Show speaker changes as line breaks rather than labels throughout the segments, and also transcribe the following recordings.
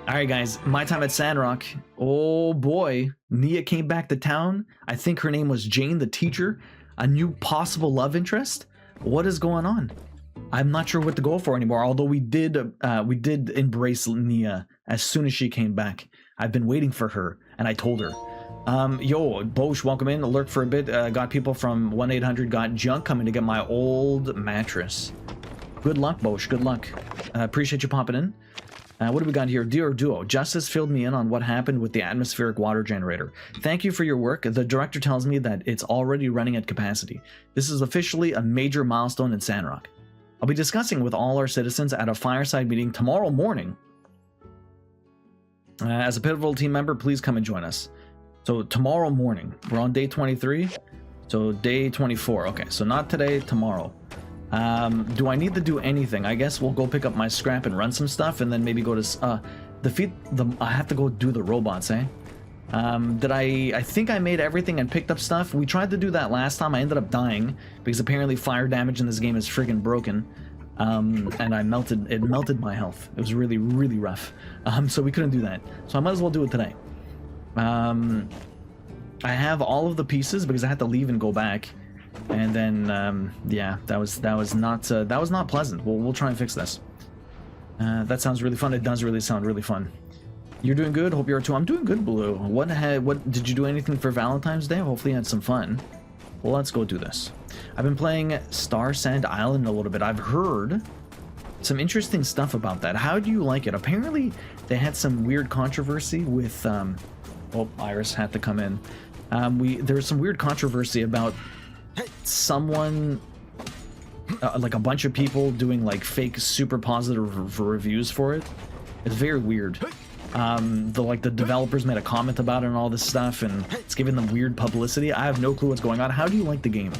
Alright guys, my time at Sandrock. Oh boy, Nia came back to town. I think her name was Jane, the teacher. A new possible love interest? What is going on? I'm not sure what to go for anymore, although we did embrace Nia as soon as she came back. I've been waiting for her, and I told her. Yo, Bosch, welcome in. Lurked for a bit. Got people from 1-800 Got Junk coming to get my old mattress. Good luck, Bosch. Good luck. Appreciate you popping in. What do we got here? Dear Duo, Justice filled me in on what happened with the atmospheric water generator. Thank you for your work. The director tells me that it's already running at capacity. This is officially a major milestone in Sandrock. I'll be discussing with all our citizens at a fireside meeting tomorrow morning. As a pivotal team member, please come and join us. So tomorrow morning, we're on day 23. So day 24. Okay, so not today, tomorrow. Do I need to do anything? I guess we'll go pick up my scrap and run some stuff, and then maybe go to defeat the. I have to go do the robots, eh? I think I made everything and picked up stuff. We tried to do that last time. I ended up dying because apparently fire damage in this game is friggin' broken. And it melted my health. It was really, really rough. So we couldn't do that. So I might as well do it today. I have all of the pieces because I had to leave and go back. And then, yeah, that was not pleasant. We'll try and fix this. That sounds really fun. It does really sound really fun. You're doing good. Hope you are too. I'm doing good, Blue. What did you do anything for Valentine's Day? Hopefully you had some fun. Well, let's go do this. I've been playing Star Sand Island a little bit. I've heard some interesting stuff about that. How do you like it? Apparently, they had some weird controversy with. Oh, Iris had to come in. There was some weird controversy about someone, like a bunch of people doing like fake super positive reviews for it. It's very weird. The developers made a comment about it and all this stuff, and it's giving them weird publicity. I have no clue what's going on. How do you like the game?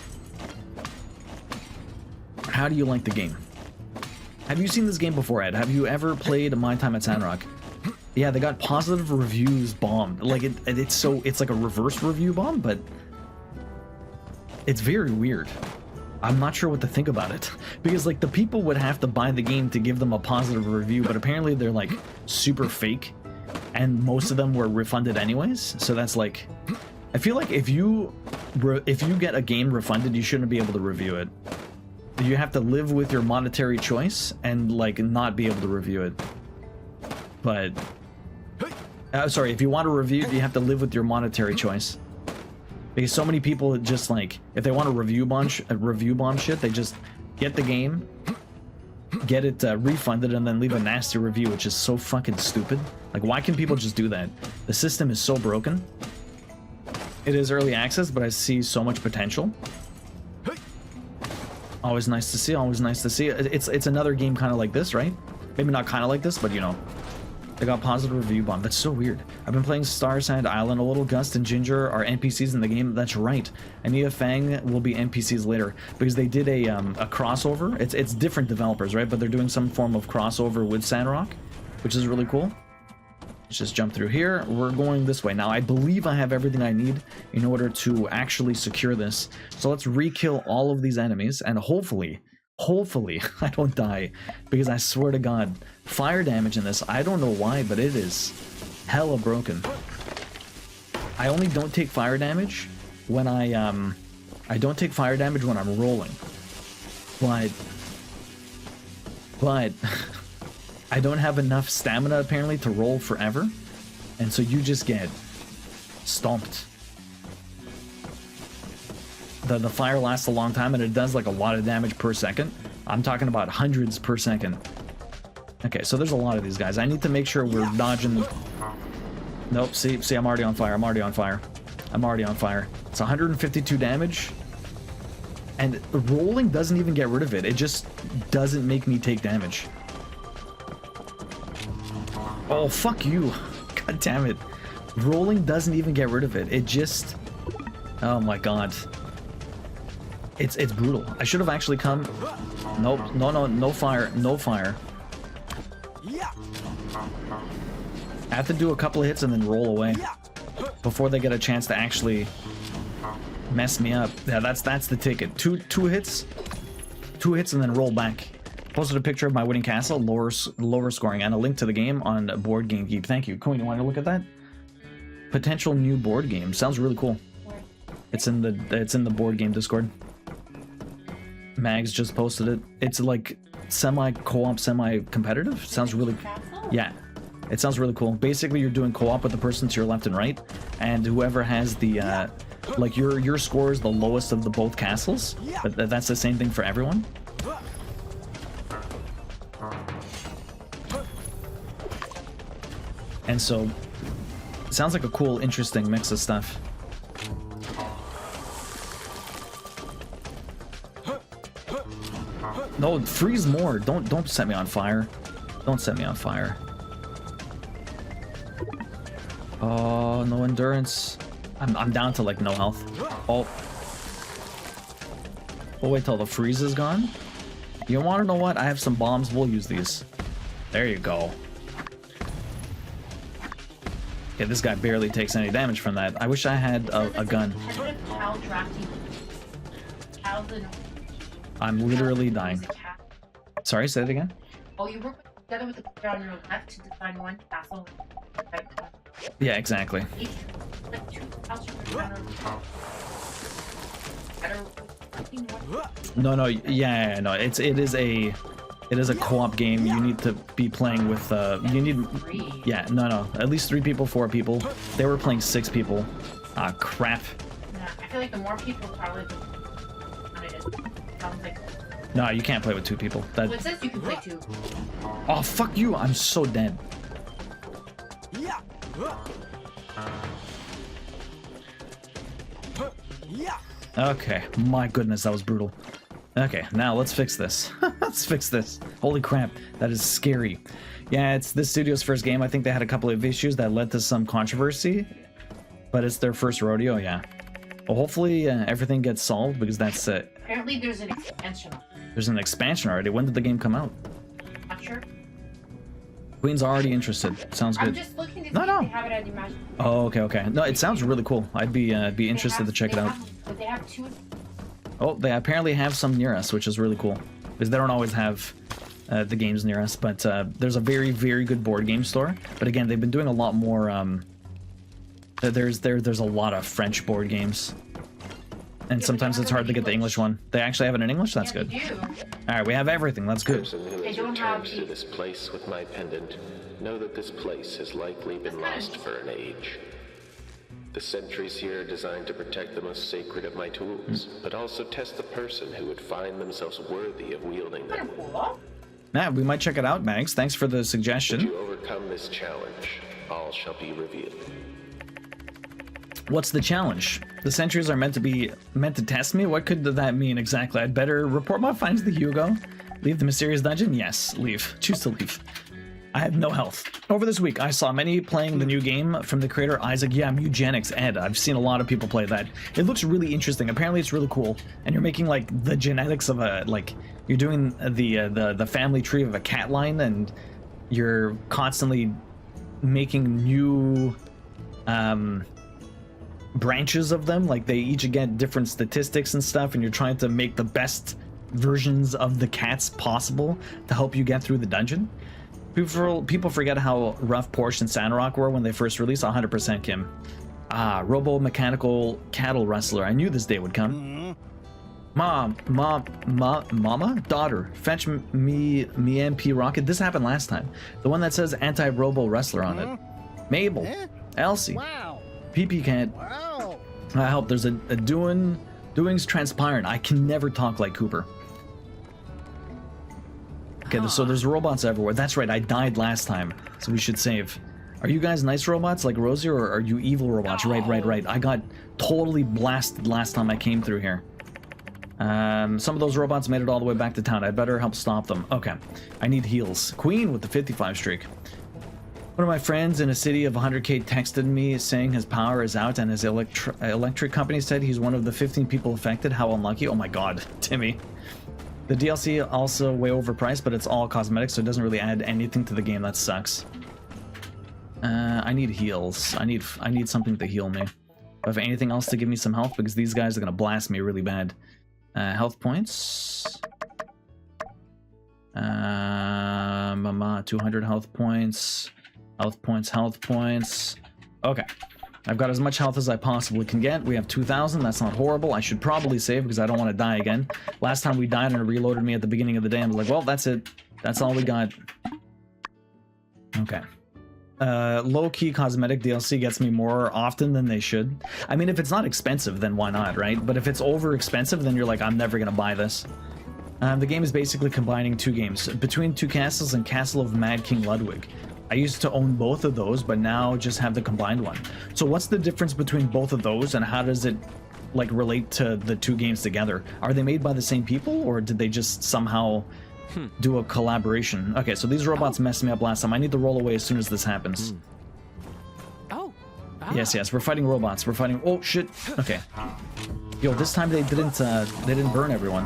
How do you like the game? Have you seen this game before, Ed? Have you ever played My Time at Sandrock? Yeah, they got positive reviews bombed. Like it's like a reverse review bomb, but it's very weird. I'm not sure what to think about it because like the people would have to buy the game to give them a positive review, but apparently they're like super fake, and most of them were refunded anyways. So that's like, I feel like if you get a game refunded, you shouldn't be able to review it. You have to live with your monetary choice and like not be able to review it. But sorry, if you want to review it, you have to live with your monetary choice. Because so many people just like, if they want to review bomb shit, they just get the game, get it refunded, and then leave a nasty review, which is so fucking stupid. Like, why can people just do that? The system is so broken. It is early access, but I see so much potential. Always nice to see. Always nice to see. It's another game kind of like this, right? Maybe not kind of like this, but you know. They got positive review bomb. That's so weird. I've been playing Star Sand Island a little. Gust and Ginger are NPCs in the game. That's right. And Nia Fang will be NPCs later because they did a crossover. It's different developers, right? But they're doing some form of crossover with Sandrock, which is really cool. Let's just jump through here. We're going this way. Now, I believe I have everything I need in order to actually secure this. So let's re-kill all of these enemies, and hopefully I don't die, because I swear to God, fire damage in this, I don't know why, but it is hella broken. I only don't take fire damage when I don't take fire damage when I'm rolling, but I don't have enough stamina apparently to roll forever, and so you just get stomped. The fire lasts a long time, and it does like a lot of damage per second. I'm talking about hundreds per second. Okay, so there's a lot of these guys. I need to make sure we're dodging. Nope, see, I'm already on fire. I'm already on fire. It's 152 damage. And rolling doesn't even get rid of it. It just doesn't make me take damage. Oh, fuck you. God damn it. Rolling doesn't even get rid of it. It just... Oh my god. It's brutal. I should have actually come... Nope. No fire. No fire. I have to do a couple of hits and then roll away before they get a chance to actually mess me up. Yeah, that's the ticket. Two hits and then roll back. Posted a picture of my winning castle, lower scoring, and a link to the game on Board Game Geek. Thank you. Queen, you want to look at that? Potential new board game. Sounds really cool. It's in the board game Discord. Mags just posted it. It's like semi-co-op, semi-competitive. Sounds really, yeah. It sounds really cool. Basically, you're doing co-op with the person to your left and right, and whoever has the like your score is the lowest of the both castles. But that's the same thing for everyone. And so, it sounds like a cool, interesting mix of stuff. No, freeze more. Don't set me on fire. Don't set me on fire. Oh, no endurance. I'm down to like no health. Oh. We'll wait till the freeze is gone. You want to know what? I have some bombs. We'll use these. There you go. Okay, this guy barely takes any damage from that. I wish I had a gun. I'm literally dying. Sorry, say it again.
Oh, you work together with the player on your left to design one castle.
Yeah, exactly. No, yeah, no. It is a co-op game. You need to be playing with you need, yeah, no, at least 3 people, 4 people. They were playing 6 people. Ah, crap.
Yeah, I feel like the more people probably sounds like.
No, you can't play with 2 people. That.
Well, it says you can play 2.
Oh, fuck you! I'm so dead.
Yeah.
Okay, my goodness, that was brutal. Okay, now let's fix this. Let's fix this. Holy crap, that is scary. Yeah, it's this studio's first game. I think they had a couple of issues that led to some controversy, but it's their first rodeo, yeah. Well, hopefully everything gets solved, because that's it.
Apparently there's an expansion.
There's an expansion already. When did the game come out?
Not sure.
Queen's already interested. Sounds good.
I'm just looking to see if they have it at your magic.
Oh, okay. No, it sounds really cool. I'd be interested to check it out.
But they have 2.
Oh, they apparently have some near us, which is really cool. Because they don't always have the games near us. But there's a very, very good board game store. But again, they've been doing a lot more. There's a lot of French board games. And sometimes it's hard to get the English one. They actually have it in English? That's good. Alright, we have everything. That's good.
Person who has returned to this place with my pendant, know that this place has likely been lost for an age. The sentries here are designed to protect the most sacred of my tools, but also test the person who would find themselves worthy of wielding them.
Yeah, we might check it out, Mags. Thanks for the suggestion.
To overcome this challenge, all shall be revealed.
What's the challenge? The sentries are meant to test me? What could that mean exactly? I'd better report my finds to Hugo. Leave the mysterious dungeon? Yes, leave. Choose to leave. I have no health. Over this week, I saw many playing the new game from the creator Isaac. Yeah, Mugenics Ed. I've seen a lot of people play that. It looks really interesting. Apparently, it's really cool. And you're making like the genetics of a you're doing the family tree of a cat line, and you're constantly making new branches of them. Like they each get different statistics and stuff, and you're trying to make the best versions of the cats possible to help you get through the dungeon. People forget how rough Porsche and Sandrock were when they first released. 100% Kim. Ah, robo-mechanical cattle wrestler. I knew this day would come. Mama? Daughter, fetch me MP rocket. This happened last time. The one that says anti-robo wrestler on it. Mabel. Elsie.
Wow.
PP can't.
Wow.
I help. There's a doings transpiring. I can never talk like Cooper. Okay, so there's robots everywhere. That's right, I died last time, so we should save. Are you guys nice robots like Rosie, or are you evil robots? Right. I got totally blasted last time I came through here. Some of those robots made it all the way back to town. I'd better help stop them. Okay, I need heals. Queen with the 55 streak. One of my friends in a city of 100k texted me saying his power is out, and his electric company said he's one of the 15 people affected. How unlucky. Oh my god, Timmy. The DLC also way overpriced, but it's all cosmetic, so it doesn't really add anything to the game. That sucks. I need heals. I need something to heal me. Do I have anything else to give me some health? Because these guys are gonna blast me really bad. Health points. Mama, 200 health points. Health points, health points. Okay. I've got as much health as I possibly can get. We have 2,000. That's not horrible. I should probably save because I don't want to die again. Last time we died and it reloaded me at the beginning of the day. I'm like, well, that's it. That's all we got. Okay. Low-key cosmetic DLC gets me more often than they should. I mean, if it's not expensive, then why not, right? But if it's over expensive, then you're like, I'm never going to buy this. The game is basically combining two games. Between Two Castles and Castle of Mad King Ludwig. I used to own both of those, but now just have the combined one. So what's the difference between both of those, and how does it like relate to the two games together? Are they made by the same people, or did they just somehow do a collaboration? Okay, so these robots messed me up last time. I need to roll away as soon as this happens.
Oh.
Yes, we're fighting robots. We're fighting. Oh shit. Okay. Yo, this time they didn't burn everyone.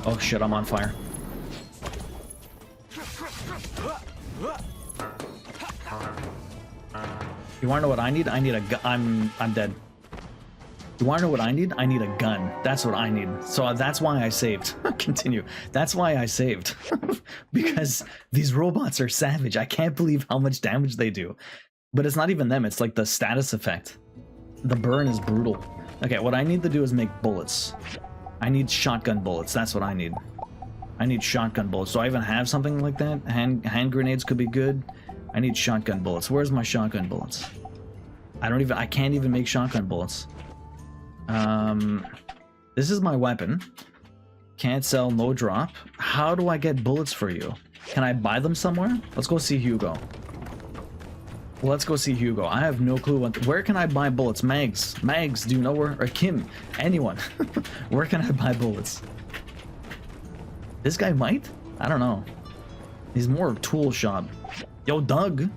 Oh shit, I'm on fire. You wanna know what I need? I need a gun. I'm dead. You wanna know what I need? I need a gun. That's what I need. So that's why I saved. Continue. That's why I saved. Because these robots are savage. I can't believe how much damage they do. But it's not even them. It's like the status effect. The burn is brutal. Okay, what I need to do is make bullets. I need shotgun bullets. That's what I need. I need shotgun bullets. Do I even have something like that? Hand grenades could be good. I need shotgun bullets. Where's my shotgun bullets? I can't even make shotgun bullets. This is my weapon. Can't sell, no drop. How do I get bullets for you? Can I buy them somewhere? Let's go see Hugo. Let's go see Hugo. I have no clue where can I buy bullets? Mags, do you know where? Or Kim, anyone. Where can I buy bullets? This guy might? I don't know. He's more tool shop. Yo, Doug.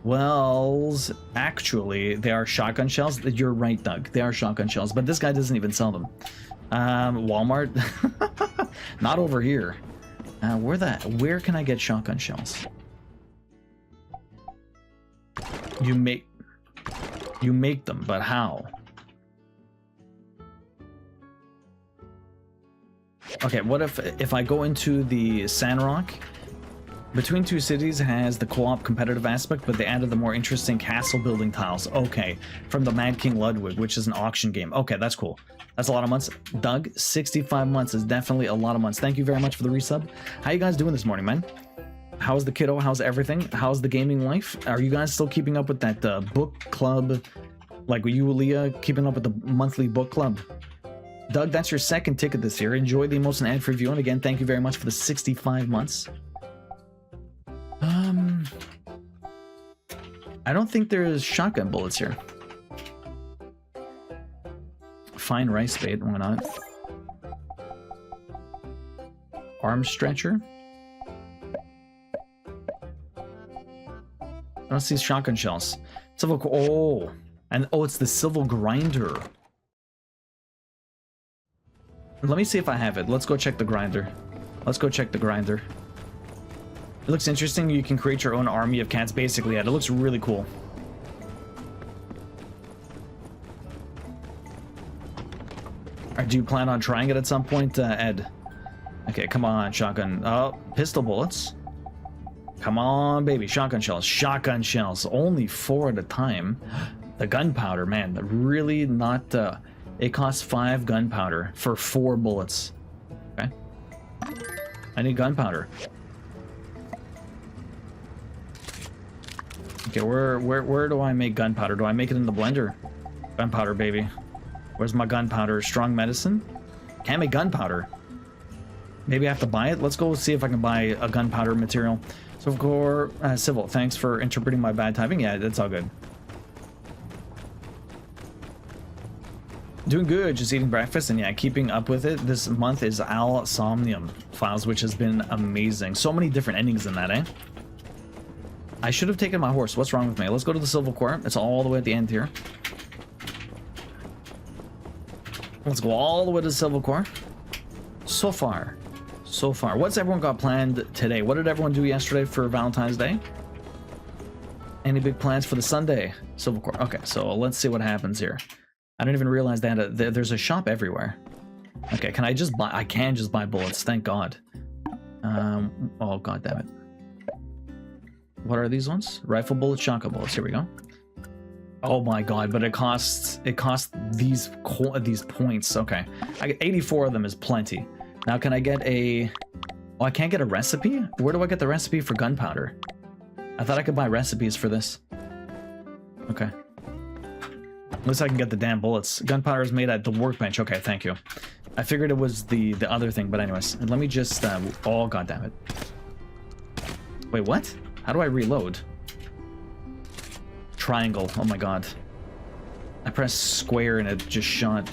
Wells, actually, they are shotgun shells. You're right, Doug. They are shotgun shells, but this guy doesn't even sell them. Walmart. Not over here. Where can I get shotgun shells? You make them, but how? Okay, what if I go into the Sandrock? Between Two Cities has the co-op competitive aspect, but they added the more interesting castle building tiles. Okay, from the Mad King Ludwig, which is an auction game. Okay, that's cool. That's a lot of months. Doug, 65 months is definitely a lot of months. Thank you very much for the resub. How you guys doing this morning, man? How's the kiddo? How's everything? How's the gaming life? Are you guys still keeping up with that book club? Like you, Leah, keeping up with the monthly book club? Doug, that's your second ticket this year. Enjoy the emotion ad for review. And again, thank you very much for the 65 months. I don't think there's shotgun bullets here. Fine rice bait, why not? Arm stretcher. I don't see shotgun shells. Civil, it's the civil grinder. Let me see if I have it. Let's go check the grinder. Let's go check the grinder. It looks interesting. You can create your own army of cats, basically. It looks really cool. Alright, do you plan on trying it at some point, Ed? Okay, come on, shotgun. Oh, pistol bullets. Come on, baby. Shotgun shells. Shotgun shells. Only 4 at a time. The gunpowder, man. Really not... it costs 5 gunpowder for 4 bullets. Okay. I need gunpowder. Okay, where do I make gunpowder? Do I make it in the blender? Gunpowder, baby. Where's my gunpowder? Strong medicine? Can't make gunpowder. Maybe I have to buy it? Let's go see if I can buy a gunpowder material. So, Civil, thanks for interpreting my bad typing. Yeah, that's all good. Doing good, just eating breakfast, and yeah, keeping up with it. This month is Al Somnium Files, which has been amazing. So many different endings in that, eh? I should have taken my horse. What's wrong with me? Let's go to the Civil Court. It's all the way at the end here. Let's go all the way to the Civil Court. So far. What's everyone got planned today? What did everyone do yesterday for Valentine's Day? Any big plans for the Sunday? Civil Court. Okay, so let's see what happens here. I didn't even realize that there's a shop everywhere. Okay, can I just buy... I can just buy bullets, thank God. Oh, god damn it. What are these ones? Rifle bullets, shotgun bullets. Here we go. Oh my god, but it costs these points. Okay. I get 84 of them is plenty. Now can I get a... Oh, I can't get a recipe? Where do I get the recipe for gunpowder? I thought I could buy recipes for this. Okay. At least I can get the damn bullets. Gunpowder is made at the workbench. Okay, thank you. I figured it was the other thing, but anyways. Let me just... oh, god damn it. Wait, what? How do I reload? Triangle. Oh my god. I pressed square and it just shot.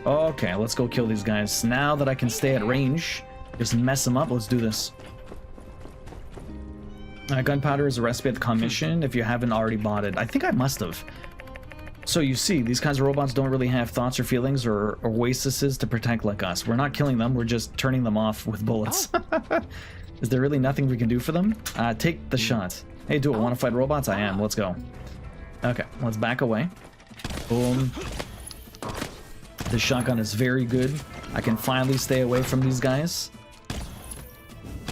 Okay, let's go kill these guys. Now that I can stay at range, just mess them up. Let's do this. Gunpowder is a recipe at the commission if you haven't already bought it. I think I must have. So you see, these kinds of robots don't really have thoughts or feelings or oases to protect like us. We're not killing them, we're just turning them off with bullets. Oh. Is there really nothing we can do for them? Take the shot. Hey, do it. Want to fight robots? I am. Let's go. Okay, let's back away. Boom. This shotgun is very good. I can finally stay away from these guys.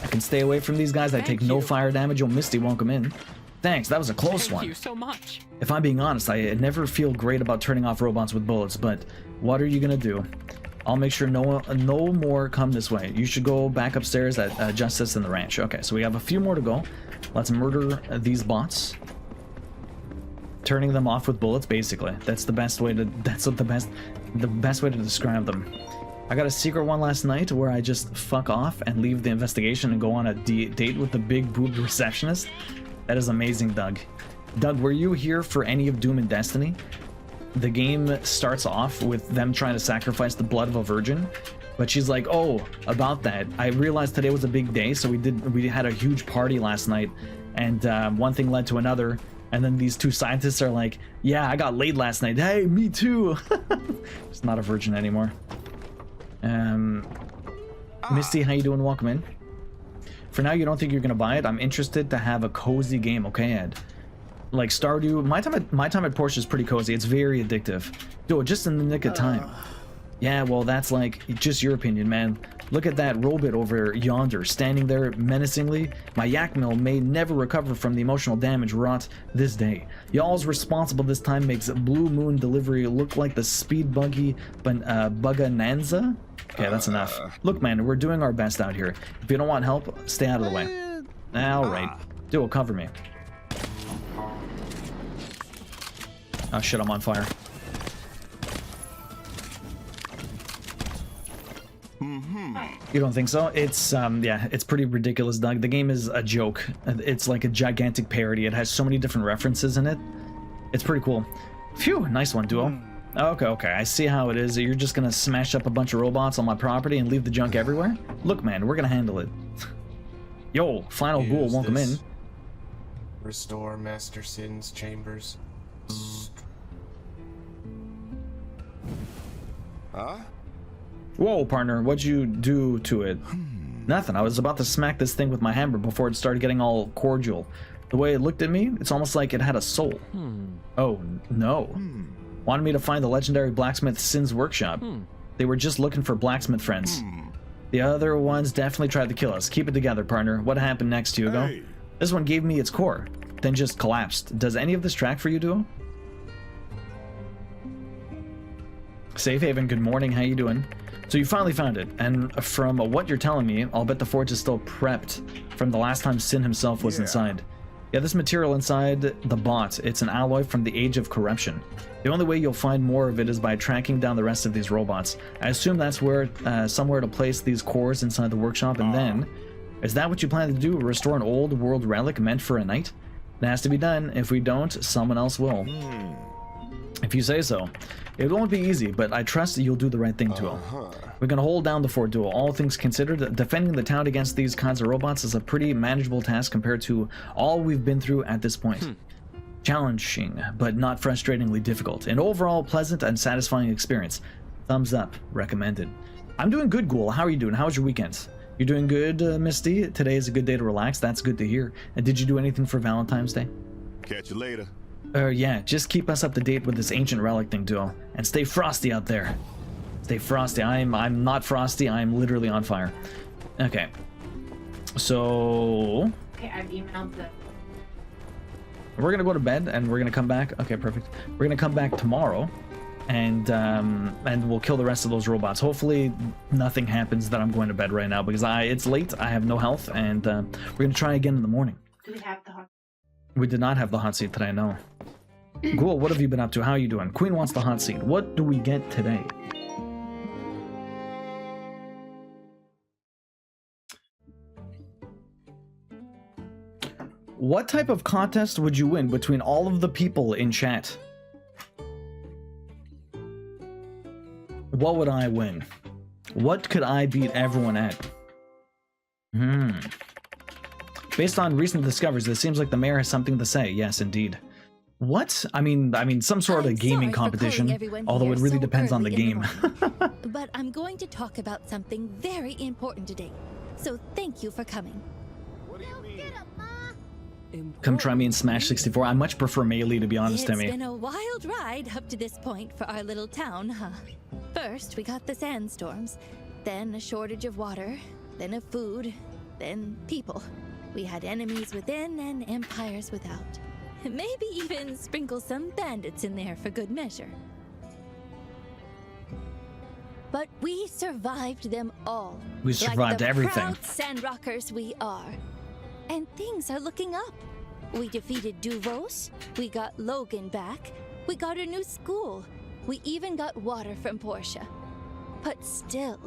I can stay away from these guys. I take no fire damage. Oh, Misty won't come in. Thanks, that was a close one.
Thank you so much.
If I'm being honest, I never feel great about turning off robots with bullets, but what are you gonna do? I'll make sure no more come this way. You should go back upstairs at Justice in the ranch. Okay, so we have a few more to go. Let's murder these bots. Turning them off with bullets, basically. That's the best way to. That's the best way to describe them. I got a secret one last night where I just fuck off and leave the investigation and go on a date with the big boobed receptionist. That is amazing, Doug. Doug, were you here for any of Doom and Destiny? The game starts off with them trying to sacrifice the blood of a virgin, but she's like, oh, about that, I realized today was a big day, so we had a huge party last night, and one thing led to another, and then these two scientists are like, yeah, I got laid last night. Hey, me too. She's not a virgin anymore. Misty, how you doing? Welcome in. For now, you don't think you're gonna buy it? I'm interested to have a cozy game, okay, Ed? Like Stardew, my time at Porsche is pretty cozy. It's very addictive. Dude, just in the nick of time. Yeah, well, that's like just your opinion, man. Look at that robot over yonder, standing there menacingly. My yak mill may never recover from the emotional damage wrought this day. Y'all's responsible this time makes Blue Moon delivery look like the speed buggy Bugananza. Okay, that's enough. Look, man, we're doing our best out here. If you don't want help, stay out of the way. Alright. Dude, cover me. Oh shit, I'm on fire. You don't think so? It's yeah, it's pretty ridiculous, Doug. The game is a joke. It's like a gigantic parody. It has so many different references in it. It's pretty cool. Phew, nice one, Duo. Okay, I see how it is. You're just gonna smash up a bunch of robots on my property and leave the junk everywhere? Look, man, we're gonna handle it. Yo, Final Ghoul won't come in.
Restore Master Sin's chambers. Huh?
Whoa, partner, what'd you do to it? Nothing. I was about to smack this thing with my hammer before it started getting all cordial. The way it looked at me, it's almost like it had a soul. Oh, no. Wanted me to find the legendary blacksmith Sin's workshop. They were just looking for blacksmith friends. The other ones definitely tried to kill us. Keep it together, partner. What happened next, Hugo? Hey. This one gave me its core, then just collapsed. Does any of this track for you, Duo? Safe Haven, good morning. How you doing? So you finally found it, and from what you're telling me, I'll bet the forge is still prepped from the last time Sin himself was inside. Yeah, this material inside the bot, it's an alloy from the Age of Corruption. The only way you'll find more of it is by tracking down the rest of these robots. I assume that's where somewhere to place these cores inside the workshop, and then... Is that what you plan to do? Restore an old world relic meant for a knight? It has to be done. If we don't, someone else will. If you say so. It won't be easy, but I trust you'll do the right thing, Duo. We're gonna hold down the fort, Duo. All things considered, defending the town against these kinds of robots is a pretty manageable task compared to all we've been through at this point. Challenging, but not frustratingly difficult. An overall pleasant and satisfying experience. Thumbs up. Recommended. I'm doing good, Ghoul. How are you doing? How was your weekend? You're doing good, Misty? Today is a good day to relax. That's good to hear. And did you do anything for Valentine's Day?
Catch you later.
Yeah, just keep us up to date with this ancient relic thing, Duo. And stay frosty out there. Stay frosty. I'm not frosty. I'm literally on fire. Okay. So
Okay, I've emailed the.
we're gonna go to bed and we're gonna come back. Okay, perfect. We're gonna come back tomorrow, and we'll kill the rest of those robots. Hopefully, nothing happens that I'm going to bed right now because it's late. I have no health, and we're gonna try again in the morning.
Do we have the hot?
We did not have the hot seat today. No. Cool. What have you been up to? How are you doing? Queen wants the hot seat. What do we get today? What type of contest would you win between all of the people in chat? What would I win? What could I beat everyone at? Based on recent discoveries, it seems like the mayor has something to say. Yes, indeed. What? I mean, some sort of gaming competition, although it really depends on the game.
But I'm going to talk about something very important today. So thank you for coming.
Come try me in Smash 64. I much prefer Melee, to be honest, Timmy.
It's been a wild ride up to this point for our little town, huh? First, we got the sandstorms, then a shortage of water, then of food, then people. We had enemies within and empires without. Maybe even sprinkle some bandits in there for good measure. But we survived them all.
We survived everything.
Like the proud Sandrockers we are. And things are looking up. We defeated Duvos, we got Logan back, we got a new school, we even got water from Portia. But still,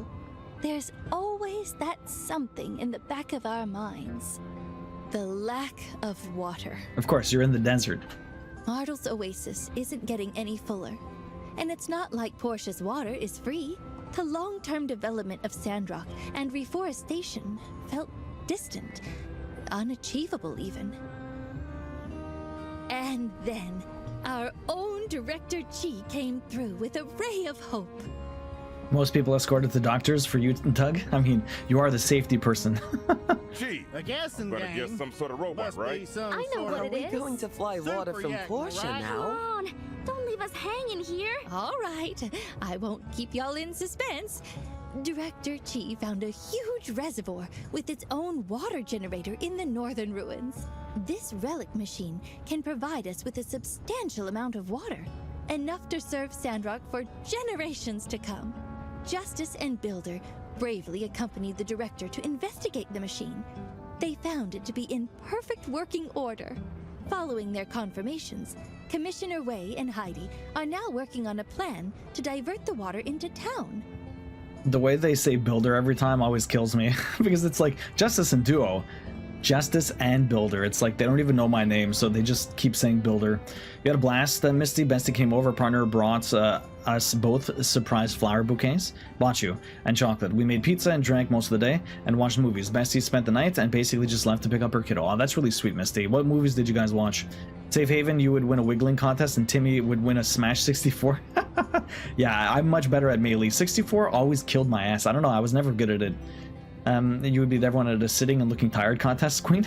there's always that something in the back of our minds. The lack of water.
Of course, you're in the desert.
Martel's oasis isn't getting any fuller. And it's not like Portia's water is free. The long-term development of Sandrock and reforestation felt distant, unachievable even. And then, our own Director Chi came through with a ray of hope.
Most people escorted to doctors for you, Tug. I mean, you are the safety person.
Gee,
I guess in
better get some sort of robot, right?
I know what it is.
We're going to fly water from Portia now.
Come on, don't leave us hanging here.
All right, I won't keep y'all in suspense. Director Chi found a huge reservoir with its own water generator in the northern ruins. This relic machine can provide us with a substantial amount of water, enough to serve Sandrock for generations to come. Justice and Builder bravely accompanied the director to investigate the machine. They found it to be in perfect working order. Following their confirmations, Commissioner Wei and Heidi are now working on a plan to divert the water into town.
The way they say Builder every time always kills me because it's like Justice and Duo. Justice and Builder. It's like they don't even know my name, so they just keep saying Builder. You had a blast, Misty. Bestie came over. Partner brought us both surprise flower bouquets. Bought you and chocolate. We made pizza and drank most of the day and watched movies. Bestie spent the night and basically just left to pick up her kiddo. Oh, that's really sweet, Misty. What movies did you guys watch? Safe Haven, you would win a wiggling contest, and Timmy would win a Smash 64. Yeah, I'm much better at Melee. 64 always killed my ass. I don't know. I was never good at it. You would beat everyone at a sitting and looking tired contest, Queen.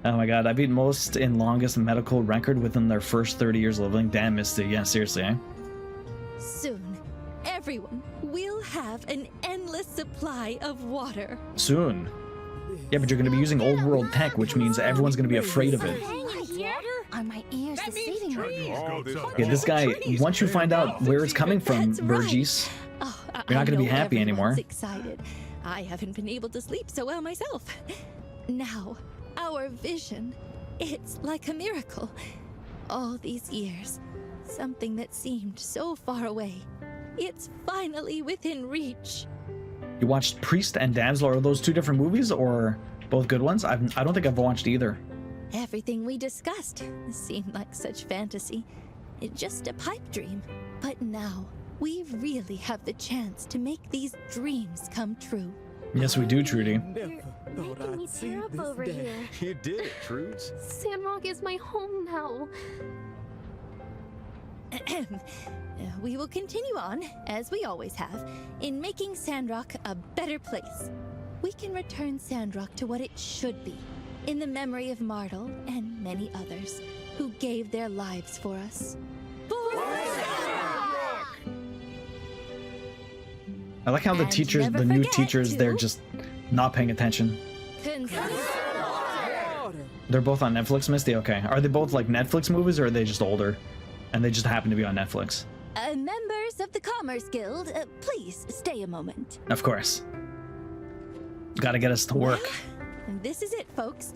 Oh my god, I beat most in longest medical record within their first 30 years of living. Damn, Misty. Yeah, seriously, eh?
Soon, everyone will have an endless supply of water.
Soon. Yeah, but you're going to be using old world tech, which means everyone's going to be afraid of it.
Hanging here?
Are my ears deceiving me?
Yeah, this guy, once you find out where it's coming from,
That's right.
Burgess,
Oh,
you're not
I
going to be
know
happy
everyone's
anymore.
Excited. I haven't been able to sleep so well myself. Now, our vision, it's like a miracle. All these years, something that seemed so far away, it's finally within reach.
You watched Priest and Damsel. Are those two different movies or both good ones? I don't think I've watched either.
Everything we discussed seemed like such fantasy. It's just a pipe dream. But now, we really have the chance to make these dreams come true.
Yes, we do, Trudy.
Making me tear up over here.
You did it, Trudes.
Sandrock is my home now.
We will continue on, as we always have, in making Sandrock a better place. We can return Sandrock to what it should be, in the memory of Martel and many others who gave their lives for us.
I like how the
And
teachers,
never
the new
forget
teachers,
to-
they're just not paying attention. They're both on Netflix, Misty? Okay. Are they both like Netflix movies, or are they just older? And they just happen to be on Netflix?
Members of the Commerce Guild, please stay a moment.
Of course. Gotta get us to work.
And this is it, folks.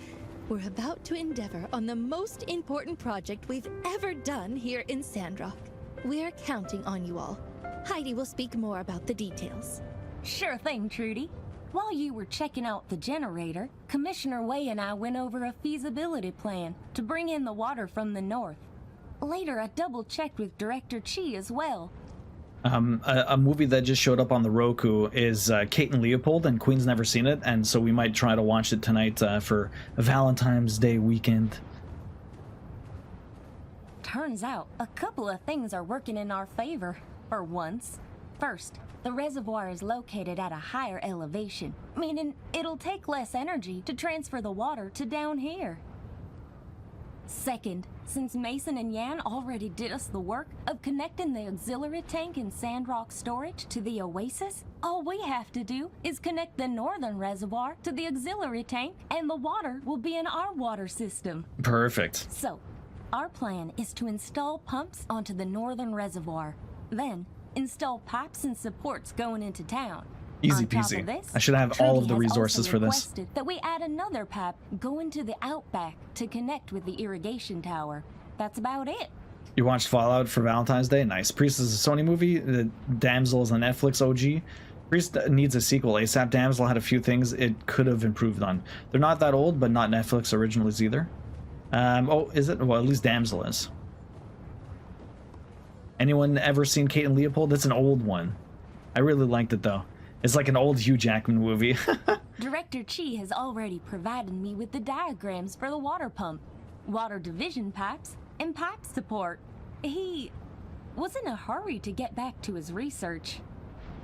We're about to endeavor on the most important project we've ever done here in Sandrock. We're counting on you all. Heidi will speak more about the details.
Sure thing, Trudy. While you were checking out the generator, Commissioner Way and I went over a feasibility plan to bring in the water from the north. Later, I double-checked with Director Chi as well.
A movie that just showed up on the Roku is Kate and Leopold, and Queen's never seen it, and so we might try to watch it tonight for a Valentine's Day weekend.
Turns out, a couple of things are working in our favor, for once. First, the reservoir is located at a higher elevation, meaning it'll take less energy to transfer the water to down here. Second, since Mason and Yan already did us the work of connecting the auxiliary tank in Sandrock storage to the oasis, all we have to do is connect the northern reservoir to the auxiliary tank, and the water will be in our water system.
Perfect.
So, our plan is to install pumps onto the northern reservoir, then install pipes and supports going into town.
Easy
On top
peasy.
of this,
I should have all of the
Trudy has
resources
also
for this.
requested that we add another pipe going to the outback to connect with the irrigation tower. That's about it.
You watched Fallout for Valentine's Day? Nice. Priest is a Sony movie. The Damsel is a Netflix OG. Priest needs a sequel ASAP. Damsel had a few things it could have improved on. They're not that old, but not Netflix originals either. Oh, is it? Well, at least Damsel is. Anyone ever seen Kate and Leopold? That's an old one. I really liked it, though. It's like an old Hugh Jackman movie.
Director Chi has already provided me with the diagrams for the water pump, water division pipes, and pipe support. He was in a hurry to get back to his research.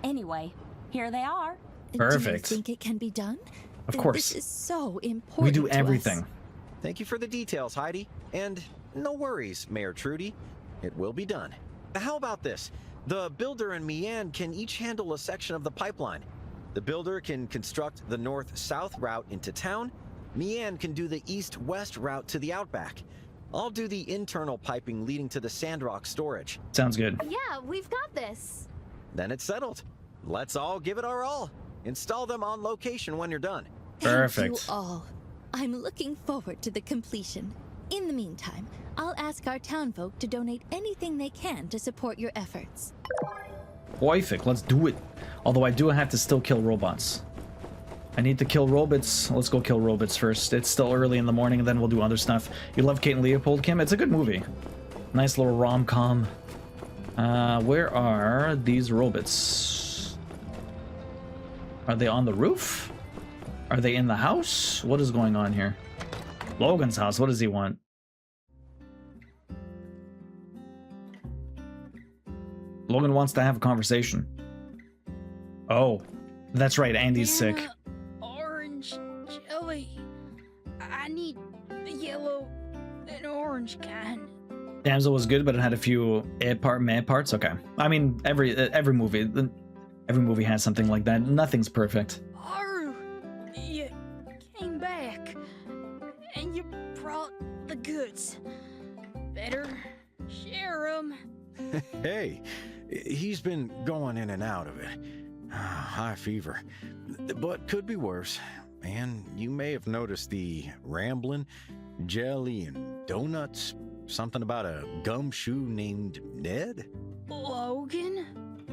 Anyway, here they are.
Perfect.
Do you think it can be done?
Of course.
This is so important.
We do
to
everything.
us.
Thank you for the details, Heidi. And no worries, Mayor Trudy. It will be done. How about this? The builder and Mian can each handle a section of the pipeline. The builder can construct the north-south route into town. Mian can do the east-west route to the outback. I'll do the internal piping leading to the Sandrock storage.
Sounds good.
Yeah, we've got this.
Then it's settled. Let's all give it our all. Install them on location when you're done.
Perfect.
Thank you all. I'm looking forward to the completion. In the meantime, I'll ask our townfolk to donate anything they can to support your efforts.
Perfect. Let's do it. Although I do have to still kill robots. I need to kill Robits. Let's go kill Robits first. It's still early in the morning, and then we'll do other stuff. You love Kate and Leopold, Kim? It's a good movie. Nice little rom-com. Where are these Robits? Are they on the roof? Are they in the house? What is going on here? Logan's house. What does he want? Logan wants to have a conversation. Oh, that's right. Andy's sick.
Orange jelly. I need the yellow and orange kind.
Damsel was good, but it had a few meh parts. Okay. I mean, every movie has something like that. Nothing's perfect.
Aru, you came back, and you brought the goods. Better share 'em.
Hey, he's been going in and out of it. High fever, but could be worse. And you may have noticed the rambling, jelly, and donuts. Something about a gumshoe named Ned?
Logan?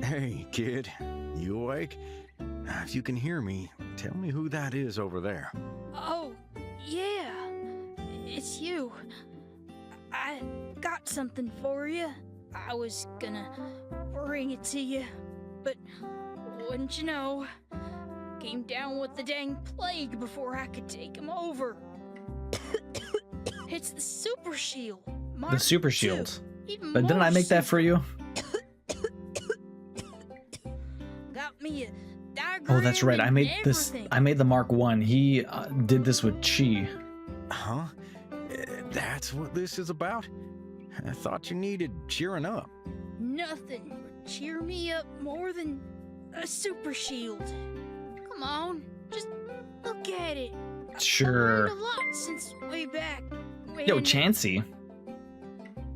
Hey, kid, you awake? If you can hear me, tell me who that is over there.
Oh, yeah. It's you. I got something for you. I was gonna bring it to you, but wouldn't you know, came down with the dang plague before I could take him over. It's the super shield.
The super shield.
Even
But didn't
more
I make that
super.
for you?
Got me a diagram.
Oh, that's right. I
and
made this.
everything.
I made the Mark 1. He did this with Chi.
Huh? That's what this is about? I thought you needed cheering up.
Nothing would cheer me up more than a super shield. Come on, just look at it.
Sure.
I've learned a lot since way back.
Yo,
when-
Chansey.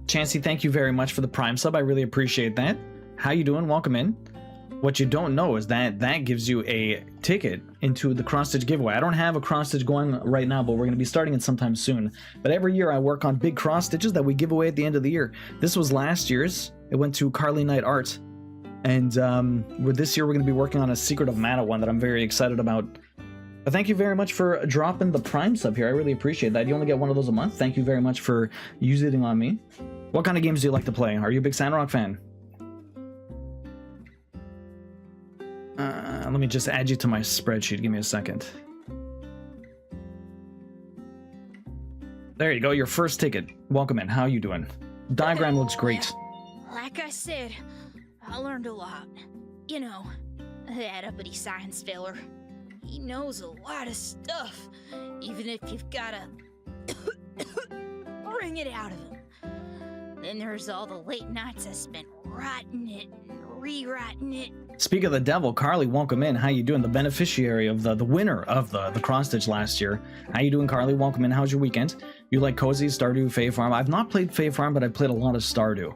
Chansey, thank you very much for the Prime sub. I really appreciate that. How you doing? Welcome in. What you don't know is that that gives you a ticket into the cross-stitch giveaway. I don't have a cross-stitch going right now, but we're going to be starting it sometime soon. But every year I work on big cross-stitches that we give away at the end of the year. This was last year's. It went to Carly Knight Art. And this year we're going to be working on a Secret of Mana one that I'm very excited about. But thank you very much for dropping the Prime sub here. I really appreciate that. You only get one of those a month. Thank you very much for using it on me. What kind of games do you like to play? Are you a big Sandrock fan? Let me just add you to my spreadsheet. Give me a second. There you go. Your first ticket. Welcome in. How you doing? Diagram looks great.
Like I said, I learned a lot. You know, that uppity science filler. He knows a lot of stuff, even if you've gotta bring it out of him. Then there's all the late nights I spent writing it and rewriting it.
Speak of the devil, Carly, welcome in. How you doing? The beneficiary of the winner of the cross-stitch last year. How you doing, Carly? Welcome in. How's your weekend? You like Cozy, Stardew, Fae Farm? I've not played Fae Farm, but I've played a lot of Stardew.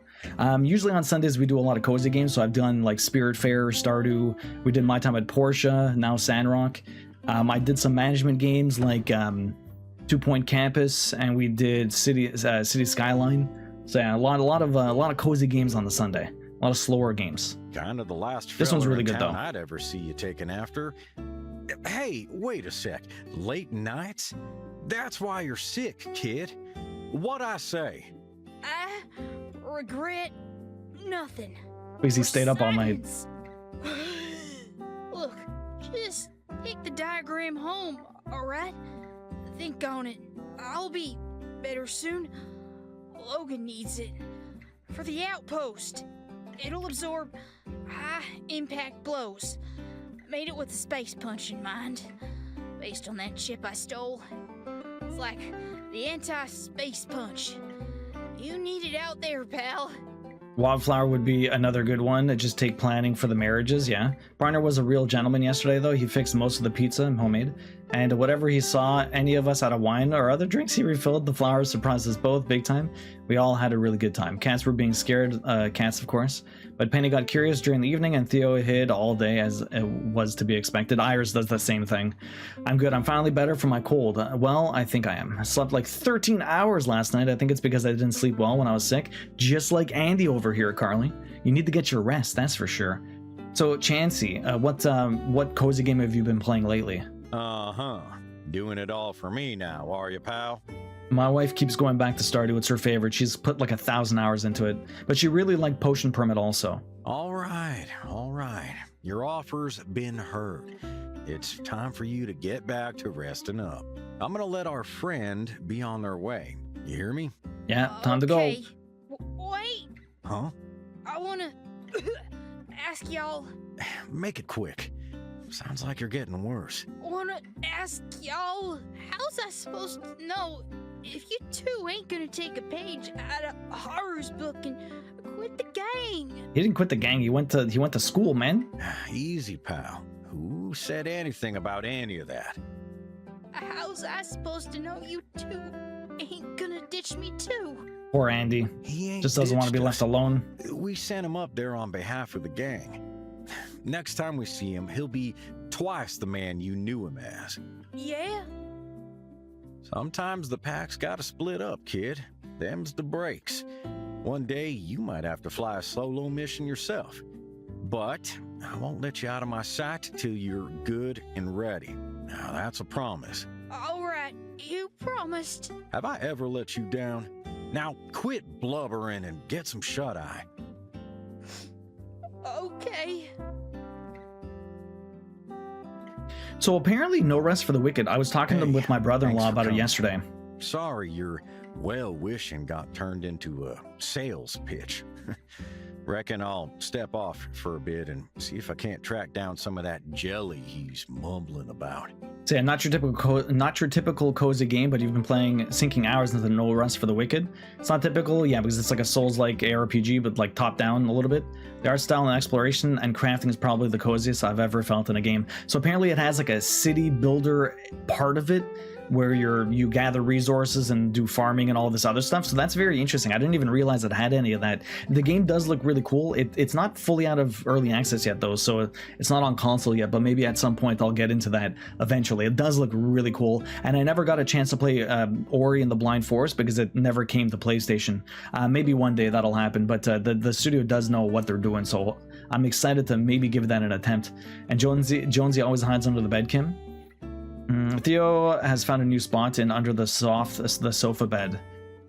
Usually on Sundays we do a lot of Cozy games, so I've done like Spirit Fair, Stardew. We did My Time at Portia, now Sandrock. I did some management games like 2 Point Campus, and we did City Skyline. So yeah, a lot of Cozy games on the Sunday. A lot of slower games.
Kind of the last
This one's
feller
really
in
good,
town
though.
I'd ever see you taking after. Hey, wait a sec. Late nights? That's why you're sick, kid. What I say?
I regret nothing.
Because he stayed up all night.
Science. Look, just take the diagram home, alright? Think on it. I'll be better soon. Logan needs it. For the outpost. It'll absorb high-impact blows. I made it with a space punch in mind. Based on that chip I stole. It's like the anti-space punch. You need it out there, pal.
Wildflower would be another good one. Just take planning for the marriages, yeah. Barner was a real gentleman yesterday, though. He fixed most of the pizza, homemade. And whatever he saw any of us out of wine or other drinks, he refilled. The flowers surprised us both big time. We all had a really good time. Cats were being scared, cats, of course. But Penny got curious during the evening, and Theo hid all day, as it was to be expected. Iris does the same thing. I'm good. I'm finally better from my cold. Well, I think I am. I slept like 13 hours last night. I think it's because I didn't sleep well when I was sick. Just like Andy over here, Carly. You need to get your rest, that's for sure. So, Chansey, what cozy game have you been playing lately?
Uh-huh. Doing it all for me now, are you, pal?
My wife keeps going back to Stardew. It's her favorite. She's put like 1,000 hours into it. But she really liked Potion Permit also.
All right. Your offer's been heard. It's time for you to get back to resting up. I'm gonna let our friend be on their way. You hear me?
Yeah, time to go.
Okay. Wait,
Huh?
I wanna ask y'all.
Make it quick. Sounds like you're getting worse.
Wanna ask y'all, how's I supposed to know if you two ain't gonna take a page out of Haru's book and quit the gang?
He didn't quit the gang. He went to school, man.
Easy, pal. Who said anything about any of that?
How's I supposed to know you two ain't gonna ditch me too?
Poor Andy.
He ain't
Just doesn't want to be
ditched
left
us.
alone.
We sent him up there on behalf of the gang. Next time we see him, he'll be twice the man you knew him as.
Yeah?
Sometimes the pack's gotta split up, kid. Them's the breaks. One day you might have to fly a solo mission yourself. But I won't let you out of my sight till you're good and ready. Now that's a promise.
Alright, you promised.
Have I ever let you down? Now quit blubbering and get some shut-eye.
Okay.
So apparently no rest for the wicked. I was talking
Hey,
with my brother-in-law
thanks for
about it
coming.
yesterday.
Sorry your well-wishing got turned into a sales pitch. Reckon I'll step off for a bit and see if I can't track down some of that jelly he's mumbling about.
So yeah, not your typical cozy game, but you've been playing, sinking hours into No Rest for the Wicked. It's not typical, yeah, because it's like a Souls-like ARPG, but like top-down a little bit. The art style and exploration and crafting is probably the coziest I've ever felt in a game. So apparently it has like a city builder part of it, where you gather resources and do farming and all this other stuff. So that's very interesting. I didn't even realize it had any of that. The game does look really cool. It's not fully out of early access yet though, so it's not on console yet, but maybe at some point I'll get into that eventually. It does look really cool, and I never got a chance to play Ori and the Blind Forest because it never came to PlayStation. Maybe one day that'll happen, but the studio does know what they're doing, so I'm excited to maybe give that an attempt. And Jonesy always hides under the bed, Kim. Theo has found a new spot in under the sofa bed.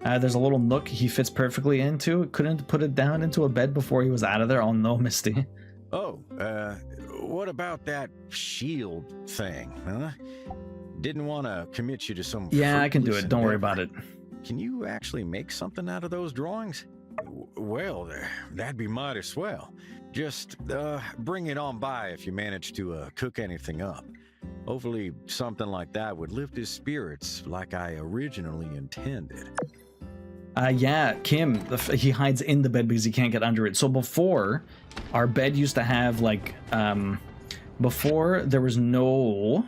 There's a little nook he fits perfectly into. Couldn't put it down into a bed before he was out of there. Oh no, Misty.
Oh, what about that shield thing, huh? Didn't want to commit you to some...
Yeah, I can do it. Don't worry about it.
Can you actually make something out of those drawings? Well, that'd be mighty swell. Just bring it on by if you manage to cook anything up. Hopefully something like that would lift his spirits like I originally intended.
Yeah, Kim, he hides in the bed because he can't get under it. So before, our bed used to have like, before there was no...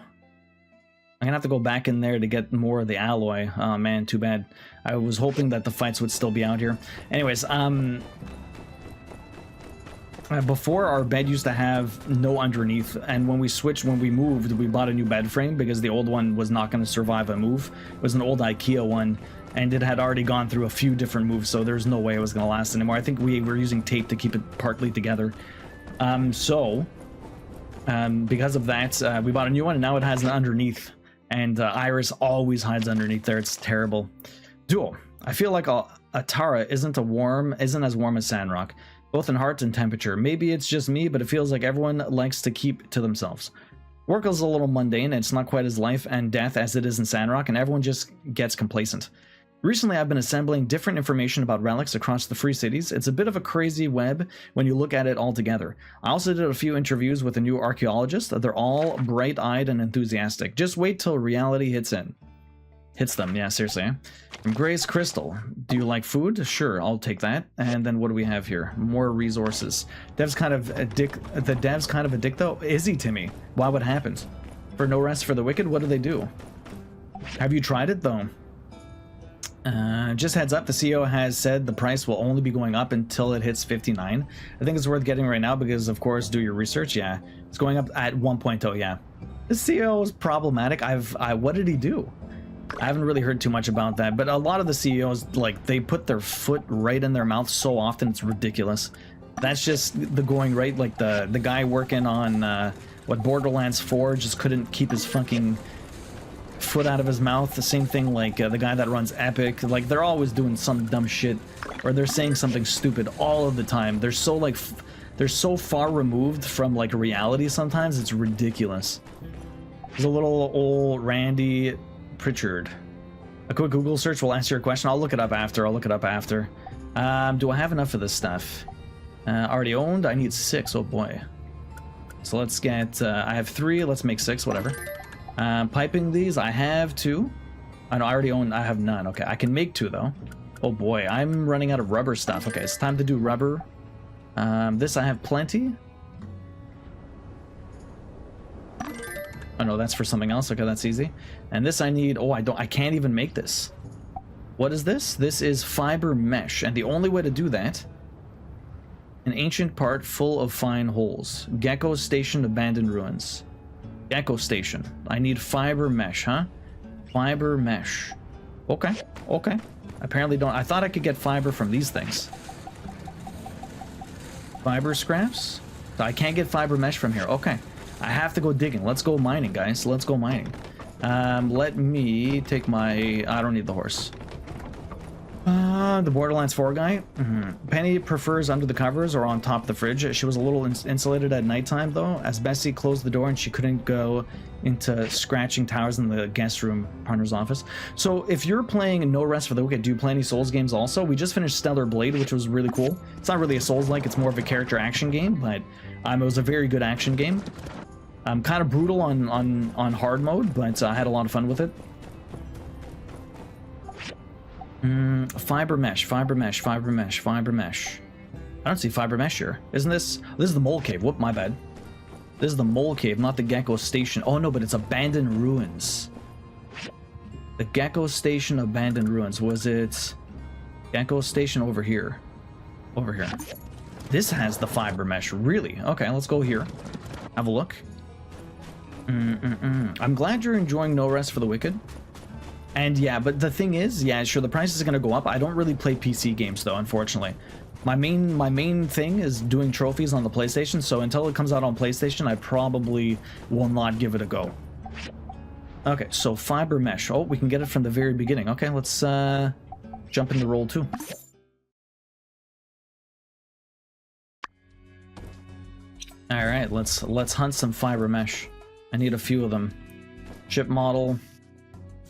I'm gonna have to go back in there to get more of the alloy. Oh man, too bad. I was hoping that the fights would still be out here. Anyways, before our bed used to have no underneath, and when we moved, we bought a new bed frame because the old one was not going to survive a move. It was an old IKEA one, and it had already gone through a few different moves, so there's no way it was going to last anymore. I think we were using tape to keep it partly together. Because of that, we bought a new one, and now it has an underneath. And Iris always hides underneath there. It's terrible. Duo, I feel like Atara isn't as warm as Sandrock, both in heart and temperature. Maybe it's just me, but it feels like everyone likes to keep to themselves. Work is a little mundane, and it's not quite as life and death as it is in Sandrock, and everyone just gets complacent. Recently, I've been assembling different information about relics across the Free Cities. It's a bit of a crazy web when you look at it all together. I also did a few interviews with a new archaeologist. They're all bright-eyed and enthusiastic. Just wait till reality hits them. Yeah, seriously. From Grace Crystal, do you like food? Sure, I'll take that. And then what do we have here? More resources. The devs kind of a dick though. Is he, Timmy? Why? What happened? For no rest for the wicked? What do they do? Have you tried it though? Just heads up, the CEO has said the price will only be going up until it hits 59. I think it's worth getting right now because, of course, do your research. Yeah, it's going up at 1.0. Yeah, the CEO is problematic. What did he do? I haven't really heard too much about that, but a lot of the CEOs, like, they put their foot right in their mouth so often it's ridiculous. That's just the going right. Like the guy working on Borderlands 4 just couldn't keep his fucking foot out of his mouth. The same thing like the guy that runs Epic. Like, they're always doing some dumb shit, or they're saying something stupid all of the time. They're so like they're so far removed from like reality sometimes it's ridiculous. There's a little old Randy Pritchard. A quick Google search will answer your question. I'll look it up after. Do I have enough of this stuff? Already owned. I need 6. Oh boy. So let's get I have 3. Let's make 6. Whatever. Piping these, I have 2. I know I already own, I have none. Okay, I can make 2 though. Oh boy, I'm running out of rubber stuff. Okay, it's time to do rubber. This I have plenty. Oh no, that's for something else. Okay, that's easy. And this I need, I can't even make this. What is this? This is fiber mesh, and the only way to do that, an ancient part full of fine holes. Gecko Station abandoned ruins. Gecko Station. I need fiber mesh, huh? Fiber mesh. Okay. Apparently don't. I thought I could get fiber from these things. Fiber scraps? I can't get fiber mesh from here. Okay. I have to go digging. Let's go mining, guys. Let's go mining. Let me take my... I don't need the horse. The Borderlands 4 guy. Penny prefers under the covers or on top of the fridge. She was a little insulated at nighttime though, as Bessie closed the door and she couldn't go into scratching towers in the guest room partner's office. So if you're playing No Rest for the Wicked, do you play any Souls games also? We just finished Stellar Blade, which was really cool. It's not really a Souls-like, it's more of a character action game, but it was a very good action game. Kind of brutal on hard mode, but I had a lot of fun with it. Fiber mesh. I don't see fiber mesh here. Isn't this is the mole cave? Whoop, my bad. This is the mole cave, not the Gecko Station. Oh no, but it's abandoned ruins. The Gecko Station Abandoned Ruins. Was it Gecko Station over here? Over here. This has the fiber mesh. Really? Okay, let's go here. Have a look. I'm glad you're enjoying No Rest for the Wicked. And yeah, but the thing is, yeah, sure, the price is going to go up. I don't really play PC games, though, unfortunately. My main thing is doing trophies on the PlayStation, so until it comes out on PlayStation, I probably will not give it a go. Okay, so fiber mesh. Oh, we can get it from the very beginning. Okay, let's jump into roll 2. All right, let's hunt some fiber mesh. I need a few of them. Chip model,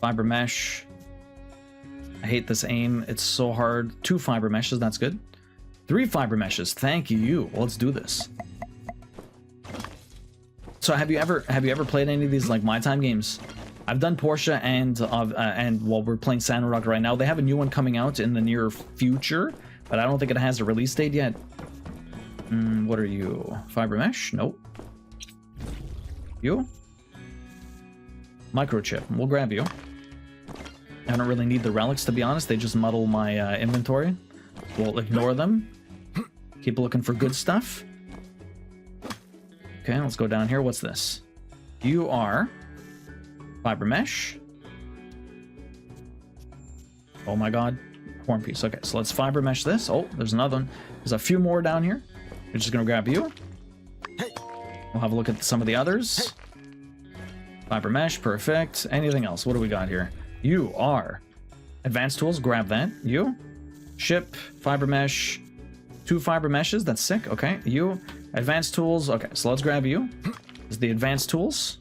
fiber mesh. I hate this aim. It's so hard. 2 fiber meshes. That's good. 3 fiber meshes. Thank you. Let's do this. So have you ever played any of these like My Time games? I've done Porsche and well, we're playing Sandrock right now. They have a new one coming out in the near future, but I don't think it has a release date yet. What are you? Fiber mesh? Nope. You? Microchip. We'll grab you. I don't really need the relics, to be honest. They just muddle my inventory. We'll ignore them. Keep looking for good stuff. Okay, let's go down here. What's this? You are fiber mesh. Oh my god. Horn piece. Okay, so let's fiber mesh this. Oh, there's another one. There's a few more down here. We're just gonna grab you. We'll have a look at some of the others. Fiber mesh, perfect. Anything else? What do we got here? You are advanced tools. Grab that. You ship fiber mesh. 2 fiber meshes. That's sick. Okay. You advanced tools. Okay, so let's grab you. This is the advanced tools.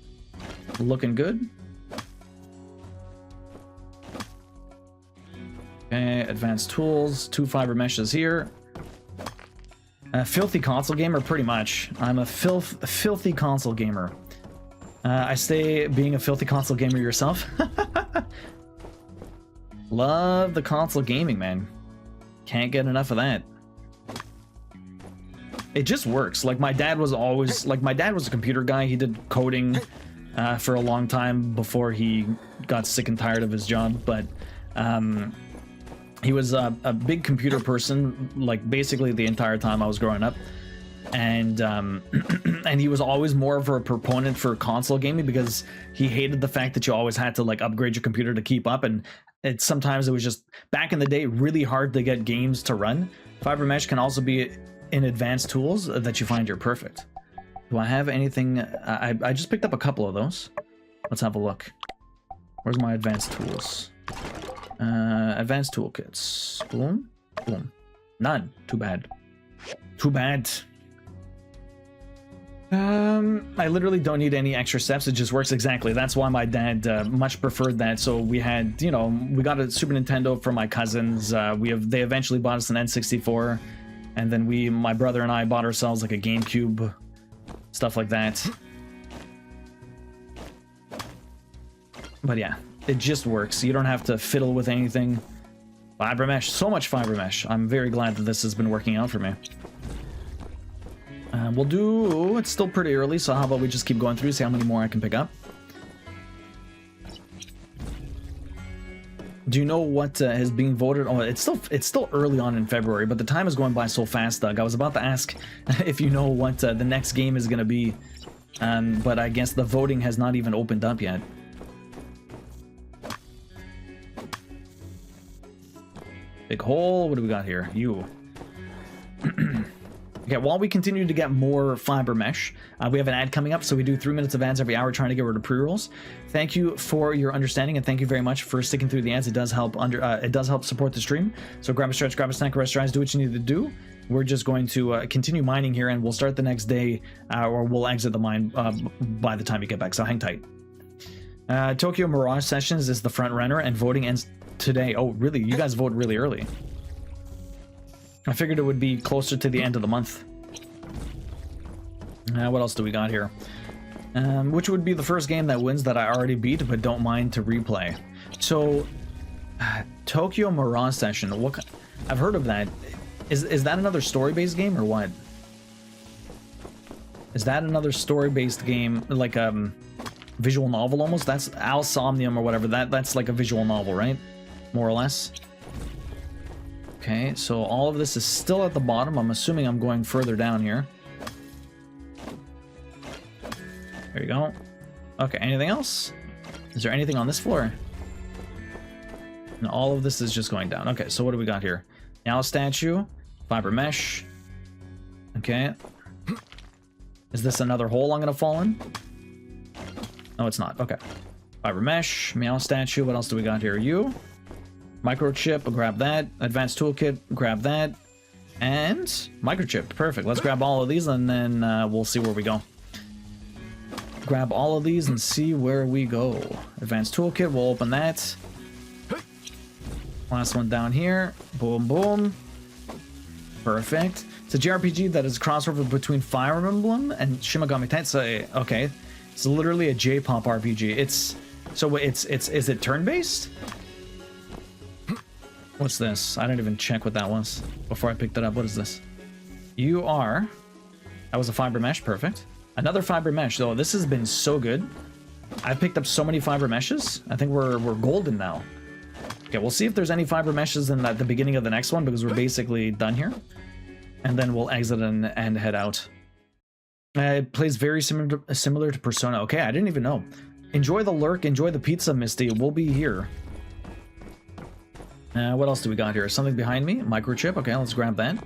Looking good. Okay, advanced tools. 2 fiber meshes here. Filthy console gamer, pretty much. I'm a filthy console gamer. I stay being a filthy console gamer yourself. Love the console gaming, man. Can't get enough of that. It just works. Like my dad was always my dad was a computer guy. He did coding for a long time before he got sick and tired of his job, but he was a big computer person, like basically the entire time I was growing up, and and he was always more of a proponent for console gaming because he hated the fact that you always had to like upgrade your computer to keep up, and sometimes it was just back in the day really hard to get games to run. Fiber mesh can also be in advanced tools that you find you're perfect. Do I have anything? I just picked up a couple of those. Let's have a look. Where's my advanced tools? Advanced toolkits. Boom. Boom. None. Too bad. Too bad. I literally don't need any extra steps. It just works exactly. That's why my dad much preferred that. So we had, you know, we got a Super Nintendo for my cousins. They eventually bought us an N64, and then my brother and I bought ourselves like a GameCube, stuff like that. But yeah. It just works. You don't have to fiddle with anything. Fiber mesh. So much fiber mesh. I'm very glad that this has been working out for me. We'll do... It's still pretty early, so how about we just keep going through, see how many more I can pick up. Do you know what is being voted? Oh, it's still early on in February, but the time is going by so fast, Doug. I was about to ask if you know what the next game is going to be, but I guess the voting has not even opened up yet. Big hole. What do we got here? You. Okay, while we continue to get more fiber mesh, we have an ad coming up, so we do 3 minutes of ads every hour trying to get rid of pre-rolls. Thank you for your understanding, and thank you very much for sticking through the ads. It does help support the stream. So grab a stretch, grab a snack, rest your eyes, do what you need to do. We're just going to continue mining here, and we'll start the next day, or we'll exit the mine by the time you get back. So hang tight. Tokyo Mirage Sessions is the front runner, and voting ends today. Oh, really? You guys vote really early. I figured it would be closer to the end of the month. What else do we got here? Which would be the first game that wins that I already beat but don't mind to replay. So, Tokyo Mirage Session. I've heard of that. Is that another story-based game or what? Is that another story-based game like visual novel almost. That's Alsomnium or whatever. That's like a visual novel, right? More or less. Okay, so all of this is still at the bottom. I'm assuming I'm going further down here. There you go. Okay, anything else? Is there anything on this floor? And all of this is just going down. Okay, so what do we got here? Now statue, fiber mesh. Okay. Is this another hole I'm gonna fall in? No, it's not. Okay. Fiber mesh, meow statue. What else do we got here? You. Microchip, I'll grab that. Advanced toolkit, grab that. And microchip. Perfect. Let's grab all of these and then we'll see where we go. Grab all of these and see where we go. Advanced toolkit, we'll open that. Last one down here. Boom, boom. Perfect. It's a JRPG that is a crossover between Fire Emblem and Shin Megami Tensei. Okay. It's literally a J-pop RPG. Is it turn-based? What's this? I didn't even check what that was before I picked it up. What is this? That was a fiber mesh. Perfect. Another fiber mesh, though. This has been so good. I've picked up so many fiber meshes. I think we're golden now. Okay, we'll see if there's any fiber meshes in the beginning of the next one, because we're basically done here. And then we'll exit and head out. It plays very similar to Persona. Okay, I didn't even know. Enjoy the lurk. Enjoy the pizza, Misty. We'll be here. What else do we got here? Something behind me? Microchip. Okay, let's grab that.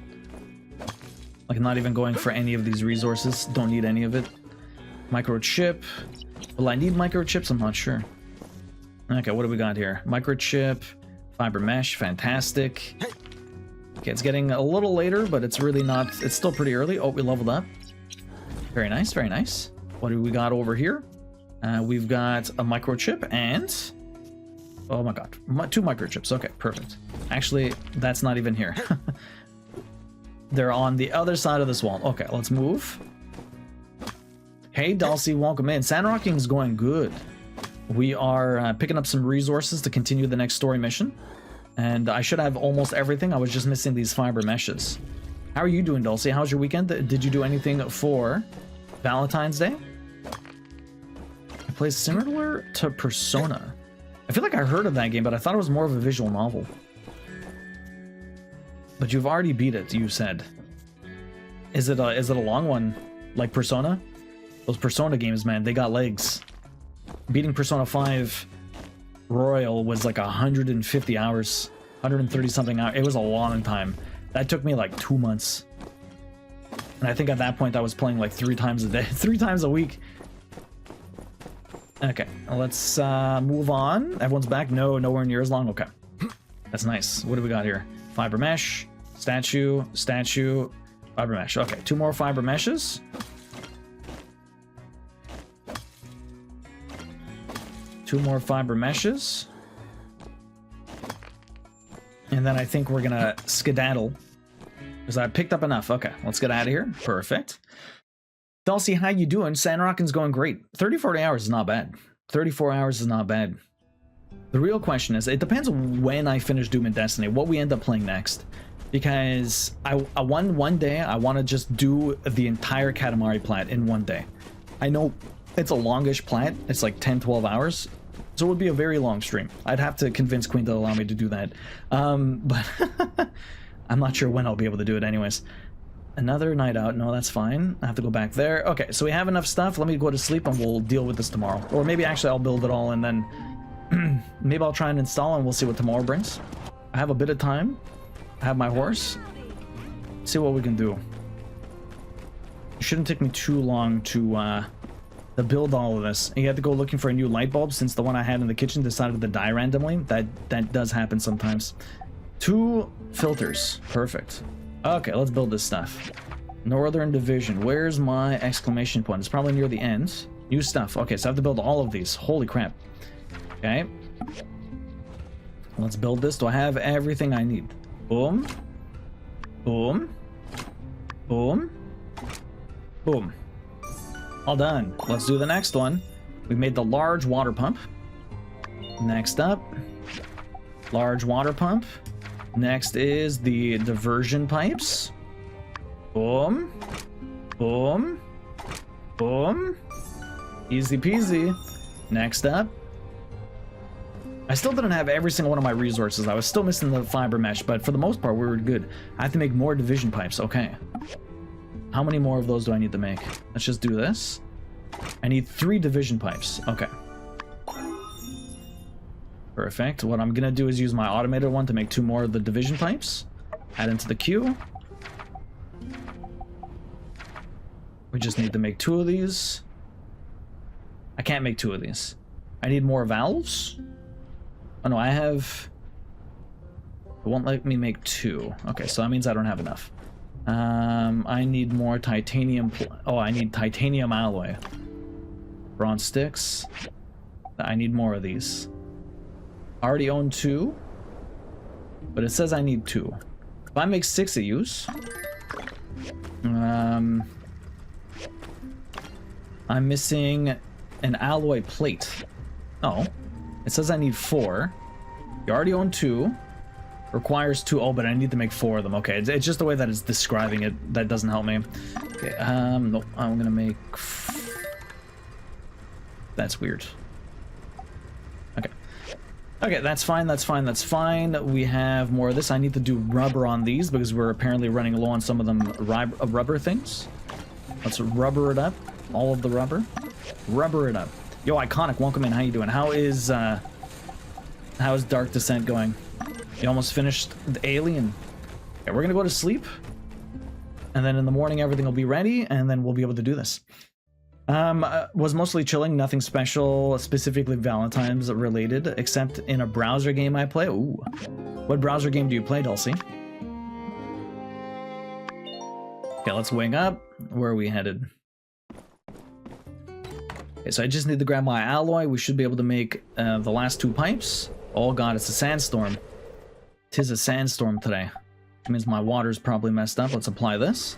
Like, I'm not even going for any of these resources. Don't need any of it. Microchip. Will I need microchips? I'm not sure. Okay, what do we got here? Microchip. Fiber mesh. Fantastic. Okay, it's getting a little later, but it's really not... It's still pretty early. Oh, we leveled up. Very nice, very nice. What do we got over here? We've got a microchip and... Oh my god. 2 microchips. Okay, perfect. Actually, that's not even here. They're on the other side of this wall. Okay, let's move. Hey, Dulcie, welcome in. Sandrocking is going good. We are picking up some resources to continue the next story mission. And I should have almost everything. I was just missing these fiber meshes. How are you doing, Dulcie? How's your weekend? Did you do anything for Valentine's Day? It plays similar to Persona. I feel like I heard of that game, but I thought it was more of a visual novel. But you've already beat it, you said. Is it a long one, like Persona? Those Persona games, man, they got legs. Beating Persona 5 Royal was like 150 hours, 130 something hours. It was a long time. That took me like 2 months. And I think at that point I was playing like 3 times a day, 3 times a week. Okay, let's move on. Everyone's back? No, nowhere near as long. Okay, that's nice. What do we got here? Fiber mesh, statue, fiber mesh. Okay, 2 more fiber meshes. Two more fiber meshes. And then I think we're gonna skedaddle, because I picked up enough. Okay, let's get out of here. Perfect. Dulcie, how you doing? Sandrocking's going great. 30-40 hours is not bad. 34 hours is not bad. The real question is, it depends on when I finish Doom and Destiny, what we end up playing next. Because one day, I want to just do the entire Katamari plat in one day. I know it's a longish plat. It's like 10-12 hours. So it would be a very long stream. I'd have to convince Queen to allow me to do that. But I'm not sure when I'll be able to do it anyways. Another night out. No, that's fine. I have to go back there. Okay, so we have enough stuff. Let me go to sleep and we'll deal with this tomorrow. Or maybe actually I'll build it all and then maybe I'll try and install and we'll see what tomorrow brings. I have a bit of time. I have my horse. See what we can do. It shouldn't take me too long to build all of this. And you have to go looking for a new light bulb since the one I had in the kitchen decided to die randomly. That does happen sometimes. 2 filters. Perfect. Okay, let's build this stuff. Northern Division. Where's my exclamation point? It's probably near the end. New stuff. Okay, so I have to build all of these. Holy crap. Okay. Let's build this. Do I have everything I need? Boom. Boom. Boom. Boom. All done. Let's do the next one. We made the large water pump. Next up, large water pump. Next is the diversion pipes. Boom. Boom. Boom. Easy peasy. Next up. I still didn't have every single one of my resources. I was still missing the fiber mesh, but for the most part, we were good. I have to make more division pipes. Okay. How many more of those do I need to make? Let's just do this. I need 3 division pipes. Okay. Perfect. What I'm gonna do is use my automated one to make 2 more of the division pipes. Add into the queue. We just need to make 2 of these. I can't make 2 of these. I need more valves. Oh no, I have... It won't let me make 2. Okay, so that means I don't have enough. I need more titanium... Oh, I need titanium alloy. Bronze sticks. I need more of these. I already own 2. But it says I need 2. If I make 6 of use... I'm missing an alloy plate. Oh. It says I need 4. You already own 2. Requires 2. Oh, but I need to make 4 of them. Okay, it's just the way that it's describing it that doesn't help me. Okay, no, I'm gonna make... That's weird. Okay. Okay, that's fine, that's fine, that's fine. We have more of this. I need to do rubber on these because we're apparently running low on some of them rubber things. Let's rubber it up. All of the rubber. Rubber it up. Yo, Iconic, welcome in. How you doing? How's Dark Descent going? You almost finished the Alien? Okay, we're gonna go to sleep. And then in the morning, everything will be ready, and then we'll be able to do this. Was mostly chilling, nothing special, specifically Valentine's related, except in a browser game I play. Ooh. What browser game do you play, Dulcie? Okay, let's wing up. Where are we headed? Okay, so I just need to grab my alloy. We should be able to make the last 2 pipes. Oh god, it's a sandstorm. 'Tis a sandstorm today. That means my water's probably messed up. Let's apply this.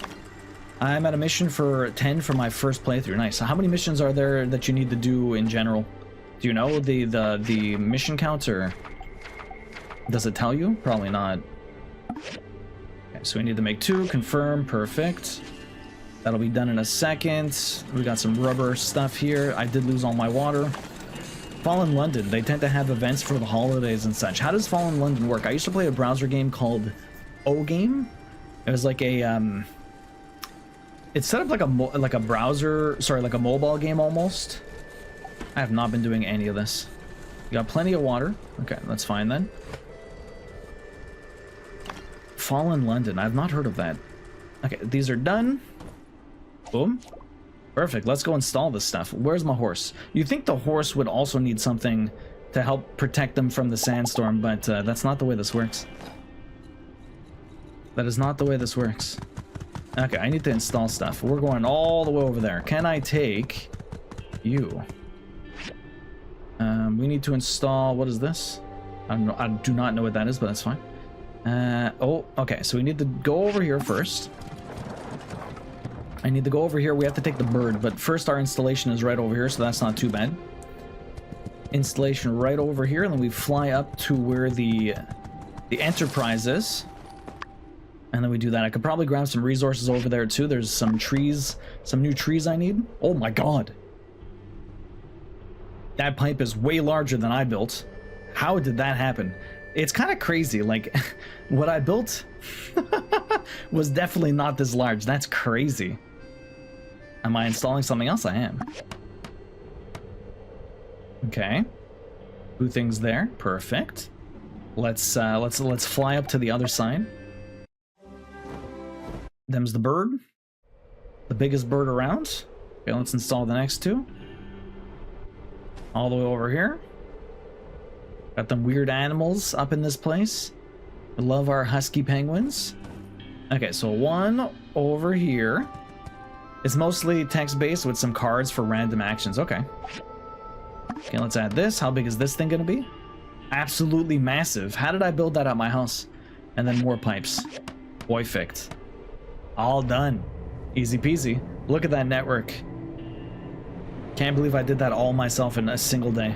I'm at a mission for 10 for my first playthrough. Nice. So how many missions are there that you need to do in general? Do you know the mission count, or does it tell you? Probably not. Okay, so we need to make 2. Confirm. Perfect. That'll be done in a second. We got some rubber stuff here. I did lose all my water. Fallen London. They tend to have events for the holidays and such. How does Fallen London work? I used to play a browser game called O-Game. It was like a it's set up like a browser, sorry, like a mobile game almost. I have not been doing any of this. You got plenty of water. Okay, that's fine then. Fallen London. I've not heard of that. Okay, these are done. Boom. Perfect. Let's go install this stuff. Where's my horse? You'd think the horse would also need something to help protect them from the sandstorm, but that's not the way this works. That is not the way this works. Okay, I need to install stuff. We're going all the way over there. Can I take you? We need to install... What is this? I do not know what that is, but that's fine. Oh, okay. So we need to go over here first. I need to go over here. We have to take the bird, but first our installation is right over here, so that's not too bad. Installation right over here, and then we fly up to where the Enterprise is. And then we do that. I could probably grab some resources over there too. There's some trees, some new trees I need. Oh my god. That pipe is way larger than I built. How did that happen? It's kind of crazy. Like, what I built was definitely not this large. That's crazy. Am I installing something else? I am. Okay. 2 things there. Perfect. Let's fly up to the other side. Them's the bird. The biggest bird around. Okay, let's install the next 2. All the way over here. Got them weird animals up in this place. I love our husky penguins. Okay, so 1 over here. It's mostly text-based with some cards for random actions. Okay. Okay, let's add this. How big is this thing gonna be? Absolutely massive. How did I build that at my house? And then more pipes. Perfect. All done. Easy peasy. Look at that network. Can't believe I did that all myself in a single day.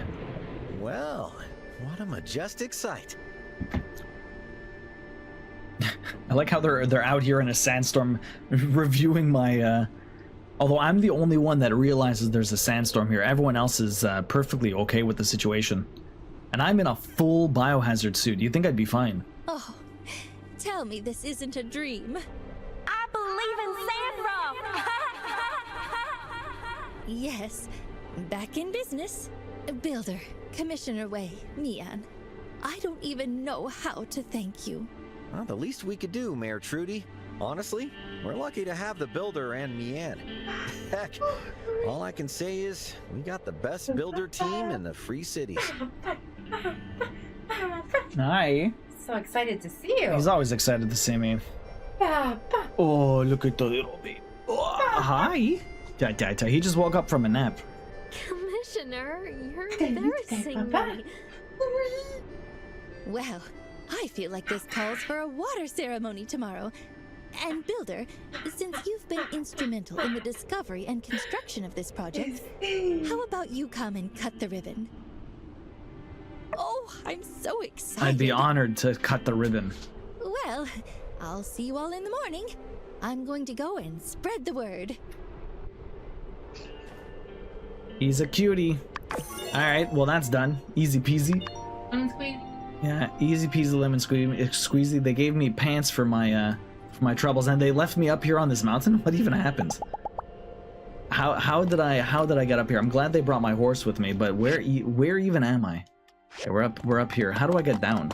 Well, what a majestic sight.
I like how they're out here in a sandstorm reviewing my Although I'm the only one that realizes there's a sandstorm here. Everyone else is perfectly okay with the situation. And I'm in a full biohazard suit. You think I'd be fine?
Oh, tell me this isn't a dream.
I believe in Sandrock!
Yes, back in business. Builder, Commissioner Way, Mian. I don't even know how to thank you.
Well, the least we could do, Mayor Trudy. Honestly, we're lucky to have the builder and Mian. Heck, all I can say is we got the best builder team in the Free Cities.
Hi.
So excited to see you.
He's always excited to see me. Oh, look at the little baby. Oh, hi. He just woke up from a nap.
Commissioner, you're embarrassing me.
Well, I feel like this calls for a water ceremony tomorrow. And Builder, since you've been instrumental in the discovery and construction of this project, how about you come and cut the ribbon? Oh, I'm so excited.
I'd be honored to cut the ribbon.
Well, I'll see you all in the morning. I'm going to go and spread the word.
He's a cutie. Alright, well that's done. Easy peasy.
Lemon squeeze.
Yeah, easy peasy lemon squeezy. They gave me pants for my troubles, and they left me up here on this mountain. What even happened? How did I get up here? I'm glad they brought my horse with me, but where even am I? Okay, we're up here. How do I get down?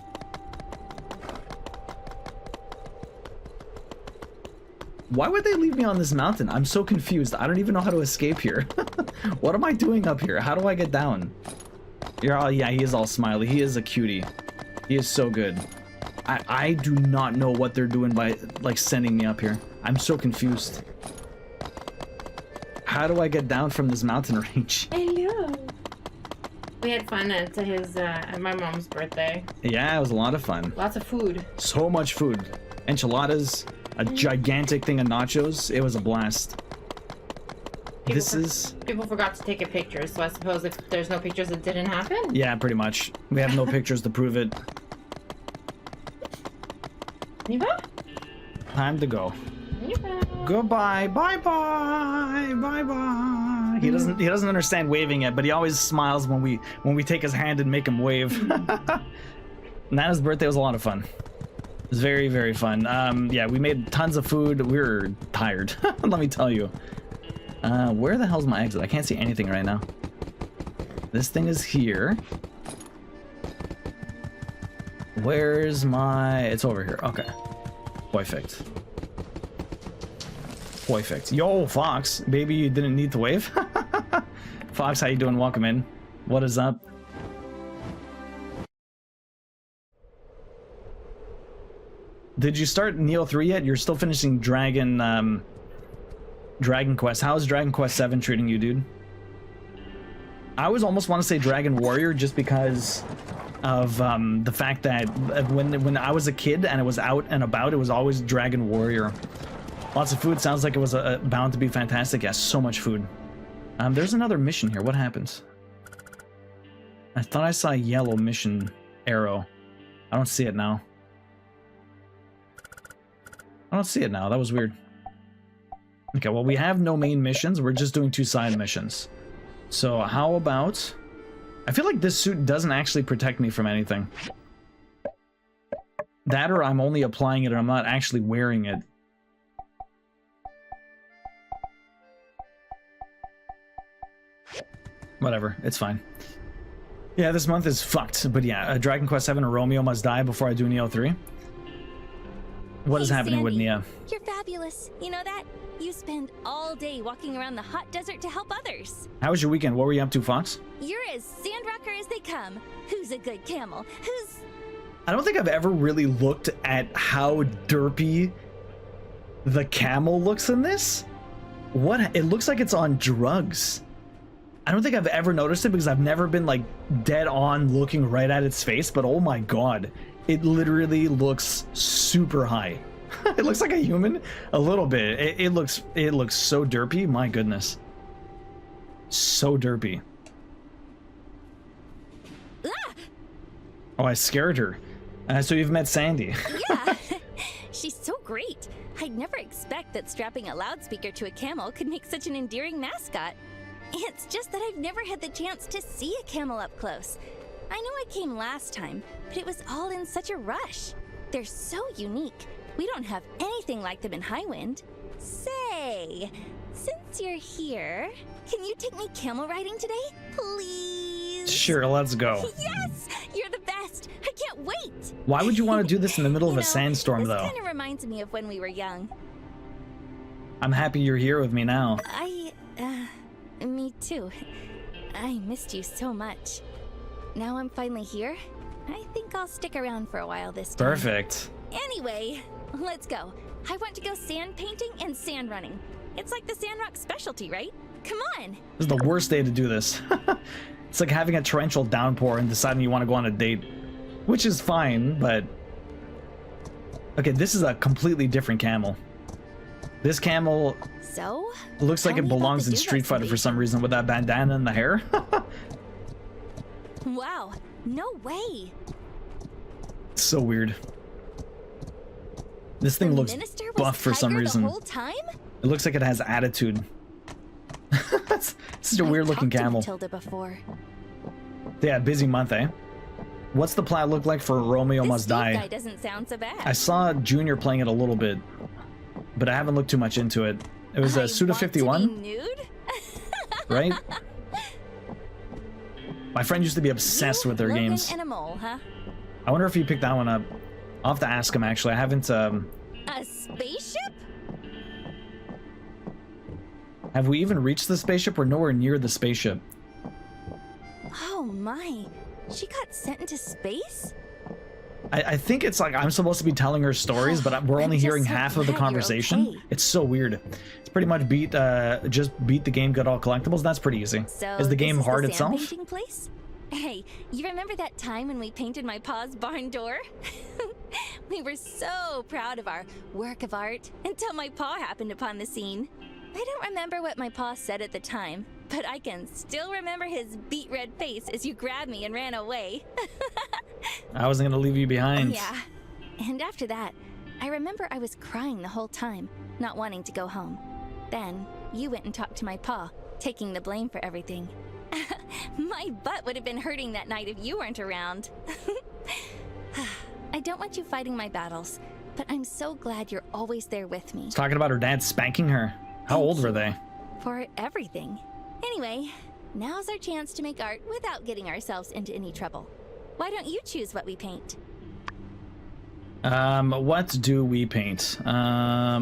Why would they leave me on this mountain? I'm so confused. I don't even know how to escape here. What am I doing up here? How do I get down? Yeah, he is all smiley. He is a cutie. He is so good. I do not know what they're doing by, like, sending me up here. I'm so confused. How do I get down from this mountain range?
Hello. We had fun at my mom's birthday.
Yeah, it was a lot of fun.
Lots of food.
So much food. Enchiladas, a gigantic thing of nachos. It was a blast.
People forgot to take a picture, so I suppose if there's no pictures, it didn't happen?
Yeah, pretty much. We have no pictures to prove it. Time to go. Goodbye. Bye-bye. Bye-bye. He doesn't understand waving yet, but he always smiles when we take his hand and make him wave. Nana's birthday was a lot of fun. It was very, very fun. Yeah, we made tons of food. We were tired. Let me tell you. Where the hell's my exit? I can't see anything right now. This thing is here. Where's my... It's over here. Okay. Perfect. Perfect. Yo, Fox. Baby, you didn't need to wave? Fox, how you doing? Welcome in. What is up? Did you start Neo 3 yet? You're still finishing Dragon Quest. How's Dragon Quest 7 treating you, dude? I always almost want to say Dragon Warrior just because of the fact that when I was a kid and it was out and about, it was always Dragon Warrior. Lots of food. Sounds like it was bound to be fantastic. Yes, so much food. There's another mission here. What happens? I thought I saw a yellow mission arrow. I don't see it now. I don't see it now. That was weird. Okay, well, we have no main missions. We're just doing 2 side missions. So how about... I feel like this suit doesn't actually protect me from anything. That or I'm only applying it and I'm not actually wearing it. Whatever, it's fine. Yeah, this month is fucked. But yeah, Dragon Quest 7 or Romeo Must Die before I do Neo 3. What is happening with Nia?
You're fabulous. You know that? You spend all day walking around the hot desert to help others.
How was your weekend? What were you up to, Fox?
You're as Sandrocker as they come. Who's a good camel? Who's...
I don't think I've ever really looked at how derpy the camel looks in this. What? It looks like it's on drugs. I don't think I've ever noticed it because I've never been like dead on looking right at its face, but oh my god. It literally looks super high. It looks like a human a little bit. It looks so derpy. My goodness. So derpy.
Ah!
Oh, I scared her. So you've met Sandy.
Yeah. She's so great. I'd never expect that strapping a loudspeaker to a camel could make such an endearing mascot. It's just that I've never had the chance to see a camel up close. I know I came last time, but it was all in such a rush. They're so unique. We don't have anything like them in Highwind. Say, since you're here, can you take me camel riding today, please?
Sure, let's go.
Yes! You're the best! I can't wait!
Why would you want to do this in the middle of a sandstorm,
this
though?
This kind of reminds me of when we were young.
I'm happy you're here with me now.
Me too. I missed you so much. Now I'm finally here. I think I'll stick around for a while this time.
Perfect.
Anyway, let's go. I want to go sand painting and sand running. It's like the Sandrock specialty, right? Come on!
This is the worst day to do this. It's like having a torrential downpour and deciding you want to go on a date. Which is fine, but... Okay, this is a completely different camel. This camel...
So?
Looks like it belongs in Street Fighter for some reason with that bandana and the hair.
Wow, no way.
It's so weird. This thing looks buff for some reason.
The whole time?
It looks like it has attitude. It's such a weird looking camel.
Tilda before.
Yeah, busy month, eh? What's the plot look like for Romeo Must Die?
This guy doesn't sound so bad.
I saw Junior playing it a little bit, but I haven't looked too much into it. It was a Suda51,
nude?
right? My friend used to be obsessed with their games.
And a mole, huh?
I wonder if he picked that one up. I'll have to ask him, actually. I haven't,
A spaceship?
Have we even reached the spaceship? We're nowhere near the spaceship.
Oh my, she got sent into space?
I think it's like I'm supposed to be telling her stories, but we're only hearing half of the conversation.
Okay.
It's so weird. It's pretty much just beat the game, get all collectibles. That's pretty easy.
So
is the game hard
the
itself?
Painting place? Hey, you remember that time when we painted my pa's barn door? We were so proud of our work of art until my pa happened upon the scene. I don't remember what my pa said at the time, but I can still remember his beet red face as you grabbed me and ran away.
I wasn't gonna leave you behind.
Yeah. And after that, I remember I was crying the whole time, not wanting to go home. Then, you went and talked to my pa, taking the blame for everything. My butt would have been hurting that night if you weren't around. I don't want you fighting my battles, but I'm so glad you're always there with me.
She's talking about her dad spanking her. How old were they?
For everything. Anyway, now's our chance to make art without getting ourselves into any trouble. Why don't you choose what we paint?
What do we paint? How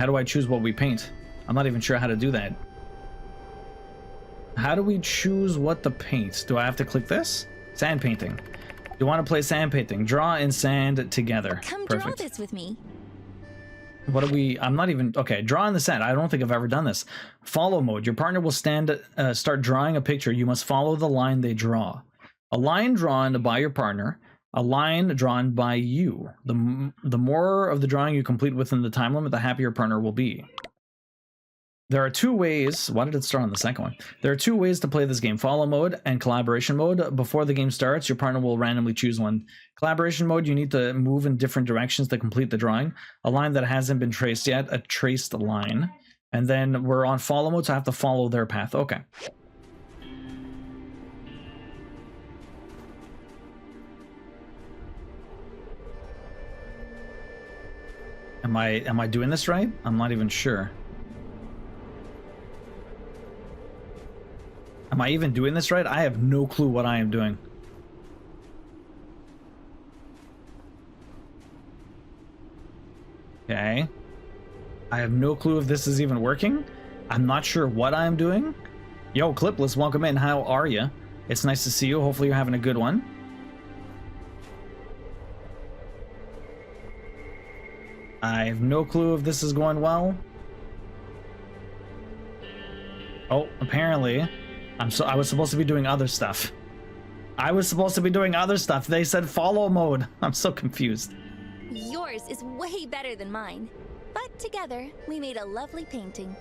do I choose what we paint? I'm not even sure how to do that. How do we choose what to paint? Do I have to click this? Sand painting. You want to play sand painting? Draw and sand together.
Come
Perfect.
draw this with me.
What do we... I'm not even... Okay, draw in the sand. I don't think I've ever done this. Follow mode. Your partner will start drawing a picture. You must follow the line they draw. A line drawn by your partner. A line drawn by you. The more of the drawing you complete within the time limit, the happier your partner will be. There are two ways. Why did it start on the second one? There are two ways to play this game: follow mode and collaboration mode. Before the game starts, your partner will randomly choose one. Collaboration mode, you need to move in different directions to complete the drawing. A line that hasn't been traced yet, a traced line. And then we're on follow mode, so I have to follow their path. Okay. Am I doing this right? I'm not even sure. Am I even doing this right? I have no clue what I am doing. Okay. I have no clue if this is even working. I'm not sure what I am doing. Yo, Clipless, welcome in. How are you? It's nice to see you. Hopefully you're having a good one. I have no clue if this is going well. Oh, apparently... I was supposed to be doing other stuff. I was supposed to be doing other stuff. They said follow mode. I'm so confused.
Yours is way better than mine. But together, we made a lovely painting.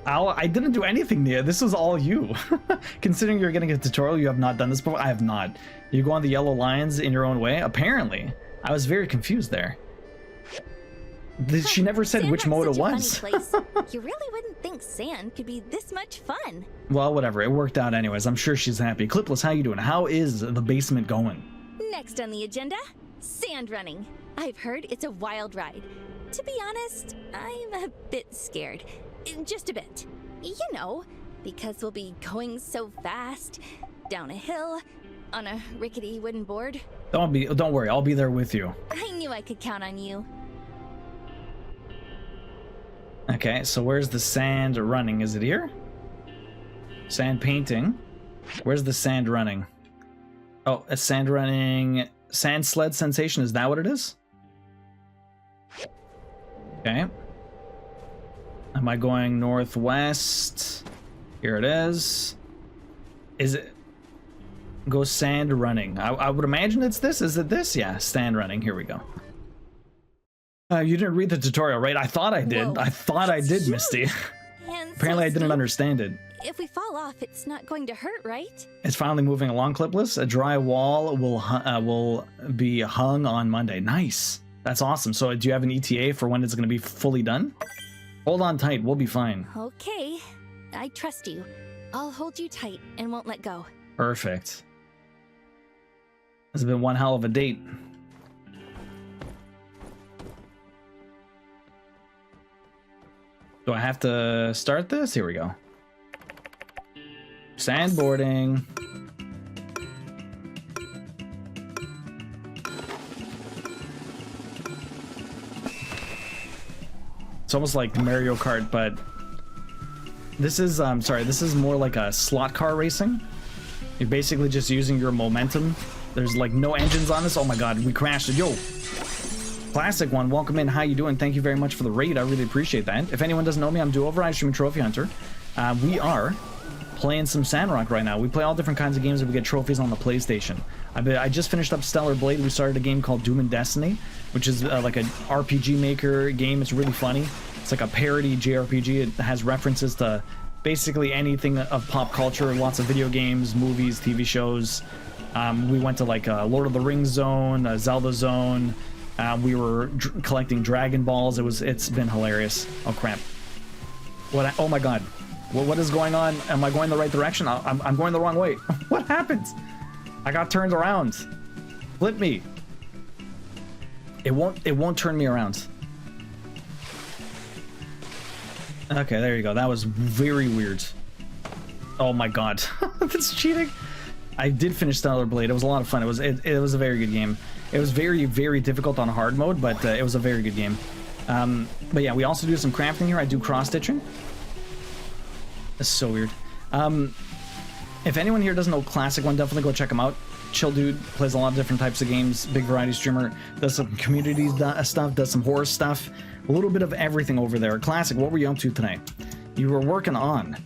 I didn't do anything, Nia. This was all you. Considering you're getting a tutorial, you have not done this before. I have not. You go on the yellow lines in your own way? Apparently. I was very confused there. She never said which mode it was.
You really wouldn't think sand could be this much fun.
Well, whatever. It worked out anyways. I'm sure she's happy. Clipless, how you doing? How is the basement going?
Next on the agenda, sand running. I've heard it's a wild ride. To be honest, I'm a bit scared. Just a bit. You know, because we'll be going so fast, down a hill, on a rickety wooden board.
Don't worry, I'll be there with you.
I knew I could count on you.
Okay, so where's the sand running? Is it here? Sand painting. Where's the sand running? Oh, a sand running... Sand sled sensation, is that what it is? Okay. Am I going northwest? Here it is. Is it... Go sand running. I would imagine it's this. Is it this? Yeah, sand running. Here we go. You didn't read the tutorial, right? I thought I did. Whoa. I thought I did, Misty. Apparently I didn't understand it.
If we fall off, it's not going to hurt, right?
It's finally moving along, Clipless. A dry wall will be hung on Monday. Nice. That's awesome. So do you have an ETA for when it's going to be fully done? Hold on tight. We'll be fine.
Okay. I trust you. I'll hold you tight and won't let go.
Perfect. This has been one hell of a date. Do I have to start this? Here we go. Sandboarding. It's almost like Mario Kart, but this is, this is more like a slot car racing. You're basically just using your momentum. There's like no engines on this. Oh my god, we crashed it. Yo! Classic one, welcome in. How you doing? Thank you very much for the raid. I really appreciate that. If anyone doesn't know me, I'm Do-Over. I stream Trophy Hunter. We are playing some Sandrock right now. We play all different kinds of games and we get trophies on the PlayStation. I just finished up Stellar Blade. We started a game called Doom and Destiny, which is like an RPG maker game. It's really funny. It's like a parody JRPG. It has references to basically anything of pop culture, lots of video games, movies, TV shows. We went to like Lord of the Rings zone, Zelda zone. We were collecting Dragon Balls. It's been hilarious. Oh crap! Oh my god! What is going on? Am I going the right direction? I'm going the wrong way. What happened? I got turned around. Flip me. It won't turn me around. Okay, there you go. That was very weird. Oh my god, that's cheating. I did finish Stellar Blade. It was a lot of fun. It was a very good game. It was very, very difficult on hard mode, but it was a very good game. But yeah, we also do some crafting here. I do cross-stitching. That's so weird. If anyone here doesn't know Classic One, definitely go check him out. Chill dude, plays a lot of different types of games, big variety streamer, does some community stuff, does some horror stuff, a little bit of everything over there. Classic, what were you up to tonight? You were working on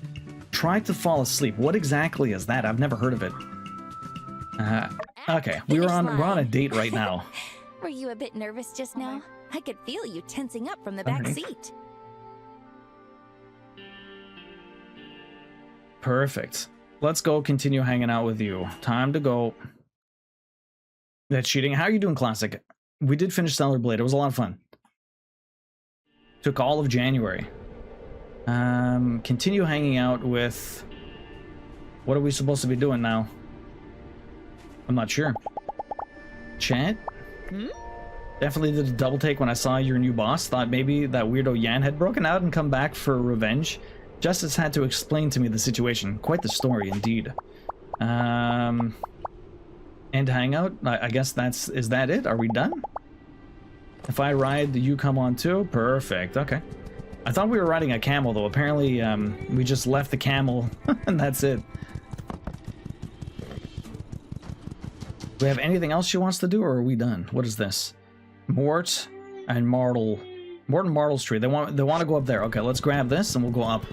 Try to Fall Asleep. What exactly is that? I've never heard of it. Okay, we're on a date right now.
Were you a bit nervous just now? I could feel you tensing up from the back seat.
Perfect. Let's go continue hanging out with you. Time to go. That's cheating. How are you doing, Classic? We did finish Stellar Blade. It was a lot of fun. Took all of January. Continue hanging out with... What are we supposed to be doing now? I'm not sure. Chat? Definitely did a double take when I saw your new boss. Thought maybe that weirdo Yan had broken out and come back for revenge. Justice had to explain to me the situation. Quite the story, indeed. And hangout? I guess is that it? Are we done? If I ride, you come on too? Perfect, okay. I thought we were riding a camel though. Apparently, we just left the camel and that's it. Do we have anything else she wants to do, or are we done? What is this? Mort and Martle. Mort and Martle's tree. They want to go up there. Okay, let's grab this and we'll go up.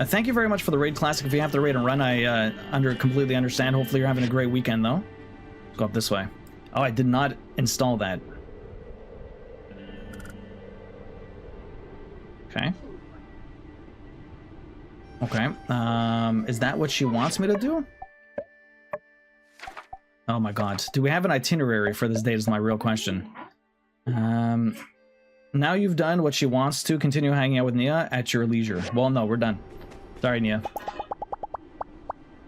Thank you very much for the raid, Classic. If you have to raid and run, I completely understand. Hopefully you're having a great weekend though. Let's go up this way. Oh, I did not install that. Okay. Okay. Is that what she wants me to do? Oh my god. Do we have an itinerary for this date is my real question. Now you've done what she wants to, continue hanging out with Nia at your leisure. Well, no, we're done. Sorry, Nia.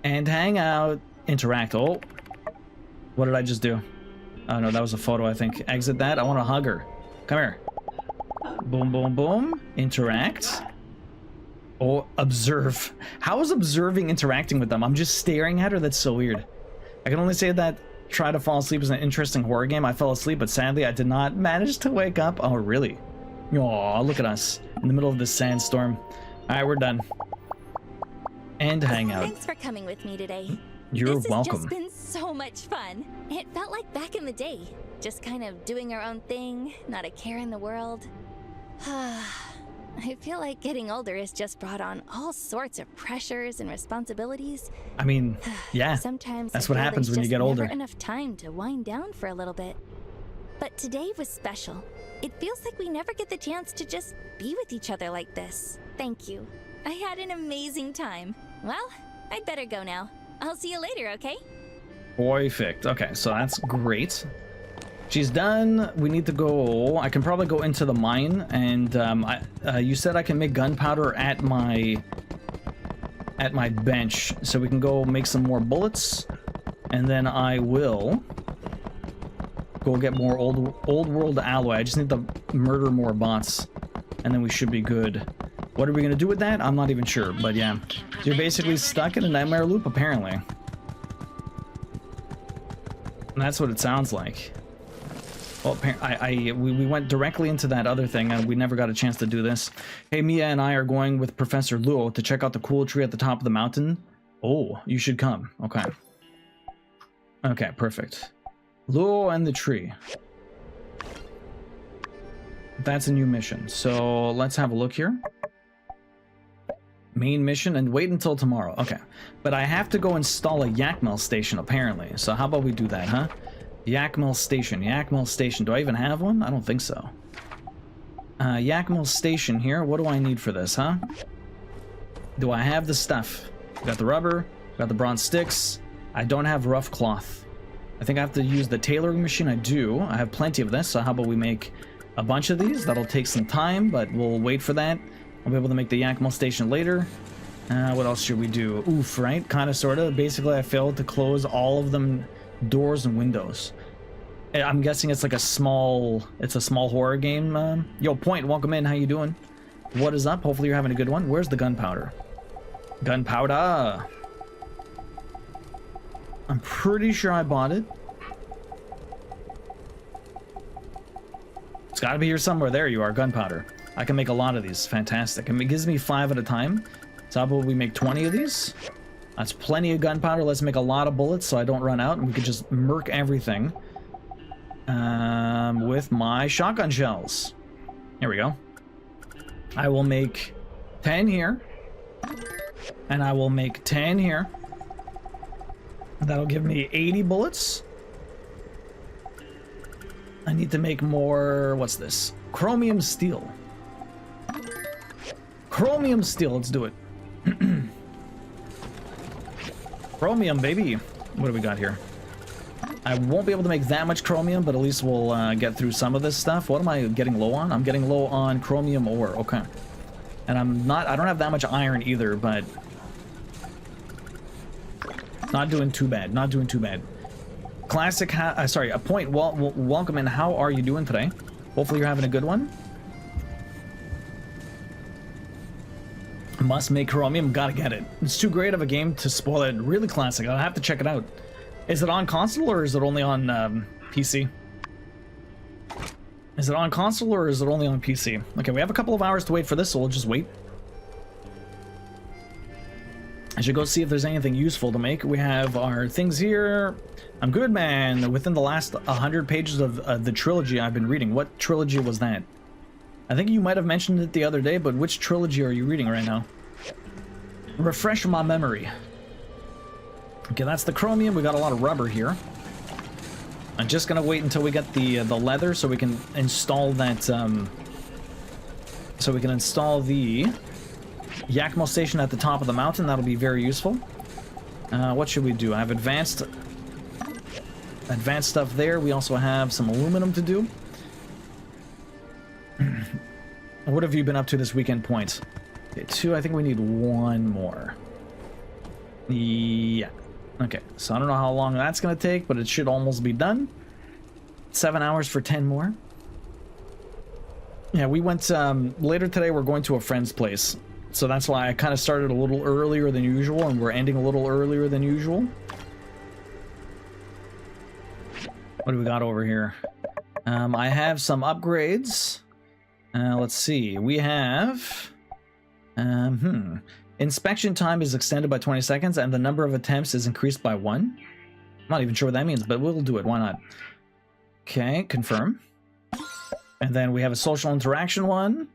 And hang out, interact. Oh, what did I just do? Oh no, that was a photo, I think. Exit that. I want to hug her. Come here. Boom, boom, boom. Interact. Oh, observe. How is observing interacting with them? I'm just staring at her? That's so weird. I can only say that Try to Fall Asleep is an interesting horror game. I fell asleep, but sadly I did not manage to wake up. Oh, really? Aw, look at us. In the middle of this sandstorm. Alright, we're done. And hang out.
Thanks for coming with me today.
You're
this
welcome.
This has just been so much fun. It felt like back in the day. Just kind of doing our own thing, not a care in the world. I feel like getting older has just brought on all sorts of pressures and responsibilities.
I mean, yeah.
Sometimes
that's
I
what
feel
happens
there's
when you
just
get older.
never enough time to wind down for a little bit. But today was special. It feels like we never get the chance to just be with each other like this. Thank you. I had an amazing time. Well, I'd better go now. I'll see you later, okay?
Perfect. Okay, so that's great. She's done. We need to go. I can probably go into the mine, and you said I can make gunpowder at my bench, so we can go make some more bullets, and then I will go get more old world alloy. I just need to murder more bots, and then we should be good. What are we gonna do with that? I'm not even sure, but yeah. So you're basically stuck in a nightmare loop, apparently. And that's what it sounds like. Well, we went directly into that other thing, and we never got a chance to do this. Hey, Mia and I are going with Professor Luo to check out the cool tree at the top of the mountain. Oh, you should come. Okay. Okay, perfect. Luo and the tree. That's a new mission. So let's have a look here. Main mission, and wait until tomorrow. Okay. But I have to go install a yak mill station, apparently. So how about we do that, huh? Yak mill station. Yak mill station. Do I even have one? I don't think so. Yak mill station here. What do I need for this, huh? Do I have the stuff? Got the rubber. Got the bronze sticks. I don't have rough cloth. I think I have to use the tailoring machine. I do. I have plenty of this. So how about we make a bunch of these? That'll take some time, but we'll wait for that. I'll be able to make the yak mill station later. What else should we do? Oof, right? Kind of, sort of. Basically, I failed to close all of them doors and windows. I'm guessing it's like a small horror game. Yo, Point, welcome in. How you doing? What is up? Hopefully you're having a good one. Where's the gunpowder? Gunpowder. I'm pretty sure I bought it. It's got to be here somewhere. There you are, gunpowder. I can make a lot of these. Fantastic. And it gives me 5 at a time. So how about we make 20 of these? That's plenty of gunpowder. Let's make a lot of bullets so I don't run out, and we could just murk everything with my shotgun shells. Here we go. I will make 10 here, and I will make 10 here. That'll give me 80 bullets. I need to make more. What's this? Chromium steel. Chromium steel. Let's do it. Chromium, baby. What do we got here? I won't be able to make that much chromium, but at least we'll get through some of this stuff. What am I getting low on? I'm getting low on chromium ore. Okay. And I don't have that much iron either, but not doing too bad. Not doing too bad. Classic, sorry, a Point. Welcome in. How are you doing today? Hopefully you're having a good one. Must make chromium. Gotta get it. It's too great of a game to spoil it. Really classic. I'll have to check it out. Is it on console or is it only on PC? Is it on console or is it only on PC? Okay, we have a couple of hours to wait for this, so we'll just wait. I should go see if there's anything useful to make. We have our things here. I'm good, man. Within the last 100 pages of the trilogy I've been reading. What trilogy was that? I think you might have mentioned it the other day, but which trilogy are you reading right now? Refresh my memory. Okay, that's the chromium. We got a lot of rubber here. I'm just gonna wait until we get the leather so we can install that So we can install the Yakimo station at the top of the mountain. That'll be very useful. What should we do? I have advanced stuff there. We also have some aluminum to do. What have you been up to this weekend, Point? Okay, 2. I think we need 1 more. Yeah. Okay, so I don't know how long that's going to take, but it should almost be done. 7 hours for 10 more. Yeah, we went, later today we're going to a friend's place. So that's why I kind of started a little earlier than usual, and we're ending a little earlier than usual. What do we got over here? I have some upgrades. Let's see. We have... Inspection time is extended by 20 seconds, and the number of attempts is increased by 1. I'm not even sure what that means, but we'll do it. Why not? Okay, confirm. And then we have a social interaction one.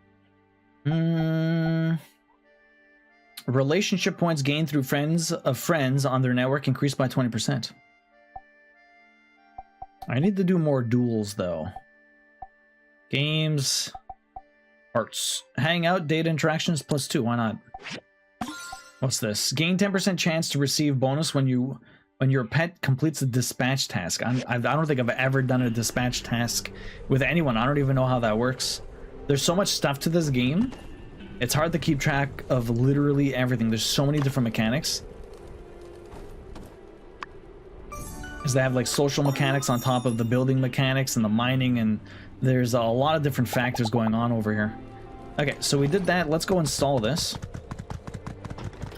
Relationship points gained through friends on their network increased by 20%. I need to do more duels, though. Games. Arts. Hangout, data interactions, +2. Why not? What's this? Gain 10% chance to receive bonus when your pet completes a dispatch task. I don't think I've ever done a dispatch task with anyone. I don't even know how that works. There's so much stuff to this game. It's hard to keep track of literally everything. There's so many different mechanics. Because they have like social mechanics on top of the building mechanics and the mining, and there's a lot of different factors going on over here. Okay, so we did that. Let's go install this.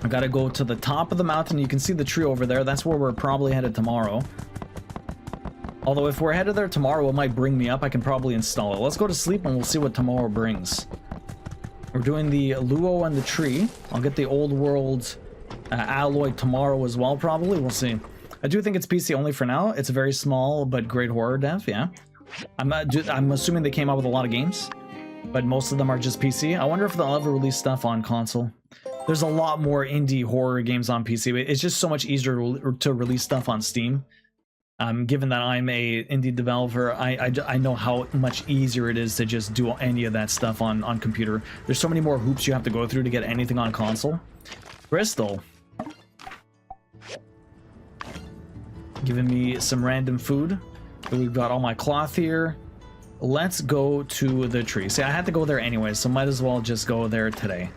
I gotta go to the top of the mountain. You can see the tree over there. That's where we're probably headed tomorrow. Although if we're headed there tomorrow, it might bring me up. I can probably install it. Let's go to sleep and we'll see what tomorrow brings. We're doing the Luo and the tree. I'll get the old world alloy tomorrow as well, probably. We'll see. I do think it's PC only for now. It's a very small but great horror dev, yeah. I'm assuming they came out with a lot of games, but most of them are just PC. I wonder if they'll ever release stuff on console. There's a lot more indie horror games on PC. It's just so much easier to release stuff on Steam. Given that I'm a indie developer, I know how much easier it is to just do any of that stuff on computer. There's so many more hoops you have to go through to get anything on console. Bristol. Giving me some random food. We've got all my cloth here. Let's go to the tree. See, I had to go there anyway, so might as well just go there today.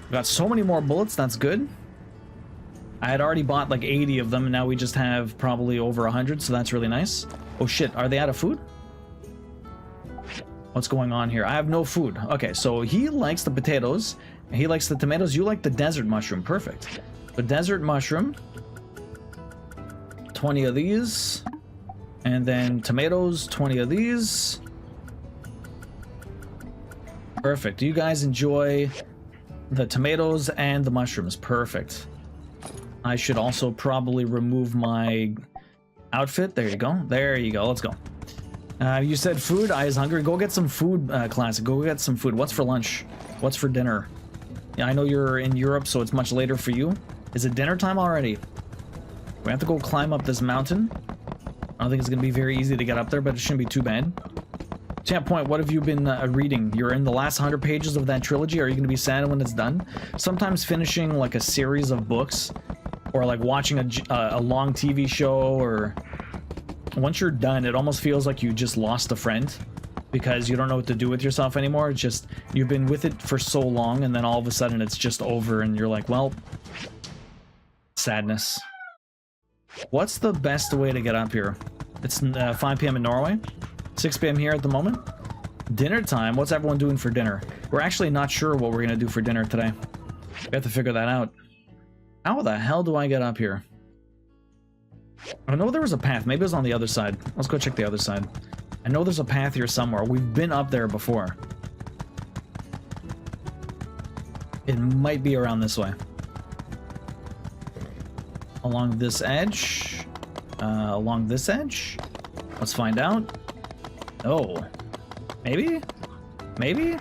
We've got so many more bullets, that's good. I had already bought like 80 of them, and now we just have probably over 100, so that's really nice. Oh shit, are they out of food? What's going on here? I have no food. Okay, so he likes the potatoes, and he likes the tomatoes. You like the desert mushroom. Perfect. The desert mushroom. 20 of these. And then tomatoes, 20 of these. Perfect. You guys enjoy the tomatoes and the mushrooms. Perfect. I should also probably remove my outfit. There you go. There you go. Let's go. You said food. I is hungry. Go get some food, Classic. Go get some food. What's for lunch? What's for dinner? Yeah, I know you're in Europe, so it's much later for you. Is it dinner time already? We have to go climb up this mountain. I don't think it's going to be very easy to get up there, but it shouldn't be too bad. Champ Point, what have you been reading? You're in the last 100 pages of that trilogy. Are you going to be sad when it's done? Sometimes finishing like a series of books, or like watching a long TV show, or once you're done, it almost feels like you just lost a friend because you don't know what to do with yourself anymore. It's just, you've been with it for so long, and then all of a sudden it's just over, and you're like, well, sadness. What's the best way to get up here? It's 5 p.m. in Norway, 6 p.m. here at the moment. Dinner time. What's everyone doing for dinner? We're actually not sure what we're gonna do for dinner today. We have to figure that out. How the hell do I get up here? I know there was a path. Maybe it was on the other side. Let's go check the other side. I know there's a path here somewhere. We've been up there before. It might be around this way. Along this edge. Along this edge. Let's find out. Oh. Maybe? Maybe?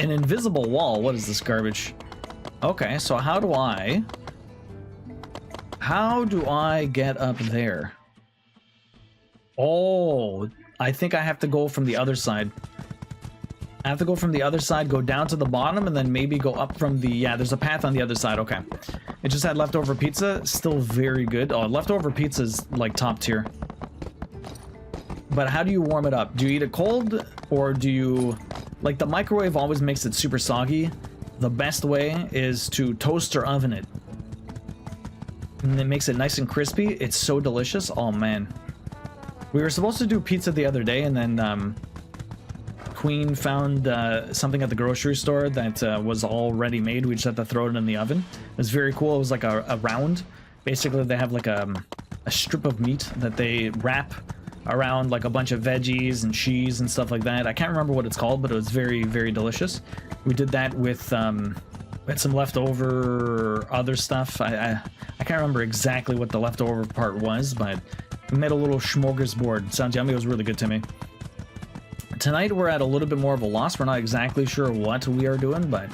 An invisible wall. What is this garbage? Okay, so how do I get up there? Oh, I think I have to go from the other side. I have to go from the other side, go down to the bottom, and then maybe go up from the... Yeah, there's a path on the other side. Okay. It just had leftover pizza. Still very good. Oh, leftover pizza is like top tier. But how do you warm it up? Do you eat it cold, or do you... Like, the microwave always makes it super soggy. The best way is to toast or oven it. And it makes it nice and crispy. It's so delicious. Oh, man. We were supposed to do pizza the other day, and then... Queen found something at the grocery store that was already made. We just had to throw it in the oven. It was very cool. It was like a round. Basically, they have like a strip of meat that they wrap around like a bunch of veggies and cheese and stuff like that. I can't remember what it's called, but it was very, very delicious. We did that with we had some leftover other stuff. I can't remember exactly what the leftover part was, but we made a little smorgasbord. Sounds yummy. It was really good to me. Tonight we're at a little bit more of a loss. We're not exactly sure what we are doing, but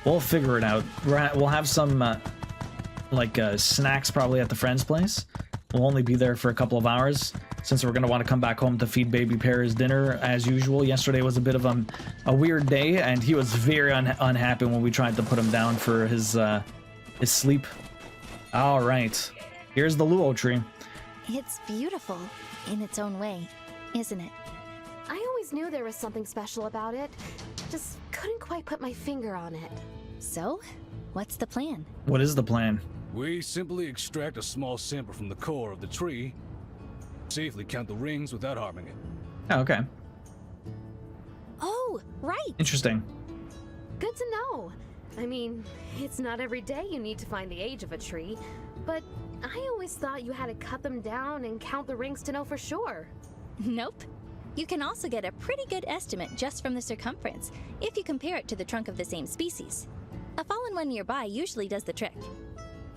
we'll figure it out. We'll have some snacks probably at the friend's place. We'll only be there for a couple of hours since we're going to want to come back home to feed baby Paris dinner as usual. Yesterday was a bit of a weird day, and he was very unhappy when we tried to put him down for his sleep. All right, here's the Luo tree.
It's beautiful in its own way, isn't it?
I always knew there was something special about it. Just couldn't quite put my finger on it.
So, what's the plan?
What is the plan?
We simply extract a small sample from the core of the tree, safely count the rings without harming it.
Oh, okay.
Oh, right.
Interesting.
Good to know. I mean, it's not every day you need to find the age of a tree, but I always thought you had to cut them down and count the rings to know for sure.
Nope. You can also get a pretty good estimate just from the circumference, if you compare it to the trunk of the same species. A fallen one nearby usually does the trick.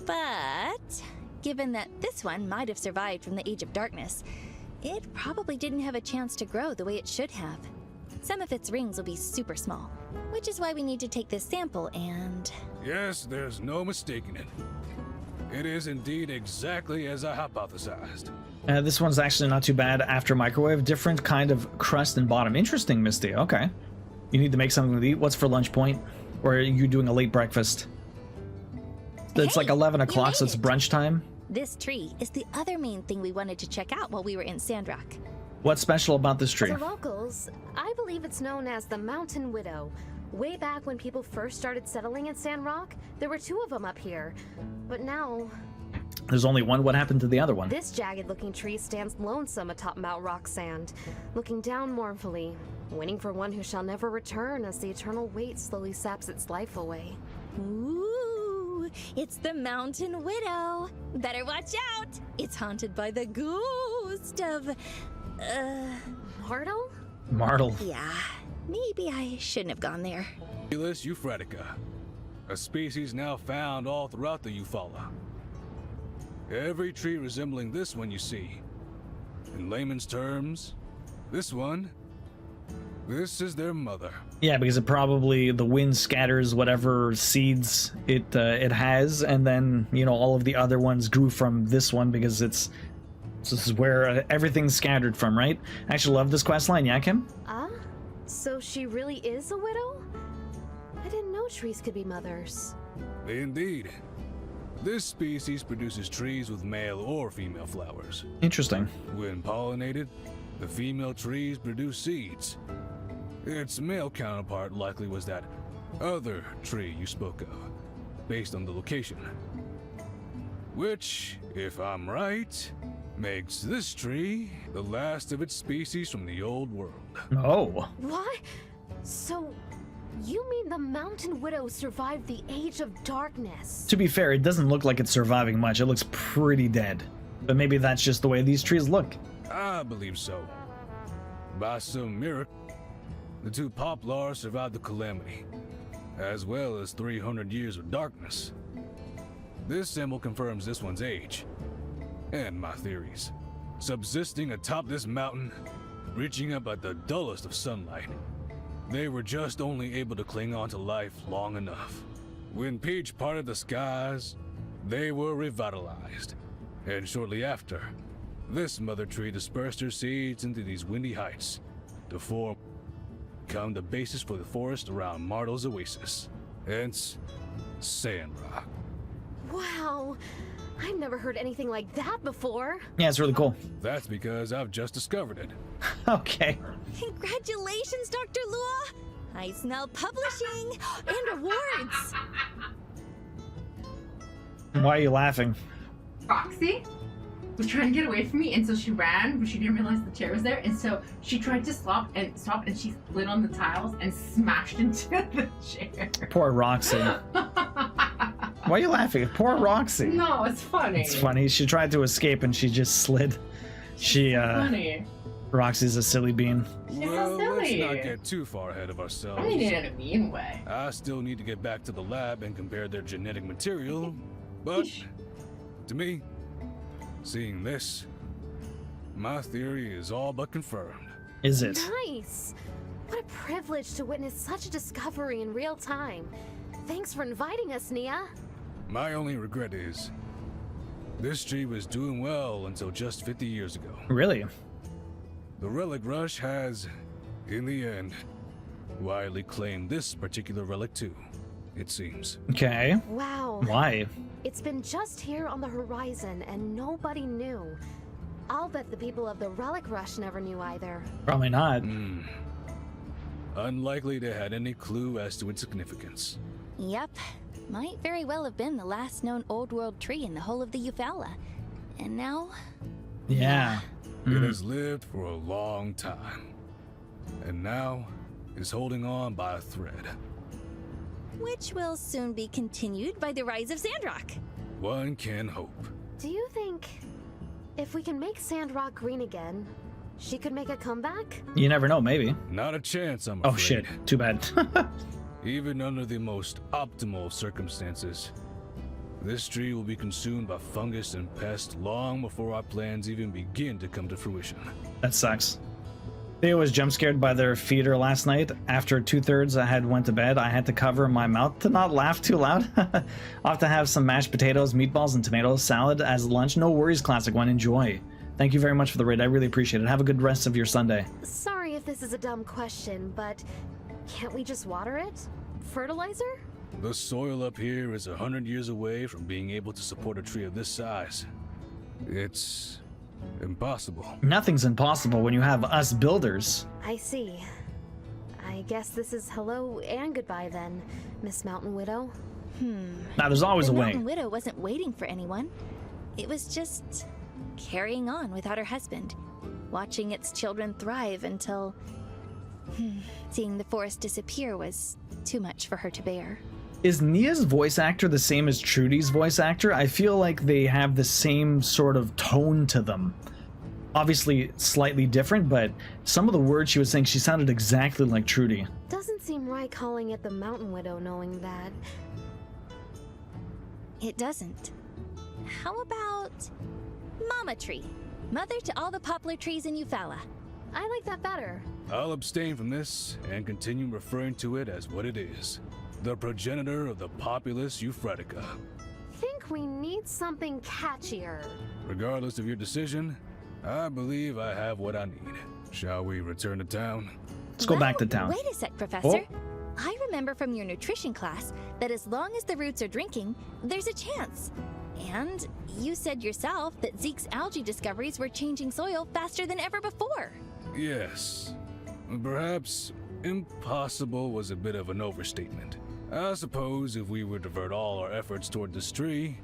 But, given that this one might have survived from the Age of Darkness, it probably didn't have a chance to grow the way it should have. Some of its rings will be super small, which is why we need to take this sample and...
Yes, there's no mistaking it. It is indeed exactly as I hypothesized.
This one's actually not too bad after microwave. Different kind of crust and bottom. Interesting, Misty. Okay. You need to make something to eat. What's for lunch point? Or are you doing a late breakfast? It's like 11 o'clock, so it's brunch time.
This tree is the other main thing we wanted to check out while we were in Sandrock.
What's special about this tree?
For locals, I believe it's known as the Mountain Widow. Way back when people first started settling in Sandrock, there were 2 of them up here. But now...
There's only one. What happened to the other one?
This jagged-looking tree stands lonesome atop Mount Rocksand, looking down mournfully, waiting for one who shall never return as the eternal weight slowly saps its life away.
Ooh, it's the Mountain Widow. Better watch out. It's haunted by the ghost of...
Martle?
Martle.
Yeah, maybe I shouldn't have gone there.
Felis euphratica, a species now found all throughout the Eufaula. Every tree resembling this one you see. In layman's terms, this is their mother.
Yeah, because it probably, the wind scatters whatever seeds it has, and then, you know, all of the other ones grew from this one because this is where everything's scattered from, right? I actually love this quest line, yeah, Kim?
So she really is a widow? I didn't know trees could be mothers.
Indeed. This species produces trees with male or female flowers.
Interesting.
When pollinated, the female trees produce seeds. Its male counterpart likely was that other tree you spoke of, based on the location. Which, if I'm right, makes this tree the last of its species from the old world.
Oh.
What? So... you mean the Mountain Widow survived the Age of Darkness?
To be fair, it doesn't look like it's surviving much. It looks pretty dead. But maybe that's just the way these trees look.
I believe so. By some miracle, the 2 poplars survived the calamity, as well as 300 years of darkness. This symbol confirms this one's age, and my theories. Subsisting atop this mountain, reaching up at the dullest of sunlight, they were just only able to cling on to life long enough. When Peach parted the skies, they were revitalized. And shortly after, this mother tree dispersed her seeds into these windy heights to form become the basis for the forest around Martel's oasis. Hence, Sandrock.
Wow. I've never heard anything like that before.
Yeah, it's really cool.
That's because I've just discovered it.
Okay.
Congratulations, Dr. Lua! I smell publishing and awards.
Why are you laughing?
Roxy was trying to get away from me, and so she ran, but she didn't realize the chair was there, and so she tried to stop, and she slid on the tiles and smashed into the chair.
Poor Roxy. Why are you laughing? Poor Roxy.
No, it's funny.
It's funny. She tried to escape and she just slid.
Funny.
Roxy's a silly bean.
Well, let's
silly.
not get too far ahead of ourselves.
I mean it in a mean way.
I still need to get back to the lab and compare their genetic material, but to me, seeing this, my theory is all but confirmed.
Is it?
Nice. What a privilege to witness such a discovery in real time. Thanks for inviting us, Nia.
My only regret is this tree was doing well until just 50 years ago.
Really?
The relic rush has, in the end, widely claimed this particular relic too, it seems.
Okay.
Wow.
Why?
It's been just here on the horizon and nobody knew. I'll bet the people of the Relic Rush never knew either.
Probably not.
Unlikely they had any clue as to its significance.
Yep. Might very well have been the last known old world tree in the whole of the Eufaula. And now?
Yeah.
It has lived for a long time. And now is holding on by a thread.
Which will soon be continued by the rise of Sandrock.
One can hope.
Do you think if we can make Sandrock green again, she could make a comeback?
You never know, maybe.
Not a chance, I'm afraid.
Oh shit, too bad.
Even under the most optimal circumstances, this tree will be consumed by fungus and pests long before our plans even begin to come to fruition.
That sucks. Theo was jump scared by their feeder last night. After 2/3 I had went to bed, I had to cover my mouth to not laugh too loud. I'll have to have some mashed potatoes, meatballs, and tomatoes salad as lunch. No worries, Classic One. Enjoy. Thank you very much for the raid. I really appreciate it. Have a good rest of your Sunday.
Sorry if this is a dumb question, but can't we just water it? Fertilizer?
The soil up here is 100 years away from being able to support a tree of this size. It's impossible.
Nothing's impossible when you have us builders.
I see. I guess this is hello and goodbye then, Miss Mountain Widow.
Now, there's always
the
a way.
Mountain Widow wasn't waiting for anyone. It was just carrying on without her husband, watching its children thrive until seeing the forest disappear was too much for her to bear.
Is Nia's voice actor the same as Trudy's voice actor? I feel like they have the same sort of tone to them. Obviously slightly different, but some of the words she was saying, she sounded exactly like Trudy.
Doesn't seem right calling it the Mountain Widow knowing that.
It doesn't. How about Mama Tree? Mother to all the poplar trees in Eufaula.
I like that better.
I'll abstain from this and continue referring to it as what it is. The progenitor of the populous Euphratica.
Think we need something catchier.
Regardless of your decision, I believe I have what I need. Shall we return to town?
Let's go back to town.
Wait a sec, Professor. I remember from your nutrition class that as long as the roots are drinking, there's a chance. And you said yourself that Zeke's algae discoveries were changing soil faster than ever before.
Yes. Perhaps impossible was a bit of an overstatement. I suppose if we were to divert all our efforts toward this tree,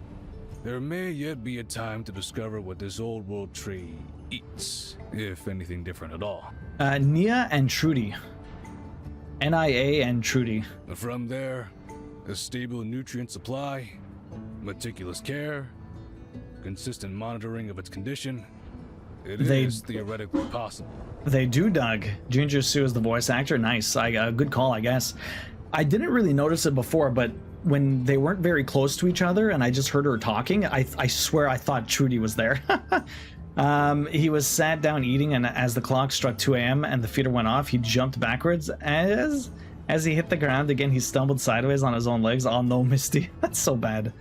there may yet be a time to discover what this old world tree eats, if anything different at all.
Nia and Trudy. NIA and Trudy.
From there, a stable nutrient supply, meticulous care, consistent monitoring of its condition, it is theoretically possible.
They do, Doug. Ginger Sue is the voice actor. Nice. Good call, I guess. I didn't really notice it before, but when they weren't very close to each other and I just heard her talking, I swear I thought Trudy was there. He was sat down eating, and as the clock struck 2 a.m. and the feeder went off, he jumped backwards. As he hit the ground again, he stumbled sideways on his own legs. Oh no, Misty. That's so bad.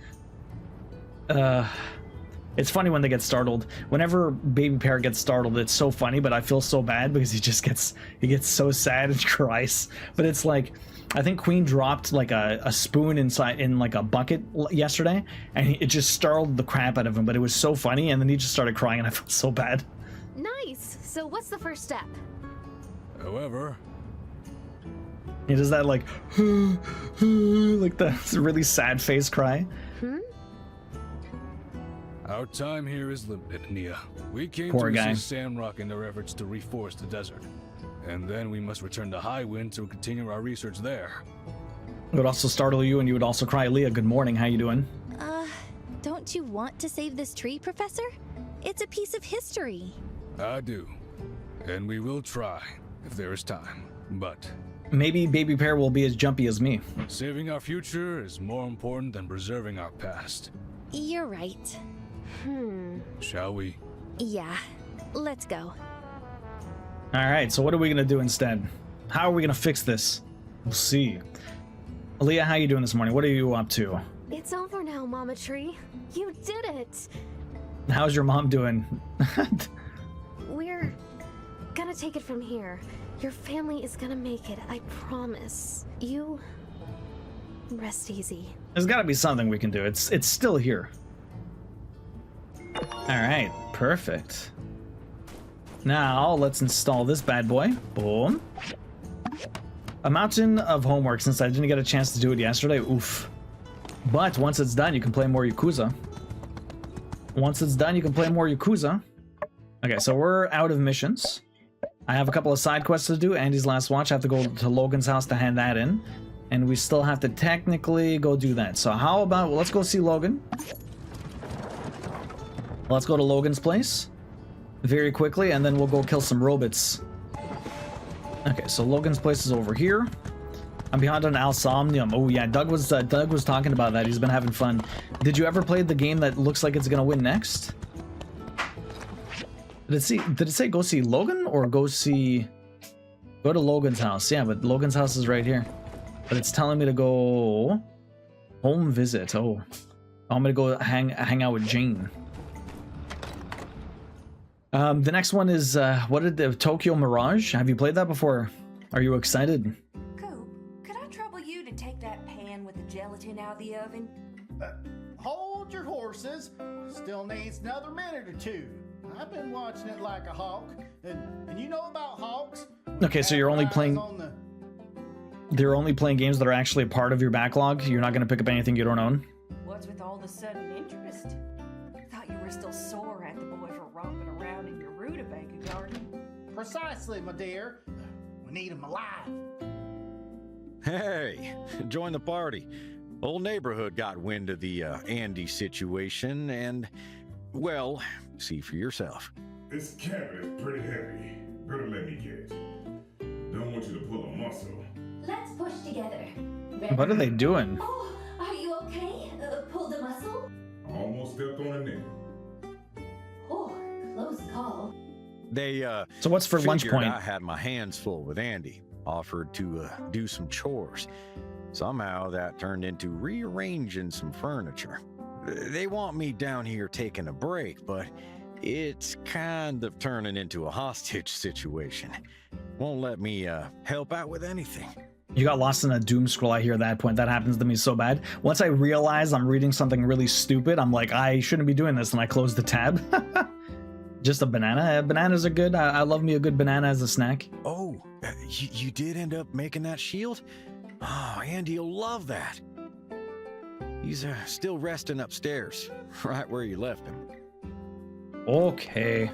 It's funny when they get startled. Whenever baby parrot gets startled, it's so funny, but I feel so bad because he gets so sad and cries. But it's like, I think Queen dropped like a spoon inside in like a bucket yesterday, and it just startled the crap out of him. But it was so funny, and then he just started crying, and I felt so bad.
Nice. So what's the first step?
However,
he does that like, like the really sad face cry.
Our time here is limited, Nia. We came
Poor
to
guy.
assist Sandrock in their efforts to reforest the desert. And then we must return to Highwind to continue our research there.
It would also startle you, and you would also cry. Leah, good morning. How you doing?
Don't you want to save this tree, Professor? It's a piece of history.
I do. And we will try, if there is time. But
maybe Baby Pear will be as jumpy as me.
Saving our future is more important than preserving our past.
You're right.
Shall we?
Yeah, let's go.
All right, so what are we gonna do instead? How are we gonna fix this? We'll see. Aaliyah, how you doing this morning? What are you up to?
It's over now, Mama Tree. You did it.
How's your mom doing?
We're gonna take it from here. Your family is gonna make it, I promise. You rest easy.
There's gotta be something we can do. It's still here. All right, perfect. Now let's install this bad boy. Boom. A mountain of homework since I didn't get a chance to do it yesterday. Oof. But once it's done, you can play more Yakuza. Once it's done, you can play more Yakuza. Okay, so we're out of missions. I have a couple of side quests to do. Andy's Last Watch. I have to go to Logan's house to hand that in. And we still have to technically go do that. So how about, well, let's go see Logan. Let's go to Logan's place very quickly, and then we'll go kill some Robits. Okay, so Logan's place is over here. I'm behind on Al Somnium. Oh yeah, Doug was talking about that. He's been having fun. Did you ever play the game that looks like it's gonna win next? Did it say go see Logan or go to Logan's house? Yeah, but Logan's house is right here. But it's telling me to go home visit. Oh, I'm gonna go hang out with Jane. The next one is what did the Tokyo Mirage? Have you played that before? Are you excited?
Coop, could I trouble you to take that pan with the gelatin out of the oven?
Hold your horses. Still needs another minute or two. I've been watching it like a hawk, and you know about hawks.
Okay, so you're only playing. They're only playing games that are actually a part of your backlog. You're not going to pick up anything you don't own.
What's with all the sudden interest? Thought you were still sore at the boy for romping around in your rutabaga garden.
Precisely, my dear. We need him alive.
Hey, join the party. Whole neighborhood got wind of the Andy situation, and, well, see for yourself.
This cabinet is pretty heavy. Better let me get it. Don't want you to pull a muscle.
Let's push together.
What are they doing?
Oh, are you okay? Pulled a muscle?
Almost stepped on a nail.
Oh, close call.
They,
So what's for lunch
figured
point?
I had my hands full with Andy. Offered to do some chores. Somehow that turned into rearranging some furniture. They want me down here taking a break, but it's kind of turning into a hostage situation. Won't let me help out with anything.
You got lost in a doom scroll, I hear that point. That happens to me so bad. Once I realize I'm reading something really stupid, I'm like, I shouldn't be doing this, and I close the tab. Just a banana. Bananas are good. I love me a good banana as a snack.
Oh, you did end up making that shield? Oh, Andy will love that. He's still resting upstairs, right where you left him.
Okay.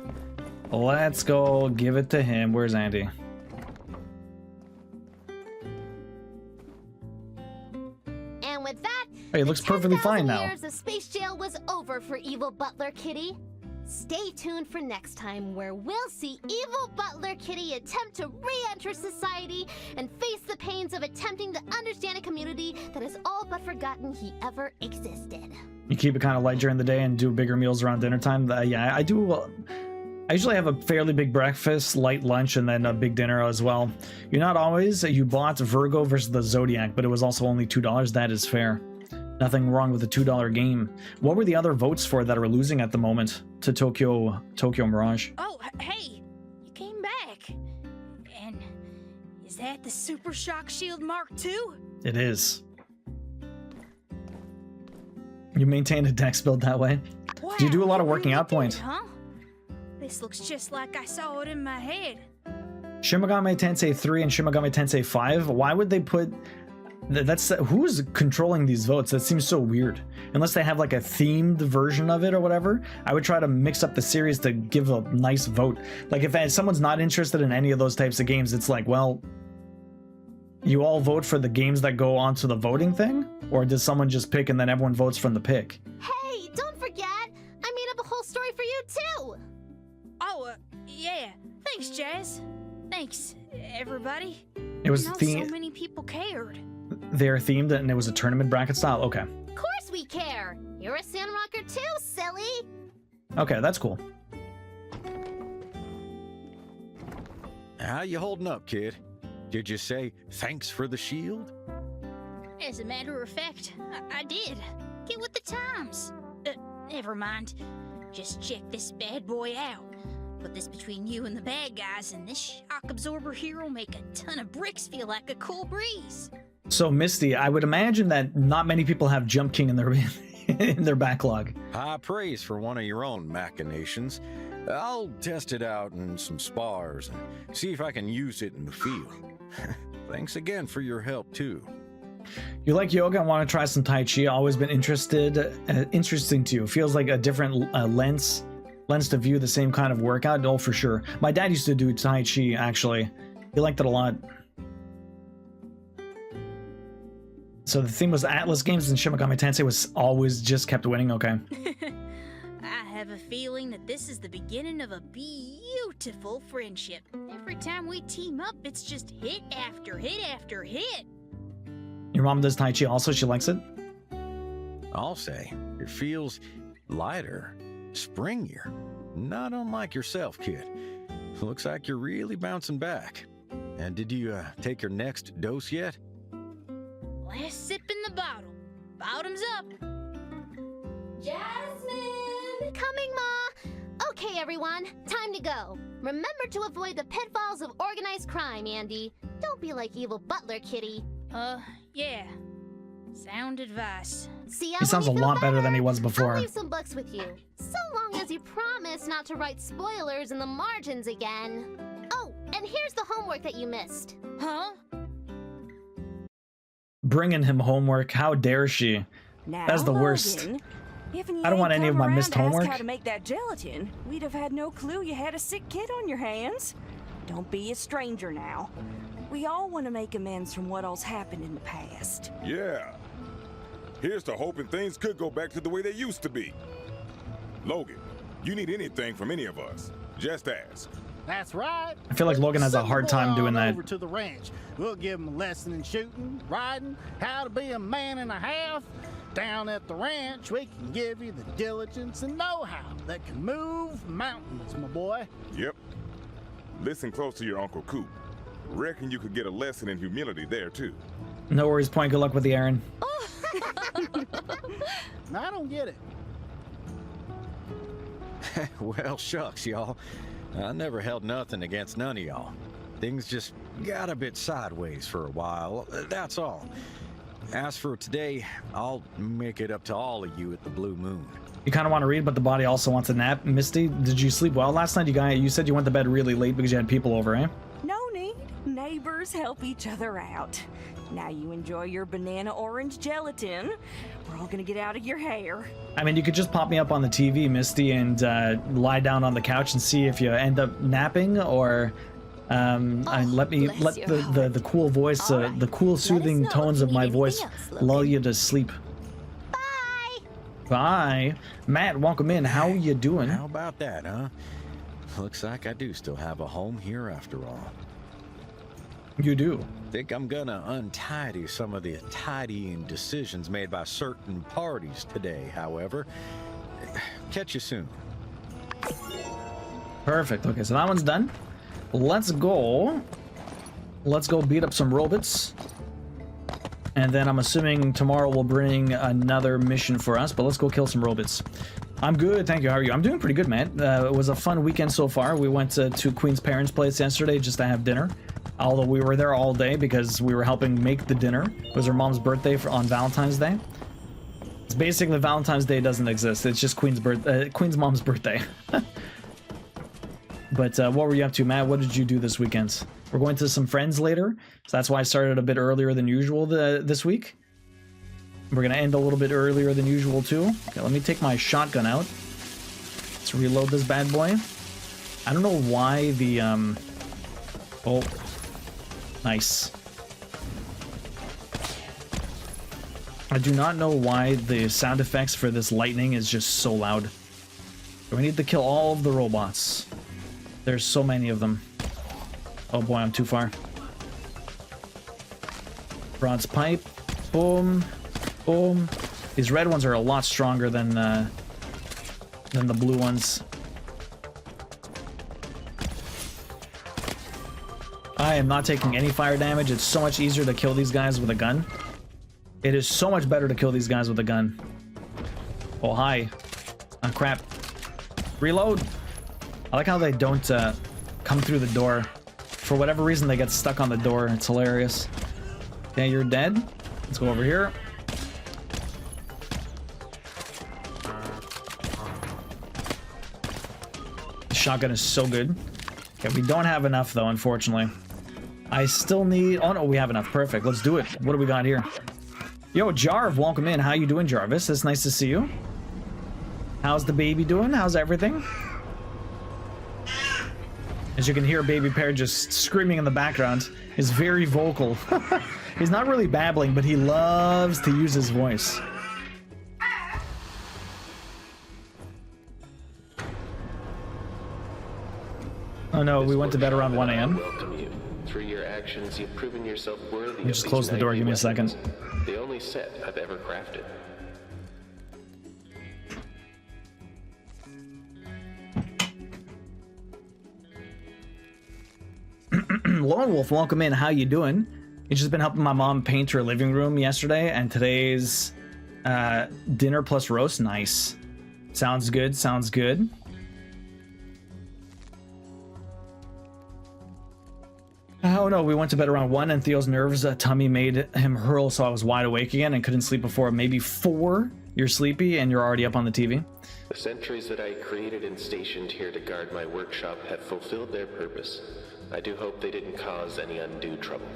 Let's go give it to him. Where's Andy?
And with that,
Hey, it looks perfectly fine now.
years of space jail was over for evil Butler Kitty. Stay tuned for next time, where we'll see evil Butler Kitty attempt to re-enter society and face the pains of attempting to understand a community that has all but forgotten he ever existed.
You keep it kind of light during the day and do bigger meals around dinner time. Yeah, I do. I usually have a fairly big breakfast, light lunch, and then a big dinner as well. You're not always. You bought Virgo versus the Zodiac, but it was also only $2. That is fair. Nothing wrong with the $2 game. What were the other votes for that are losing at the moment to Tokyo Mirage?
Oh, hey, you came back. And is that the Super Shock Shield Mark II?
It is. You maintained a dex build that way?
Wow,
Do you do a lot of working out points?
Huh? This looks just like I saw it in my head.
Shin Megami Tensei 3 and Shin Megami Tensei 5, why would they put... who's controlling these votes? That seems so weird. Unless they have like a themed version of it or whatever, I would try to mix up the series to give a nice vote. Like if someone's not interested in any of those types of games, it's like, well, you all vote for the games that go onto the voting thing? Or does someone just pick and then everyone votes from the pick?
Hey, don't forget, I made up a whole story for you too.
Oh, yeah. Thanks, Jazz. Thanks, everybody.
It was
so many people cared.
They're themed and it was a tournament bracket style? Okay.
Of course we care. You're a Sandrocker too, silly.
Okay, that's cool.
How you holding up, kid? Did you say thanks for the shield?
As a matter of fact, I did. Get with the times. Never mind. Just check this bad boy out. Put this between you and the bad guys, and this shock absorber here will make a ton of bricks feel like a cool breeze.
So Misty, I would imagine that not many people have Jump King in their in their backlog.
High praise for one of your own machinations. I'll test it out in some spars and see if I can use it in the field. Thanks again for your help too.
You like yoga and want to try some Tai Chi? Always been interesting to you. Feels like a different lens to view the same kind of workout. Oh, for sure. My dad used to do Tai Chi, actually. He liked it a lot. So the theme was Atlas games and Shin Megami Tensei was always just kept winning. Okay.
I have a feeling that this is the beginning of a beautiful friendship. Every time we team up, it's just hit after hit after hit.
Your mom does Tai Chi also? She likes it?
I'll say, it feels lighter, springier. Not unlike yourself, kid. Looks like you're really bouncing back. And did you take your next dose yet?
Last sip in the bottle. Bottoms up.
Jasmine! Coming, Ma! Okay, everyone, time to go. Remember to avoid the pitfalls of organized crime, Andy. Don't be like evil butler, kitty.
Yeah. Sound advice.
See,
he sounds a lot better than he was before.
I'll leave some books with you, so long as you promise not to write spoilers in the margins again. Oh, and here's the homework that you missed.
Huh?
Bringing him homework. How dare she?
Now,
That's the worst. I don't want any of my missed homework.
How to make that gelatin? We'd have had no clue you had a sick kid on your hands. Don't be a stranger now. We all want to make amends from what all's happened in the past.
Yeah. Here's to hoping things could go back to the way they used to be. Logan, you need anything from any of us, just ask.
That's right.
I feel like Logan has a hard time doing that.
Over to the ranch. We'll give him a lesson in shooting, riding, how to be a man and a half. Down at the ranch, we can give you the diligence and know-how that can move mountains, my boy.
Yep. Listen close to your Uncle Coop. Reckon you could get a lesson in humility there, too.
No worries, Point. Good luck with the errand.
I don't get it.
Well, shucks, y'all. I never held nothing against none of y'all. Things just got a bit sideways for a while, that's all. As for today, I'll make it up to all of you at the Blue Moon.
You kind of want to read, but the body also wants a nap. Misty, did you sleep well last night? You said you went to bed really late because you had people over, eh?
No need. Neighbors help each other out. Now you enjoy your banana orange gelatin. We're all gonna get out of your hair.
I mean, you could just pop me up on the TV, Misty, and lie down on the couch and see if you end up napping, or let the cool voice, the cool soothing tones of my voice lull you to sleep.
Bye.
Bye. Matt, welcome in. How you doing?
How about that, huh? Looks like I do still have a home here after all.
You do.
Think I'm gonna untidy some of the tidying decisions made by certain parties today, however. Catch you soon.
Perfect. Okay, so that one's done. Let's go. Let's go beat up some Robits. And then I'm assuming tomorrow will bring another mission for us, but let's go kill some Robits. I'm good, thank you. How are you? I'm doing pretty good, man. It was a fun weekend so far. We went to Queen's parents' place yesterday just to have dinner. Although we were there all day because we were helping make the dinner. It was her mom's birthday on Valentine's Day. It's basically Valentine's Day doesn't exist. It's just Queen's mom's birthday. But what were you up to, Matt? What did you do this weekend? We're going to some friends later, so that's why I started a bit earlier than usual this week. We're gonna end a little bit earlier than usual too. Okay, let me take my shotgun out. Let's reload this bad boy. I don't know why the oh, nice. I do not know why the sound effects for this lightning is just so loud. We need to kill all of the robots. There's so many of them. Oh boy, I'm too far. Bronze pipe. Boom. Boom. These red ones are a lot stronger than the blue ones. I am not taking any fire damage. It's so much easier to kill these guys with a gun. It is so much better to kill these guys with a gun. Oh, hi. Oh, crap. Reload. I like how they don't come through the door. For whatever reason, they get stuck on the door. It's hilarious. Okay, you're dead. Let's go over here. The shotgun is so good. Okay, we don't have enough, though, unfortunately. I still need... Oh, no, we have enough. Perfect. Let's do it. What do we got here? Yo, Jarv, welcome in. How you doing, Jarvis? It's nice to see you. How's the baby doing? How's everything? As you can hear, Baby Pear just screaming in the background. He's very vocal. He's not really babbling, but he loves to use his voice. Oh no, we went to bed around 1 a.m.
Welcome you. Through your actions, you've proven yourself worthy.
Let me just close the door. Give me a second.
The only set I've ever crafted.
Lone Wolf, welcome in. How you doing? You've just been helping my mom paint her living room yesterday, and today's dinner plus roast. Nice. Sounds good. Sounds good. Oh no, we went to bed around 1 and Theo's nerves tummy made him hurl, so I was wide awake again and couldn't sleep before maybe 4. You're sleepy and you're already up on the TV.
The sentries that I created and stationed here to guard my workshop have fulfilled their purpose. I do hope they didn't cause any undue trouble.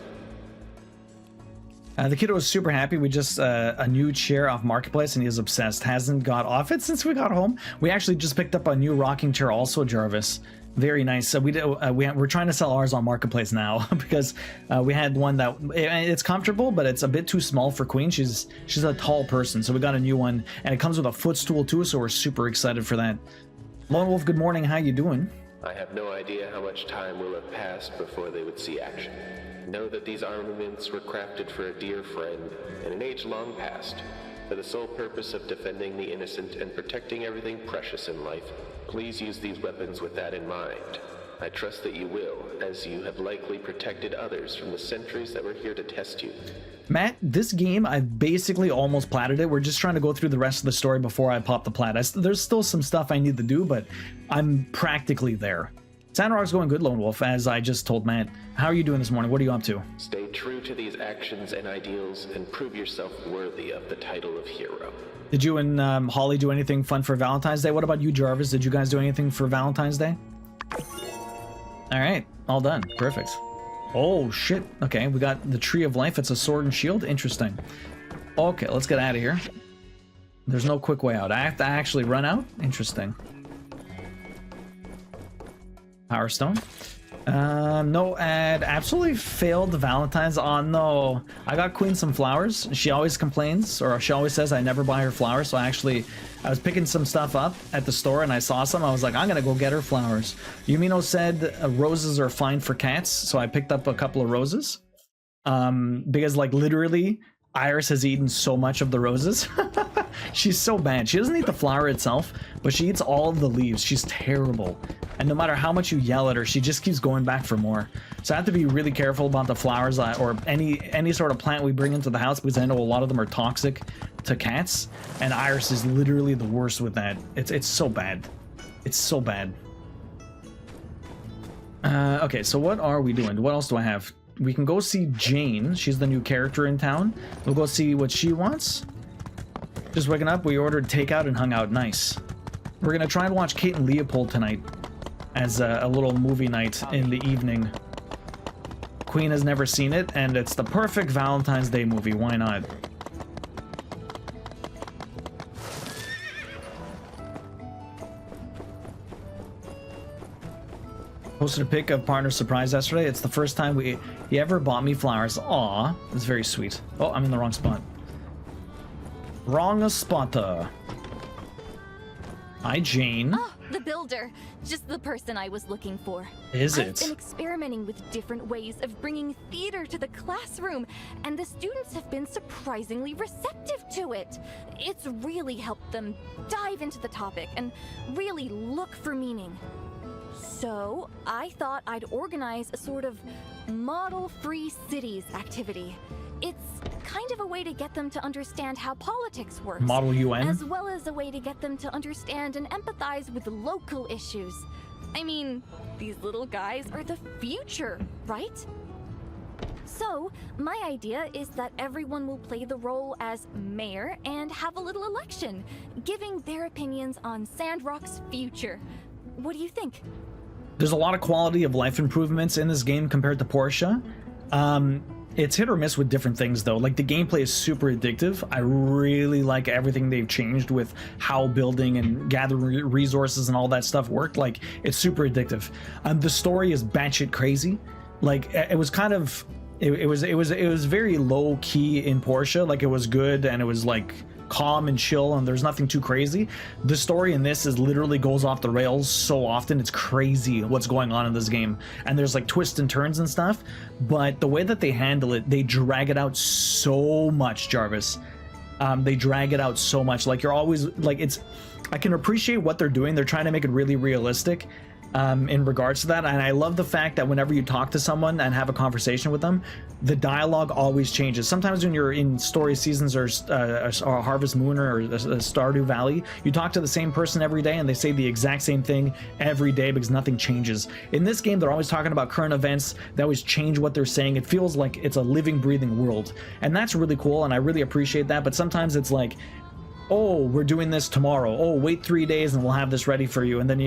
The kiddo was super happy. We just a new chair off Marketplace and he is obsessed. Hasn't got off it since we got home. We actually just picked up a new rocking chair also, Jarvis. Very nice. We're trying to sell ours on Marketplace now because we had one that it's comfortable, but it's a bit too small for Queen. She's a tall person, so we got a new one, and it comes with a footstool too. So we're super excited for that. Lone Wolf, good morning. How you doing?
I have no idea how much time will have passed before they would see action. Know that these armaments were crafted for a dear friend in an age long past, for the sole purpose of defending the innocent and protecting everything precious in life. Please use these weapons with that in mind. I trust that you will, as you have likely protected others from the sentries that were here to test you.
Matt, this game, I've basically almost platted it. We're just trying to go through the rest of the story before I pop the plat. There's still some stuff I need to do, but I'm practically there. Sandrock's going good, Lone Wolf, as I just told Matt. How are you doing this morning? What are you up to?
Stay true to these actions and ideals and prove yourself worthy of the title of hero.
Did you and Holly do anything fun for Valentine's Day? What about you, Jarvis? Did you guys do anything for Valentine's Day? All right, all done. Perfect. Oh, shit. Okay, we got the Tree of Life. It's a sword and shield. Interesting. Okay, let's get out of here. There's no quick way out. I have to actually run out? Interesting. Power Stone. No, Ed absolutely failed Valentine's. Oh no, I got Queen some flowers. She always complains, or she always says I never buy her flowers. So I was picking some stuff up at the store and I saw some. I was like, I'm gonna go get her flowers. Yumino said roses are fine for cats, so I picked up a couple of roses. Because like literally Iris has eaten so much of the roses. She's so bad. She doesn't eat the flower itself, but she eats all of the leaves. She's terrible. And no matter how much you yell at her, she just keeps going back for more. So I have to be really careful about the flowers or any sort of plant we bring into the house, because I know a lot of them are toxic to cats. And Iris is literally the worst with that. It's so bad. It's so bad. Okay, so what are we doing? What else do I have? We can go see Jane. She's the new character in town. We'll go see what she wants. Just waking up, we ordered takeout and hung out. Nice. We're gonna try and watch Kate and Leopold tonight as a little movie night in the evening. Queen has never seen it, and it's the perfect Valentine's Day movie. Why not? Posted a pic of partner surprise yesterday. It's the first time he ever bought me flowers. Aw, it's very sweet. Oh, I'm in the wrong spot. Wrong spot. Hi, Jane.
Oh, the builder. Just the person I was looking for.
Is
I've
it?
been experimenting with different ways of bringing theater to the classroom, and the students have been surprisingly receptive to it. It's really helped them dive into the topic and really look for meaning. So, I thought I'd organize a sort of model-free cities activity. It's kind of a way to get them to understand how politics works.
Model UN?
As well as a way to get them to understand and empathize with local issues. I mean, these little guys are the future, right? So, my idea is that everyone will play the role as mayor and have a little election, giving their opinions on Sandrock's future. What do you think?
There's a lot of quality of life improvements in this game compared to Portia. It's hit or miss with different things though. Like the gameplay is super addictive. I really like everything they've changed with how building and gathering resources and all that stuff worked. Like it's super addictive. The story is batshit crazy. Like it was kind of, it was very low key in Portia. Like it was good and it was like calm and chill and there's nothing too crazy. The story in this is literally goes off the rails so often. It's crazy what's going on in this game, and there's like twists and turns and stuff, but the way that they handle it, they drag it out so much, Jarvis. They drag it out so much. Like you're always like, I can appreciate what they're doing. They're trying to make it really realistic in regards to that, and I love the fact that whenever you talk to someone and have a conversation with them, the dialogue always changes. Sometimes when you're in story seasons or Harvest Moon or Stardew Valley, you talk to the same person every day and they say the exact same thing every day because nothing changes. In this game, they're always talking about current events. They always change what they're saying. It feels like it's a living, breathing world, and that's really cool, and I really appreciate that. But sometimes it's like, oh, we're doing this tomorrow. Oh, wait 3 days and we'll have this ready for you. And then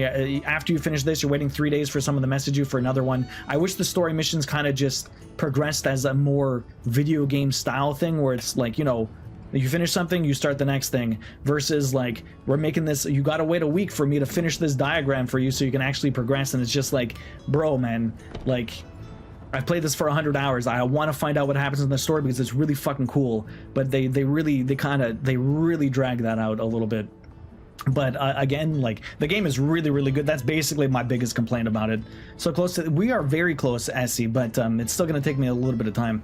after you finish this, you're waiting 3 days for someone to message you for another one. I wish the story missions kind of just progressed as a more video game style thing where it's like, you know, you finish something, you start the next thing, versus like, we're making this, you gotta wait a week for me to finish this diagram for you so you can actually progress. And it's just like, bro, man, like, I've played this for 100 hours. I want to find out what happens in the story because it's really fucking cool. But they really drag that out a little bit. But again, like the game is really, really good. That's basically my biggest complaint about it. So close to, we are very close to Essie, but it's still going to take me a little bit of time.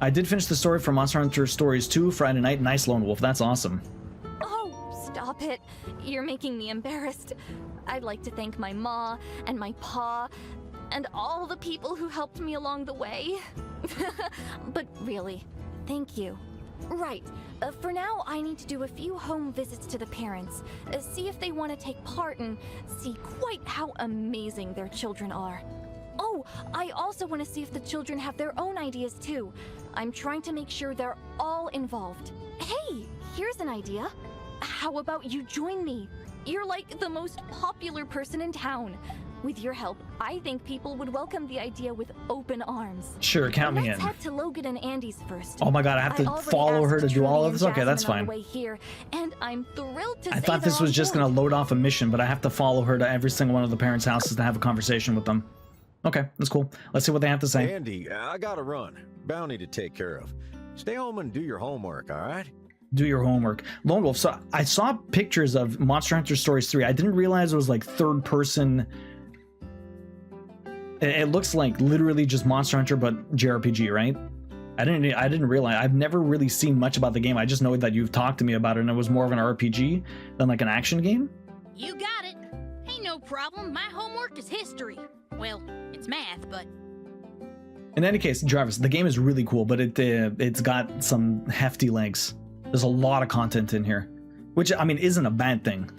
I did finish the story for Monster Hunter Stories 2 Friday night. Nice, Lone Wolf. That's awesome.
Oh, stop it. You're making me embarrassed. I'd like to thank my ma and my pa and all the people who helped me along the way. But really, thank you. Right, for now I need to do a few home visits to the parents, see if they want to take part and see quite how amazing their children are. Oh, I also want to see if the children have their own ideas too. I'm trying to make sure they're all involved. Hey, here's an idea. How about you join me? You're like the most popular person in town. With your help, I think people would welcome the idea with open arms.
Sure, count me in.
Let's head to Logan and Andy's first.
Oh my god, I have to follow her to do all of this? Okay, that's fine.
Here, and I'm thrilled to
I thought this was just going to load off a mission, but I have to follow her to every single one of the parents' houses to have a conversation with them. Okay, that's cool. Let's see what they have to say.
Andy, I gotta run. Bounty to take care of. Stay home and do your homework, all right?
Do your homework. Lone Wolf, so I saw pictures of Monster Hunter Stories 3. I didn't realize it was like third person. It looks like literally just Monster Hunter, but JRPG, right? I didn't realize. I've never really seen much about the game. I just know that you've talked to me about it, and it was more of an RPG than like an action game.
You got it. Ain't no problem. My homework is history. Well, it's math, but...
In any case, Jarvis, the game is really cool, but it's got some hefty legs. There's a lot of content in here, which, I mean, isn't a bad thing.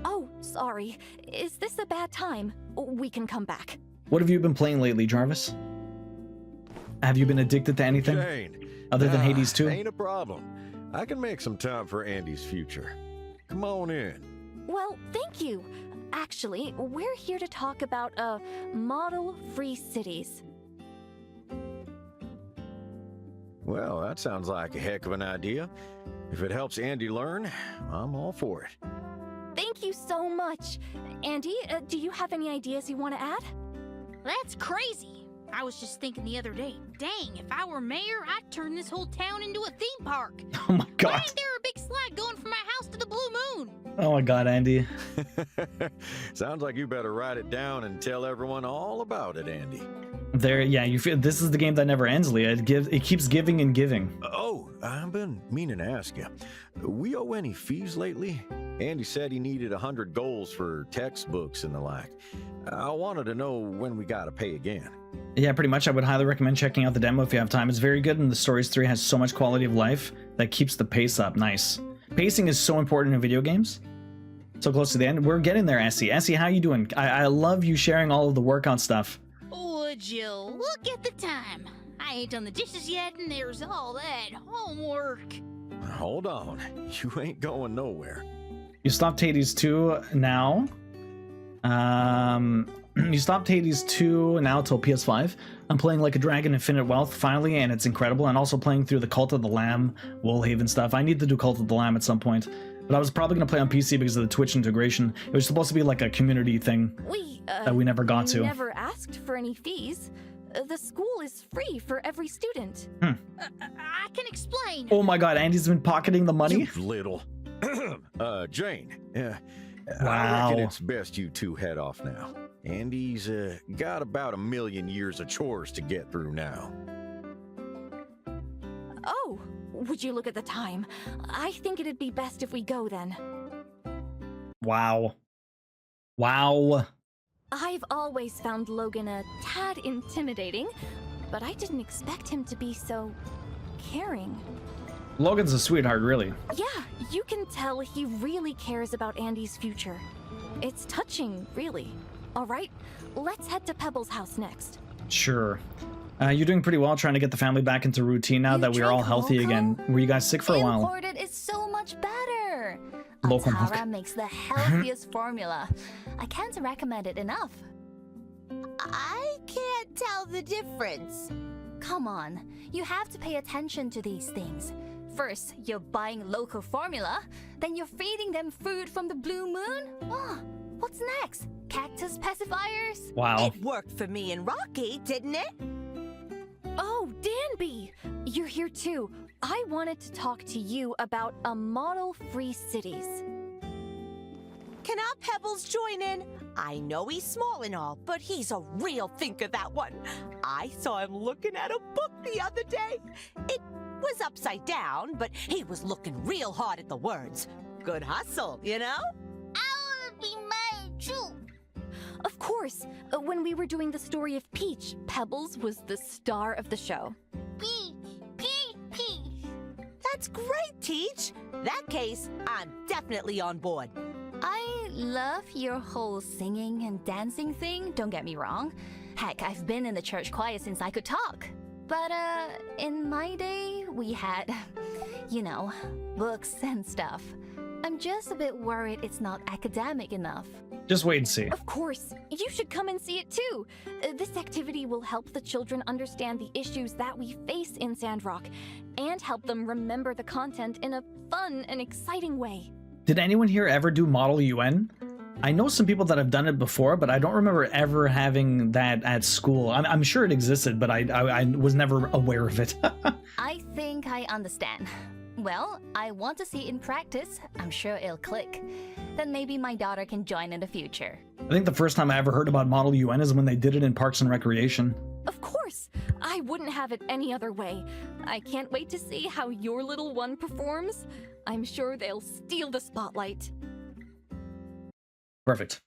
Oh, sorry. Is this a bad time? We can come back.
What have you been playing lately, Jarvis? Have you been addicted to anything
Jane,
other than Hades 2?
Ain't a problem. I can make some time for Andy's future. Come on in.
Well, thank you. Actually, we're here to talk about model-free cities.
Well, that sounds like a heck of an idea. If it helps Andy learn, I'm all for it.
Thank you so much. Andy, do you have any ideas you want to add?
That's crazy. I was just thinking the other day, dang, if I were mayor, I'd turn this whole town into a theme park.
Oh my god.
Why ain't there a big slide going from my house to the Blue Moon?
Oh my god, Andy.
Sounds like you better write it down and tell everyone all about it, Andy.
There, yeah, you feel this is the game that never ends, Leah. It keeps giving and giving.
Oh, I've been meaning to ask you. We owe any fees lately? Andy said he needed 100 goals for textbooks and the like. I wanted to know when we gotta pay again.
Yeah, pretty much. I would highly recommend checking out the demo if you have time. It's very good, and the Stories 3 has so much quality of life that keeps the pace up. Nice. Pacing is so important in video games. So close to the end. We're getting there, Essie. Essie, how you doing? I love you sharing all of the workout stuff.
Would you look at the time? I ain't done the dishes yet, and there's all that homework.
Hold on. You ain't going nowhere.
You stopped Hades 2 now. You stopped Hades 2 now till PS5. I'm playing Like a Dragon Infinite Wealth finally, and it's incredible. And also playing through the Cult of the Lamb, Woolhaven stuff. I need to do Cult of the Lamb at some point. But I was probably going to play on PC because of the Twitch integration. It was supposed to be like a community thing that we never got to.
Never asked for any fees. The school is free for every student.
I can explain.
Oh my god, Andy's been pocketing the money?
You little. Jane.
Wow.
I reckon it's best you two head off now. Andy's got about 1 million years of chores to get through now.
Oh, would you look at the time? I think it'd be best if we go then.
Wow. Wow.
I've always found Logan a tad intimidating, but I didn't expect him to be so caring.
Logan's a sweetheart, really.
Yeah, you can tell he really cares about Andy's future. It's touching, really. All right, let's head to Pebble's house next.
Sure. You're doing pretty well trying to get the family back into routine now that we're all healthy again. Were you guys sick for a while?
Imported is so much better.
Local
Atara
milk.
makes the healthiest formula. I can't recommend it enough. I can't tell the difference. Come on, you have to pay attention to these things. First, you're buying local formula, then you're feeding them food from the Blue Moon? Oh, what's next? Cactus pacifiers?
Wow.
It worked for me and Rocky, didn't it?
Oh, Danby! You're here too. I wanted to talk to you about model-free cities.
Can our Pebbles join in? I know he's small and all, but he's a real thinker, that one. I saw him looking at a book the other day. It was upside down, but he was looking real hard at the words. Good hustle, you know?
I want to be married too.
Of course, when we were doing the story of Peach, Pebbles was the star of the show.
Peach, Peach, Peach.
That's great, Teach. That case, I'm definitely on board.
I love your whole singing and dancing thing, don't get me wrong. Heck, I've been in the church choir since I could talk. But, in my day, we had, you know, books and stuff. I'm just a bit worried it's not academic enough.
Just wait and see.
Of course, you should come and see it too. This activity will help the children understand the issues that we face in Sandrock and help them remember the content in a fun and exciting way.
Did anyone here ever do Model UN? I know some people that have done it before, but I don't remember ever having that at school. I'm sure it existed, but I was never aware of it.
I think I understand. Well, I want to see it in practice. I'm sure it'll click. Then maybe my daughter can join in the future.
I think the first time I ever heard about Model UN is when they did it in Parks and Recreation.
Of course! I
wouldn't have it any other way. I can't wait to see how your little one performs. I'm sure they'll steal the spotlight.
Perfect.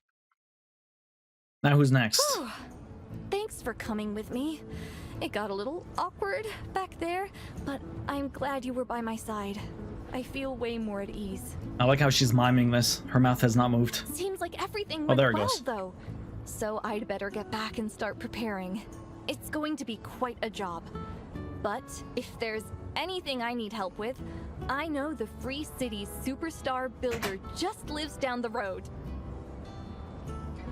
Now who's next?
Thanks for coming with me. It got a little awkward back there, but I'm glad you were by my side. I feel way more at ease.
I like how she's miming this. Her mouth has not moved.
Seems like everything
Oh,
went
there it
well,
goes.
though. So I'd better get back and start preparing. It's going to be quite a job. But if there's anything I need help with, I know the Free City's superstar builder just lives down the road.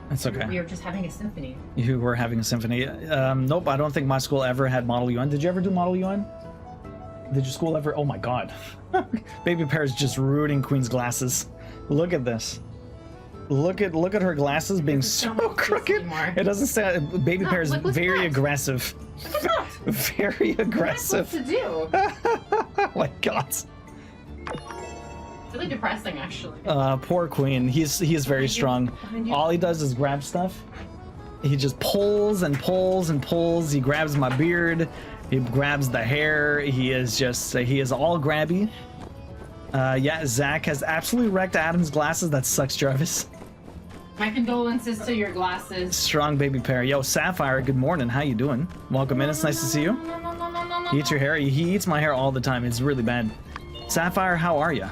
That's okay.
We were just having a symphony.
You were having a symphony. Nope, I don't think my school ever had Model UN. Did you ever do Model UN? Did your school ever? Oh my god. Baby Pear's just rooting Queen's glasses. Look at this. Look at her glasses being so crooked. It doesn't say Baby Pear's very aggressive. Very aggressive.
What to do?
Oh my god.
Really depressing, actually.
Poor Queen. He is very strong. All he does is grab stuff. He just pulls and pulls and pulls. He grabs my beard. He grabs the hair. He is all grabby. Yeah, Zach has absolutely wrecked Adam's glasses. That sucks, Jarvis.
My condolences to your glasses.
Strong Baby Pear. Yo, Sapphire, good morning. How you doing? Welcome in. It's nice to see you. He eats your hair. He eats my hair all the time. It's really bad. Sapphire, how are you?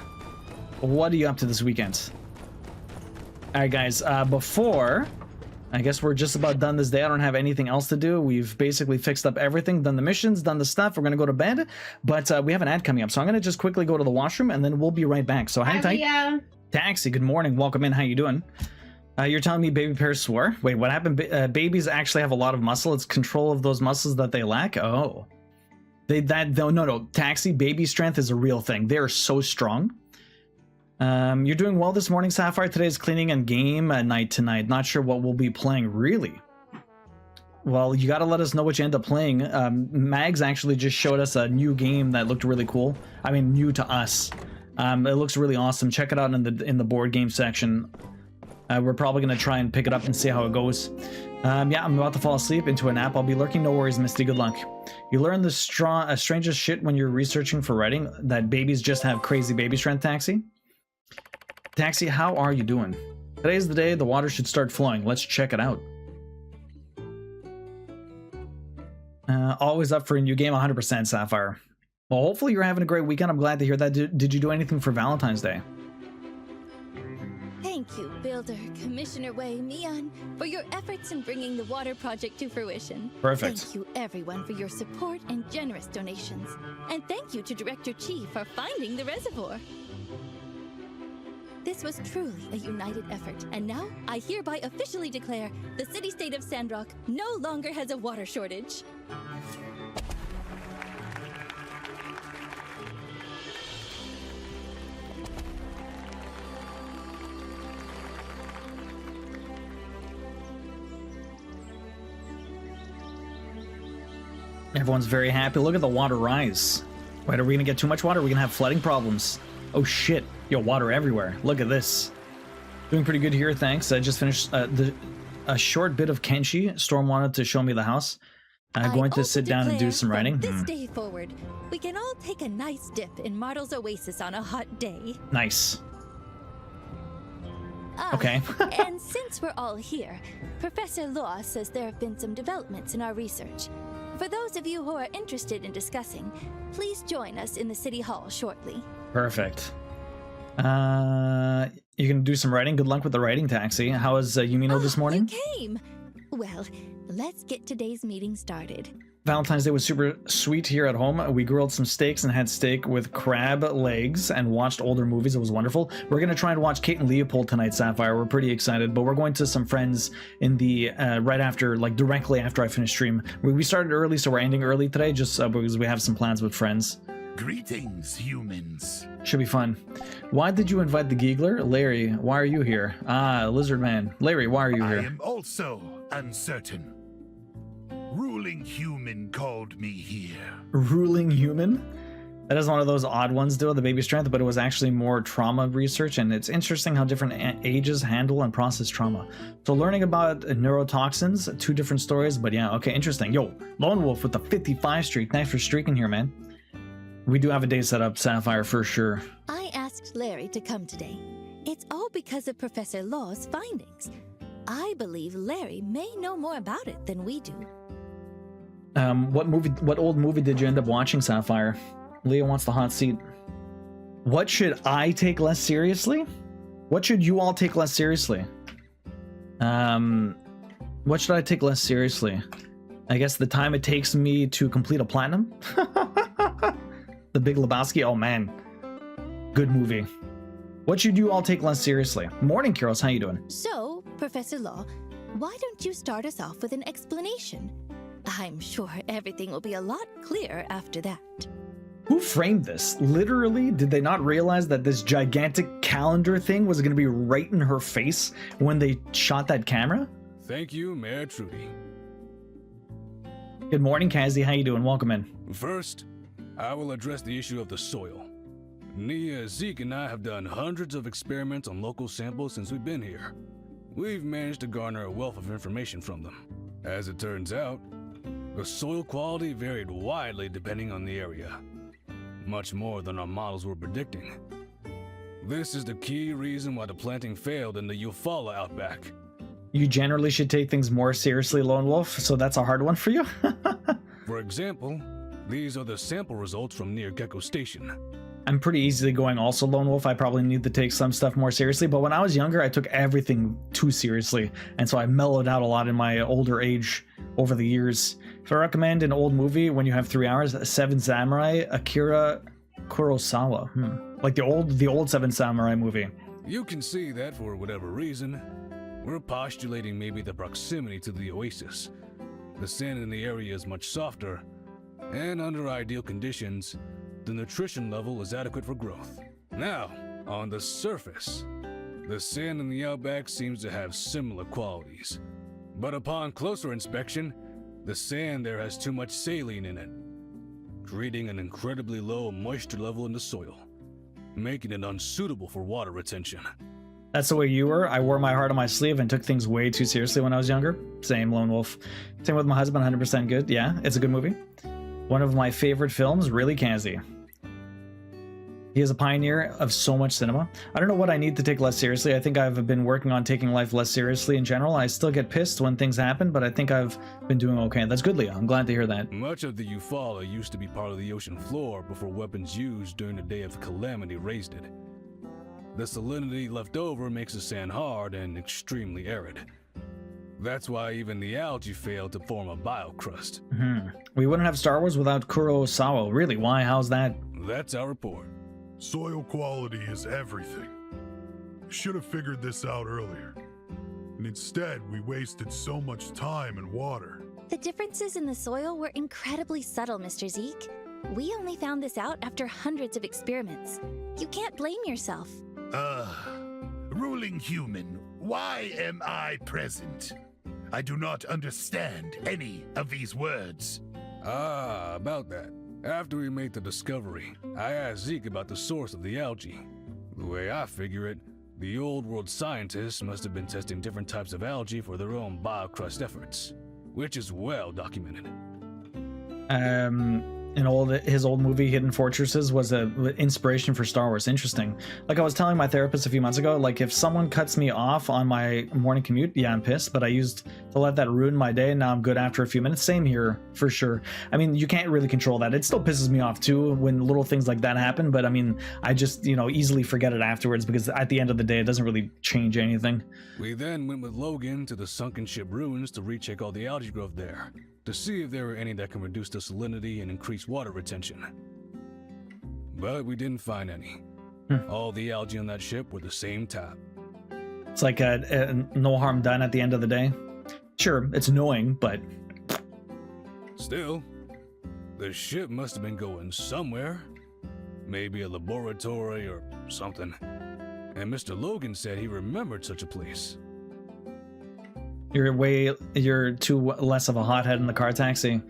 What are you up to this weekend? All right, guys. Before, I guess we're just about done this day. I don't have anything else to do. We've basically fixed up everything, done the missions, done the stuff. We're gonna go to bed, but we have an ad coming up, so I'm gonna just quickly go to the washroom and then we'll be right back. So hang tight. Taxi, good morning. Welcome in. How you doing? You're telling me Baby Pear swore? Wait, what happened? Babies actually have a lot of muscle. It's control of those muscles that they lack. Oh, no. Taxi, baby strength is a real thing. They are so strong. You're doing well this morning, Sapphire. Today's cleaning and game night tonight. Not sure what we'll be playing, really. Well, you gotta let us know what you end up playing. Mags actually just showed us a new game that looked really cool. I mean, new to us. It looks really awesome. Check it out in the board game section. We're probably gonna try and pick it up and see how it goes. Yeah, I'm about to fall asleep into a nap. I'll be lurking. No worries, Misty. Good luck. You learn the strangest shit when you're researching for writing. That babies just have crazy baby strength, Taxi. Taxi, how are you doing? Today's the day the water should start flowing. Let's check it out. Always up for a new game, 100%, Sapphire. Well, hopefully you're having a great weekend. I'm glad to hear that. Did you do anything for Valentine's Day?
Thank you, Builder Commissioner Wei Mian, for your efforts in bringing the water project to fruition.
Perfect.
Thank you, everyone, for your support and generous donations. And thank you to Director Chi for finding the reservoir. This was truly a united effort, and now I hereby officially declare the city-state of Sandrock no longer has a water shortage.
Everyone's very happy. Look at the water rise. Wait, are we gonna get too much water? Are we gonna have flooding problems? Oh shit. Yo, water everywhere. Look at this. Doing pretty good here, thanks. I just finished a short bit of Kenshi. Storm wanted to show me the house. I'm going to sit down and do some writing.
From this day forward, we can all take a nice dip in Martel's Oasis on a hot day.
Nice. Okay.
And since we're all here, Professor Law says there have been some developments in our research. For those of you who are interested in discussing, please join us in the City Hall shortly.
Perfect. You can do some writing. Good luck with the writing, Taxi. How was Yumino this morning?
You came! Well, let's get today's meeting started.
Valentine's Day was super sweet here at home. We grilled some steaks and had steak with crab legs and watched older movies. It was wonderful. We're going to try and watch Kate and Leopold tonight, Sapphire. We're pretty excited, but we're going to some friends in the right after, like directly after I finish stream. We started early, so we're ending early today just because we have some plans with friends.
Greetings, humans.
Should be fun. Why did you invite the Giggler? Larry, why are you here? Ah, Lizard Man. Larry, why are you here?
I am also uncertain. Ruling human called me here.
Ruling human? That is one of those odd ones, though, the baby strength, but it was actually more trauma research, and it's interesting how different ages handle and process trauma. So learning about neurotoxins, 2 different stories, but yeah, okay, interesting. Yo, Lone Wolf with the 55 streak. Thanks for streaking here, man. We do have a day set up, Sapphire, for sure.
I asked Larry to come today. It's all because of Professor Law's findings. I believe Larry may know more about it than we do.
What old movie did you end up watching, Sapphire? Leah wants the hot seat. What should I take less seriously? What should you all take less seriously? What should I take less seriously? I guess the time it takes me to complete a platinum? The Big Lebowski? Oh man. Good movie. What should you all take less seriously? Morning, Carols. How you doing?
So, Professor Law, why don't you start us off with an explanation? I'm sure everything will be a lot clearer after that.
Who framed this? Literally, did they not realize that this gigantic calendar thing was going to be right in her face when they shot that camera?
Thank you, Mayor Trudy.
Good morning, Kazi. How you doing? Welcome in.
First, I will address the issue of the soil. Nia, Zeke, and I have done hundreds of experiments on local samples since we've been here. We've managed to garner a wealth of information from them. As it turns out, the soil quality varied widely depending on the area. Much more than our models were predicting. This is the key reason why the planting failed in the Eufaula outback.
You generally should take things more seriously, Lone Wolf, so that's a hard one for you?
For example, these are the sample results from near Gecko Station.
I'm pretty easily going also, Lone Wolf. I probably need to take some stuff more seriously, but when I was younger, I took everything too seriously, and so I mellowed out a lot in my older age over the years. If I recommend an old movie when you have 3 hours, Seven Samurai, Akira Kurosawa. Like the old Seven Samurai movie.
You can see that for whatever reason, we're postulating maybe the proximity to the oasis. The sand in the area is much softer, and under ideal conditions, the nutrition level is adequate for growth. Now, on the surface, the sand in the outback seems to have similar qualities. But upon closer inspection, the sand there has too much saline in it, creating an incredibly low moisture level in the soil, making it unsuitable for water retention.
That's the way you were. I wore my heart on my sleeve and took things way too seriously when I was younger. Same, Lone Wolf. Same with my husband, 100% good. Yeah, it's a good movie. One of my favorite films, really, Kazi. He is a pioneer of so much cinema. I don't know what I need to take less seriously. I think I've been working on taking life less seriously in general. I still get pissed when things happen, but I think I've been doing okay. That's good, Leah. I'm glad to hear that.
Much of the Eufaula used to be part of the ocean floor before weapons used during the Day of Calamity raised it. The salinity left over makes the sand hard and extremely arid. That's why even the algae failed to form a biocrust.
We wouldn't have Star Wars without Kurosawa. Really? Why? How's that?
That's our report.
Soil quality is everything. Should have figured this out earlier. And instead, we wasted so much time and water.
The differences in the soil were incredibly subtle, Mr. Zeke. We only found this out after hundreds of experiments. You can't blame yourself.
Ruling human, why am I present? I do not understand any of these words.
About that. After we made the discovery, I asked Zeke about the source of the algae. The way I figure it, the old world scientists must have been testing different types of algae for their own biocrust efforts, which is well documented.
His old movie Hidden Fortresses was an inspiration for Star Wars. Interesting. Like I was telling my therapist a few months ago, like if someone cuts me off on my morning commute, yeah, I'm pissed, but I used to let that ruin my day, and now I'm good after a few minutes. Same here, for sure. I mean, you can't really control that. It still pisses me off too when little things like that happen, but I mean, I just, easily forget it afterwards because at the end of the day, it doesn't really change anything.
We then went with Logan to the sunken ship ruins to recheck all the algae growth there, to see if there were any that can reduce the salinity and increase water retention. But we didn't find any. All the algae on that ship were the same type.
It's like a no harm done at the end of the day. Sure, it's annoying, but...
Still, the ship must have been going somewhere. Maybe a laboratory or something. And Mr. Logan said he remembered such a place.
You're too less of a hothead in the car taxi.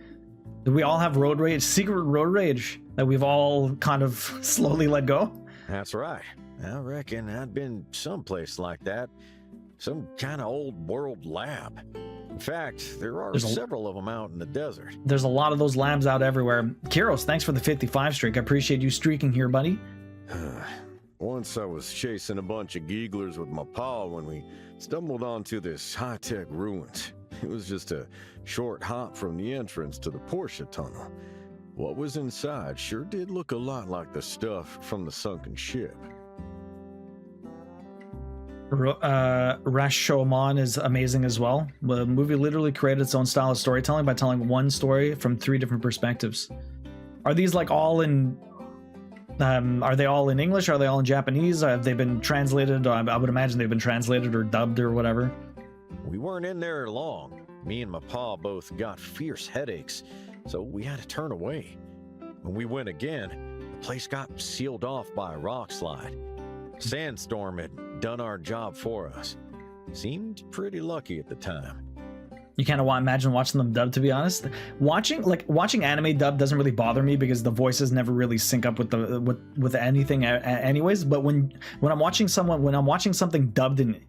Do we all have road rage, secret road rage that we've all kind of slowly let go?
That's right. I reckon I'd been someplace like that. Some kind of old world lab. In fact, there are several of them out in the desert.
There's a lot of those labs out everywhere. Kiros, thanks for the 55 streak. I appreciate you streaking here, buddy.
Once I was chasing a bunch of geeglers with my paw when we stumbled onto this high-tech ruins. It was just a short hop from the entrance to the Porsche tunnel. What was inside sure did look a lot like the stuff from the sunken ship.
Rashomon is amazing as well. The movie literally created its own style of storytelling by telling one story from 3 different perspectives. Are these like all in... are they all in English? Are they all in Japanese? Have they been translated? I would imagine they've been translated or dubbed or whatever.
We weren't in there long. Me and my pa both got fierce headaches, so we had to turn away. When we went again, the place got sealed off by a rock slide. Sandstorm had done our job for us. Seemed pretty lucky at the time.
You kind of imagine watching them dubbed, to be honest. Watching anime dubbed doesn't really bother me because the voices never really sync up with the with anything anyways. But when I'm watching something dubbed in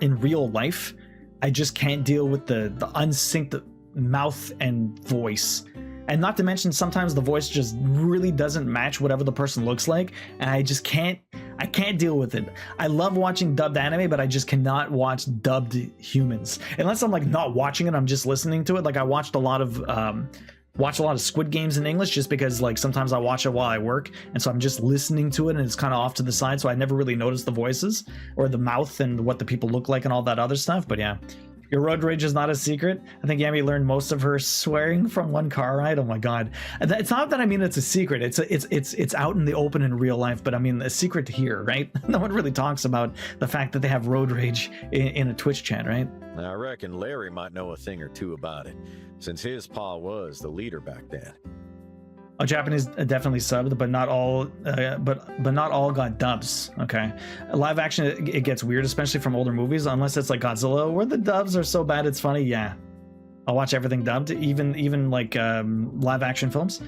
real life, I just can't deal with the unsynced mouth and voice. And not to mention, sometimes the voice just really doesn't match whatever the person looks like, and I can't deal with it. I love watching dubbed anime, but I just cannot watch dubbed humans. Unless I'm like not watching it, I'm just listening to it. Like I watched a lot of Squid Games in English just because like sometimes I watch it while I work, and so I'm just listening to it and it's kind of off to the side, so I never really notice the voices or the mouth and what the people look like and all that other stuff. But yeah. Your road rage is not a secret. I think Yami learned most of her swearing from one car ride. Oh my god! It's not that I mean it's a secret. It's out in the open in real life. But I mean a secret here, right? No one really talks about the fact that they have road rage in a Twitch chat, right?
I reckon Larry might know a thing or two about it, since his pa was the leader back then.
Oh, Japanese definitely subbed, but not all. But not all got dubs. Okay, live action it gets weird, especially from older movies, unless it's like Godzilla, where the dubs are so bad it's funny. Yeah, I'll watch everything dubbed, even like live action films.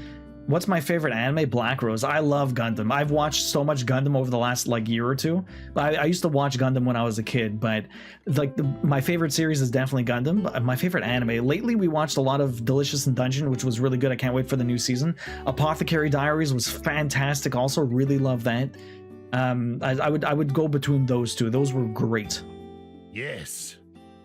What's my favorite anime? Black Rose. I love Gundam. I've watched so much Gundam over the last like year or two. I used to watch Gundam when I was a kid, but like my favorite series is definitely Gundam. My favorite anime. Lately we watched a lot of Delicious in Dungeon, which was really good. I can't wait for the new season. Apothecary Diaries was fantastic. Also really love that. I would go between those two. Those were great.
Yes,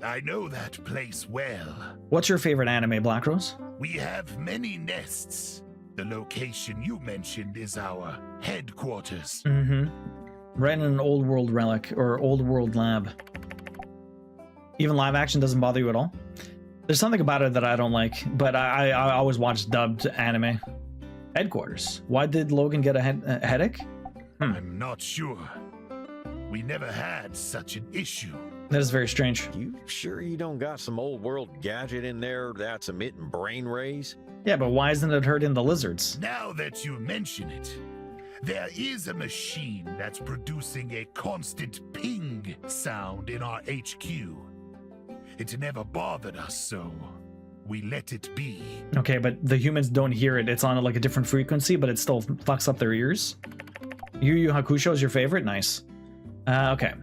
I know that place well.
What's your favorite anime, Black Rose?
We have many nests. The location you mentioned is our headquarters.
Mm-hmm. Right in an old world relic or old world lab. Even live action doesn't bother you at all? There's something about it that I don't like, but I always watch dubbed anime. Headquarters. Why did Logan get a headache?
I'm not sure. We never had such an issue.
That is very strange.
You sure you don't got some old world gadget in there that's emitting brain rays?
Yeah, but why isn't it hurting the lizards?
Now that you mention it, there is a machine that's producing a constant ping sound in our HQ. It never bothered us, so we let it be.
Okay, but the humans don't hear it. It's on like a different frequency, but it still fucks up their ears. Yu Yu Hakusho is your favorite? Nice. Okay.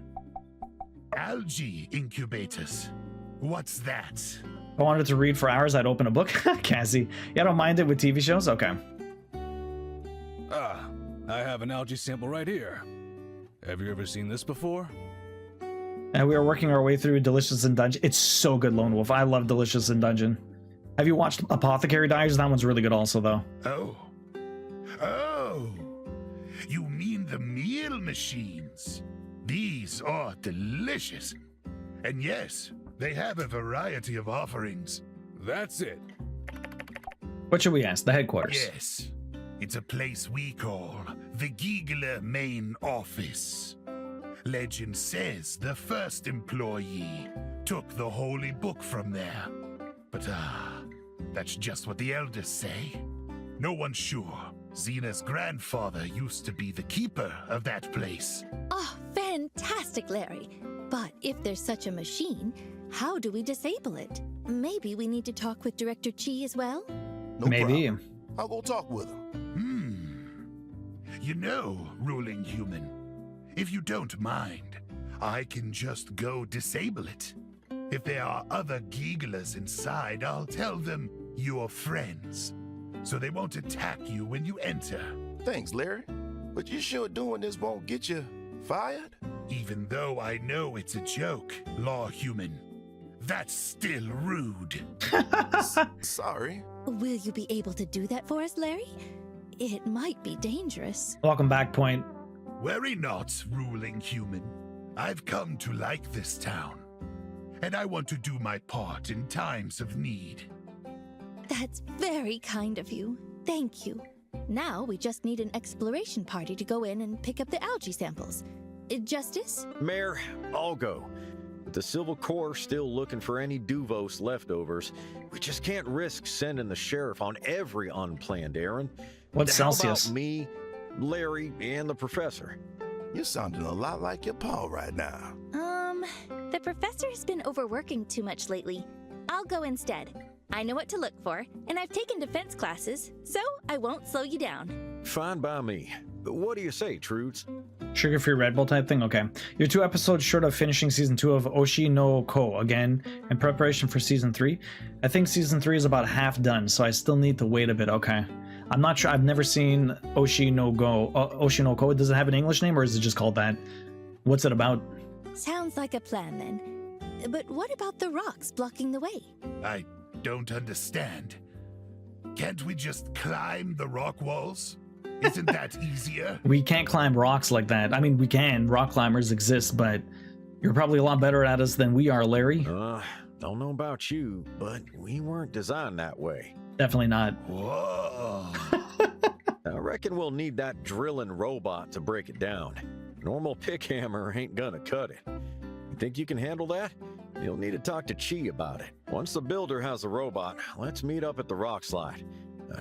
Algae incubators. What's that?
If I wanted to read for hours, I'd open a book. Cassie. Yeah, I don't mind it with TV shows? Okay.
I have an algae sample right here. Have you ever seen this before?
And we are working our way through Delicious in Dungeon. It's so good, Lone Wolf. I love Delicious in Dungeon. Have you watched Apothecary Diaries? That one's really good also, though.
Oh. You mean the meal machines? These are delicious. And yes, they have a variety of offerings.
That's it.
What should we ask? The headquarters.
Yes. It's a place we call the Giegler Main Office. Legend says the first employee took the holy book from there. But that's just what the elders say. No one's sure. Xena's grandfather used to be the keeper of that place.
Oh, fantastic, Larry. But if there's such a machine, how do we disable it? maybe we need to talk with Director Chi as well?
Maybe.
I'll go talk with him.
You know, ruling human, if you don't mind, I can just go disable it. If there are other Geeglers inside, I'll tell them you're friends, so they won't attack you when you enter.
Thanks, Larry. But you sure doing this won't get you fired?
Even though I know it's a joke, law human, that's still rude.
Sorry.
Will you be able to do that for us, Larry? It might be dangerous.
Welcome back, Point.
Worry not, ruling human. I've come to like this town, and I want to do my part in times of need.
That's very kind of you. Thank you. Now we just need an exploration party to go in and pick up the algae samples. Justice?
Mayor, I'll go. With the Civil Corps still looking for any Duvos leftovers, we just can't risk sending the sheriff on every unplanned errand.
What's
How
Celsius?
about me, Larry, and the professor?
You're sounding a lot like your pa right now.
The professor has been overworking too much lately. I'll go instead. I know what to look for, and I've taken defense classes, so I won't slow you down.
Fine by me. What do you say, Trudes?
Sugar-free Red Bull type thing? Okay. You're 2 episodes short of finishing season 2 of Oshi no Ko, again, in preparation for season 3. I think season 3 is about half done, so I still need to wait a bit. Okay. I'm not sure. I've never seen Oshi no Ko. Does it have an English name, or is it just called that? What's it about?
Sounds like a plan, then. But what about the rocks blocking the way?
I don't understand. Can't we just climb the rock walls? Isn't that easier?
We can't climb rocks like that. I mean, we can. Rock climbers exist, but you're probably a lot better at us than we are, Larry.
Don't know about you, but we weren't designed that way.
Definitely not.
Whoa.
I reckon we'll need that drilling robot to break it down. Normal pick hammer ain't gonna cut it. You think you can handle that? You'll need to talk to Chi about it. Once the builder has the robot, let's meet up at the rock slide.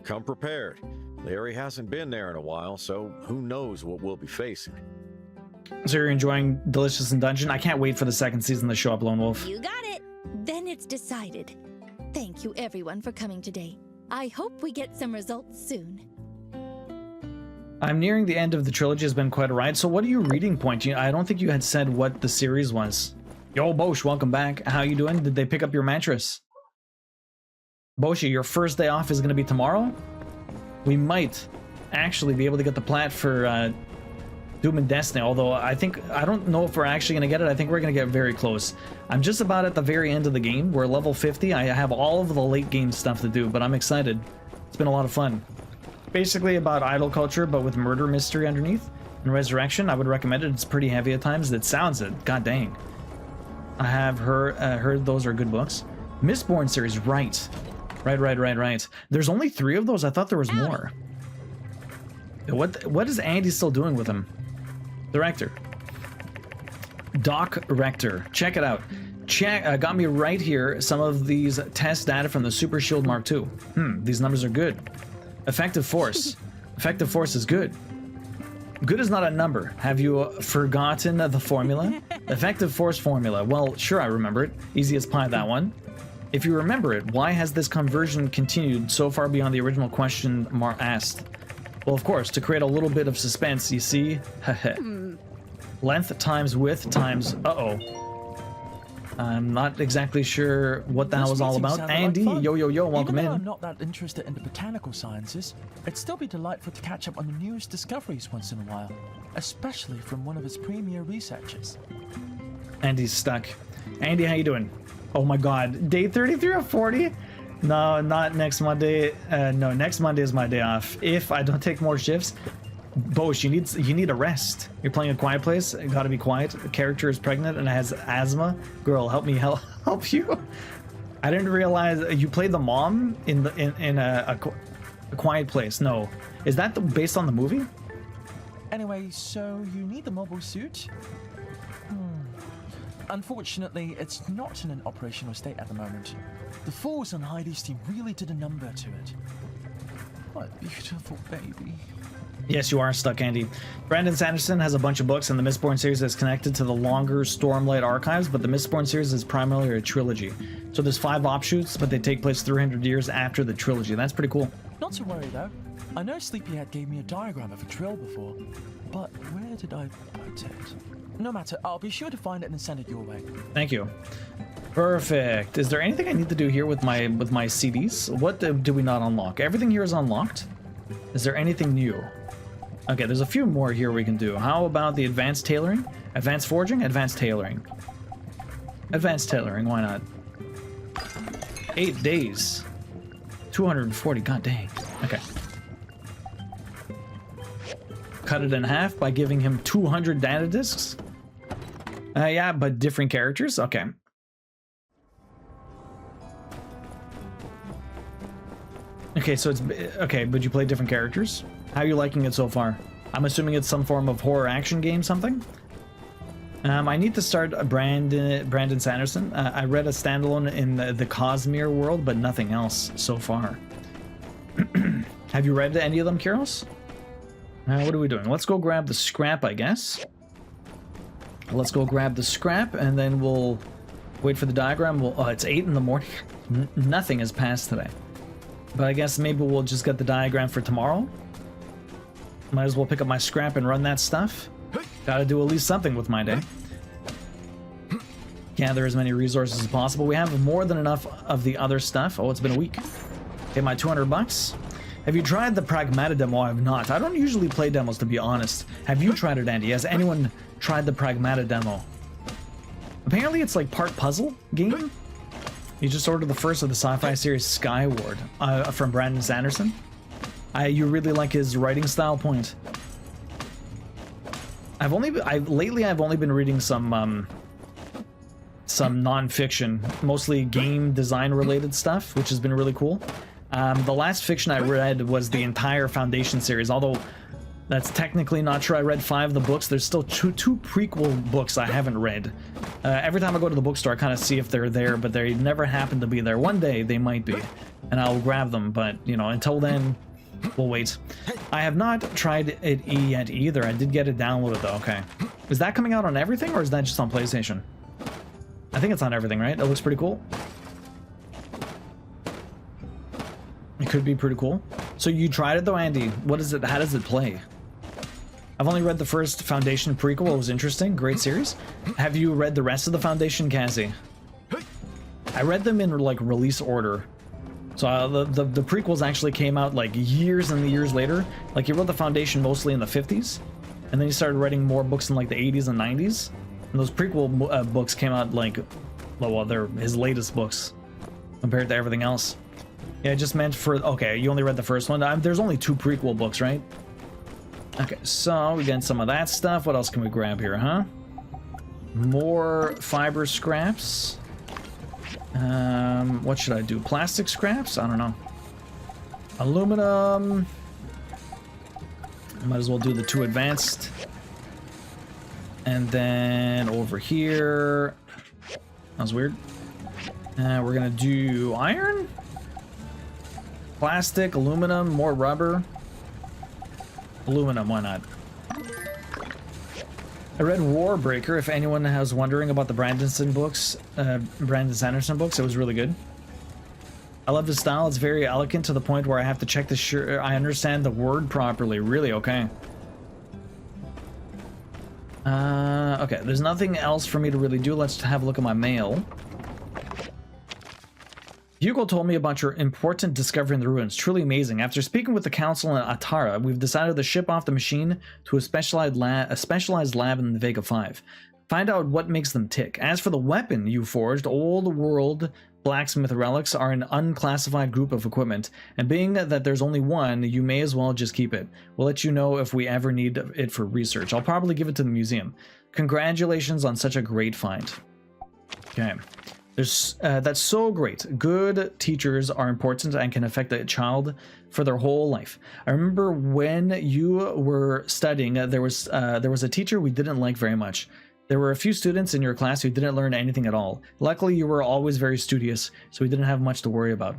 Come prepared. Larry hasn't been there in a while, so who knows what we'll be facing.
So you're enjoying Delicious in Dungeon? I can't wait for the second season to show up, Lone Wolf.
You got it. Then it's decided. Thank you everyone for coming today. I hope we get some results soon.
I'm nearing the end of the trilogy. Has been quite a ride. So what are you reading, Point? I don't think you had said what the series was. Yo, Bosch, welcome back. How you doing? Did they pick up your mattress? Boshi, your first day off is going to be tomorrow? We might actually be able to get the plat for Doom and Destiny, although I don't know if we're actually going to get it. I think we're going to get very close. I'm just about at the very end of the game. We're level 50. I have all of the late game stuff to do, but I'm excited. It's been a lot of fun. Basically about idol culture, but with murder mystery underneath. And Resurrection, I would recommend it. It's pretty heavy at times. It sounds it. God dang. I have heard those are good books. Mistborn series, right. Right. There's only 3 of those? I thought there was more. What is Andy still doing with him? Director. Doc Rector. Check it out. Got me right here some of these test data from the Super Shield Mark II. These numbers are good. Effective force. Effective force is good. Good is not a number. Have you forgotten the formula? Effective force formula. Well, sure, I remember it. Easy as pie, that one. If you remember it, why has this conversion continued so far beyond the original question asked? Well, of course, to create a little bit of suspense, you see? Length times width times... Uh-oh. I'm not exactly sure what the hell was all about. Andy, yo, welcome
Even though
in.
I'm not that interested in the botanical sciences, it'd still be delightful to catch up on the newest discoveries once in a while, especially from one of its premier researchers.
Andy's stuck. Andy, how you doing? Oh my god, day 33 of 40? No, not next Monday. No, next Monday is my day off. If I don't take more shifts, Bosch, you need a rest. You're playing A Quiet Place. It gotta be quiet. The character is pregnant and has asthma. Girl, help me help you. I didn't realize you played the mom in a Quiet Place. No, is that based on the movie?
Anyway, so you need the mobile suit? Unfortunately, it's not in an operational state at the moment. The Falls and Heidi's team really did a number to it. What a beautiful baby.
Yes, you are stuck, Andy. Brandon Sanderson has a bunch of books, and the Mistborn series is connected to the longer Stormlight archives, but the Mistborn series is primarily a trilogy. So there's 5 offshoots, but they take place 300 years after the trilogy. That's pretty cool.
Not to worry though. I know Sleepyhead gave me a diagram of a drill before, but where did I put it? No matter, I'll be sure to find it and send it your way.
Thank you. Perfect. Is there anything I need to do here with my CDs? What do we not unlock? Everything here is unlocked. Is there anything new? Okay, there's a few more here we can do. How about the advanced tailoring? Advanced forging? Advanced tailoring. Advanced tailoring, why not? 8 days. 240, god dang. Okay. Cut it in half by giving him 200 data discs? Yeah, but different characters? Okay. Okay, so it's... Okay, but you play different characters? How are you liking it so far? I'm assuming it's some form of horror action game, something? I need to start Brandon Sanderson. I read a standalone in the Cosmere world, but nothing else so far. Have you read any of them, Kyros? What are we doing? Let's go grab the scrap, I guess. Let's go grab the scrap, and then we'll wait for the diagram. Oh, it's 8 in the morning. Nothing has passed today. But I guess maybe we'll just get the diagram for tomorrow. Might as well pick up my scrap and run that stuff. Gotta do at least something with my day. Gather as many resources as possible. We have more than enough of the other stuff. Oh, it's been a week. Okay, my 200 bucks. Have you tried the Pragmata demo? I have not. I don't usually play demos, to be honest. Have you tried it, Andy? Has anyone tried the Pragmata demo? Apparently it's like part puzzle game. You just ordered the first of the sci-fi series Skyward from Brandon Sanderson. You really like his writing style, Point. Lately I've only been reading some non-fiction, mostly game design related stuff, which has been really cool. The last fiction I read was the entire Foundation series, although that's technically not true. I read 5 of the books. There's still two prequel books I haven't read. Every time I go to the bookstore, I kind of see if they're there, but they never happen to be there. One day they might be, and I'll grab them, but you know, until then, we'll wait. I have not tried it yet either. I did get it downloaded though. Okay, is that coming out on everything, or is that just on PlayStation? I think it's on everything, right? It looks pretty cool. It could be pretty cool. So you tried it though, Andy. What is it? How does it play? I've only read the first Foundation prequel. It was interesting. Great series. Have you read the rest of the Foundation, Cassie? I read them in like release order. So the prequels actually came out like years and years later. Like he wrote the Foundation mostly in the 50s, and then he started writing more books in like the 80s and 90s. And those prequel books came out like, well, they're his latest books compared to everything else. Yeah, I just meant for, okay, you only read the first one. There's only 2 prequel books, right? Okay, so we get some of that stuff. What else can we grab here, huh? More fiber scraps. What should I do? Plastic scraps? I don't know. Aluminum. Might as well do the 2 advanced. And then over here. That was weird. We're gonna do iron. Plastic, aluminum, more rubber. Aluminum, why not? I read Warbreaker, if anyone was wondering about the Brandon Sanderson books. It was really good. I love the style. It's very elegant to the point where I have to check the I understand the word properly. Really, okay. Okay, there's nothing else for me to really do. Let's have a look at my mail. Hugo told me about your important discovery in the ruins. Truly amazing. After speaking with the council in Atara, we've decided to ship off the machine to a specialized lab in the Vega 5. Find out what makes them tick. As for the weapon you forged, old world blacksmith relics are an unclassified group of equipment, and being that there's only one, you may as well just keep it. We'll let you know if we ever need it for research. I'll probably give it to the museum. Congratulations on such a great find. Okay. That's so great. Good teachers are important and can affect a child for their whole life. I remember when you were studying, there was a teacher we didn't like very much. There were a few students in your class who didn't learn anything at all. Luckily, you were always very studious, so we didn't have much to worry about.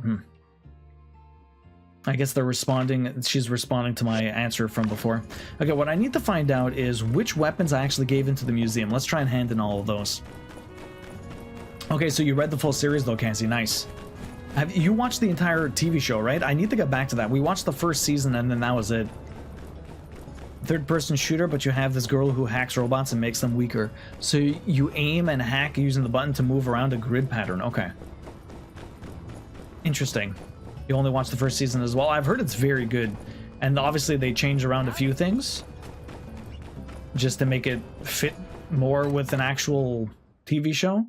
I guess they're responding. She's responding to my answer from before. Okay, what I need to find out is which weapons I actually gave into the museum. Let's try and hand in all of those. Okay, so you read the full series though, Cassie. Nice. Have you watched the entire TV show, right? I need to get back to that. We watched the first season and then that was it. Third-person shooter, but you have this girl who hacks robots and makes them weaker. So you aim and hack using the button to move around a grid pattern. Okay. Interesting. You only watched the first season as well. I've heard it's very good. And obviously they changed around a few things just to make it fit more with an actual TV show.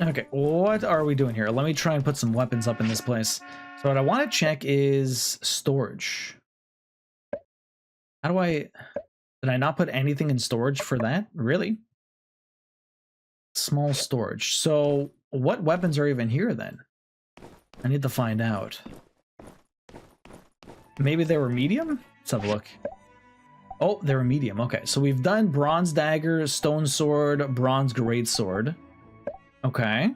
Okay, what are we doing here? Let me try and put some weapons up in this place. So what I want to check is storage. How do I... Did I not put anything in storage for that? Really? Small storage. So what weapons are even here then? I need to find out. Maybe they were medium? Let's have a look. Oh, they were medium. Okay, so we've done bronze dagger, stone sword, bronze great sword. Okay.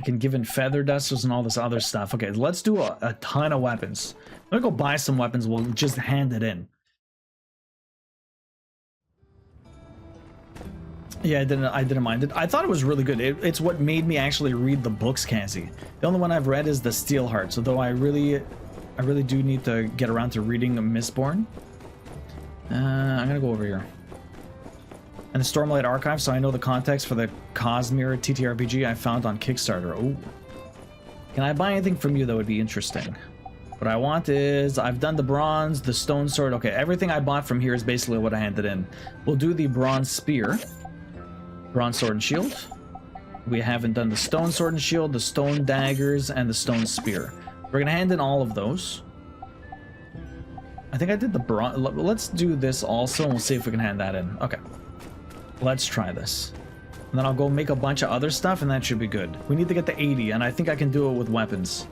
I can give in feather dusters and all this other stuff. Okay, let's do a ton of weapons. I'm gonna go buy some weapons. We'll just hand it in. Yeah, I didn't mind it. I thought it was really good. It's what made me actually read the books, Cassie. The only one I've read is the Steelheart. So though I really do need to get around to reading Mistborn. I'm gonna go over here. And the Stormlight Archive, so I know the context for the Cosmere TTRPG I found on Kickstarter. Oh. Can I buy anything from you that would be interesting? What I want is, I've done the bronze, the stone sword. Okay, everything I bought from here is basically what I handed in. We'll do the bronze spear. Bronze sword and shield. We haven't done the stone sword and shield, the stone daggers, and the stone spear. We're gonna hand in all of those. I think I did the bronze. Let's do this also, and we'll see if we can hand that in. Okay. Let's try this. And then I'll go make a bunch of other stuff, and that should be good. We need to get to 80, and I think I can do it with weapons.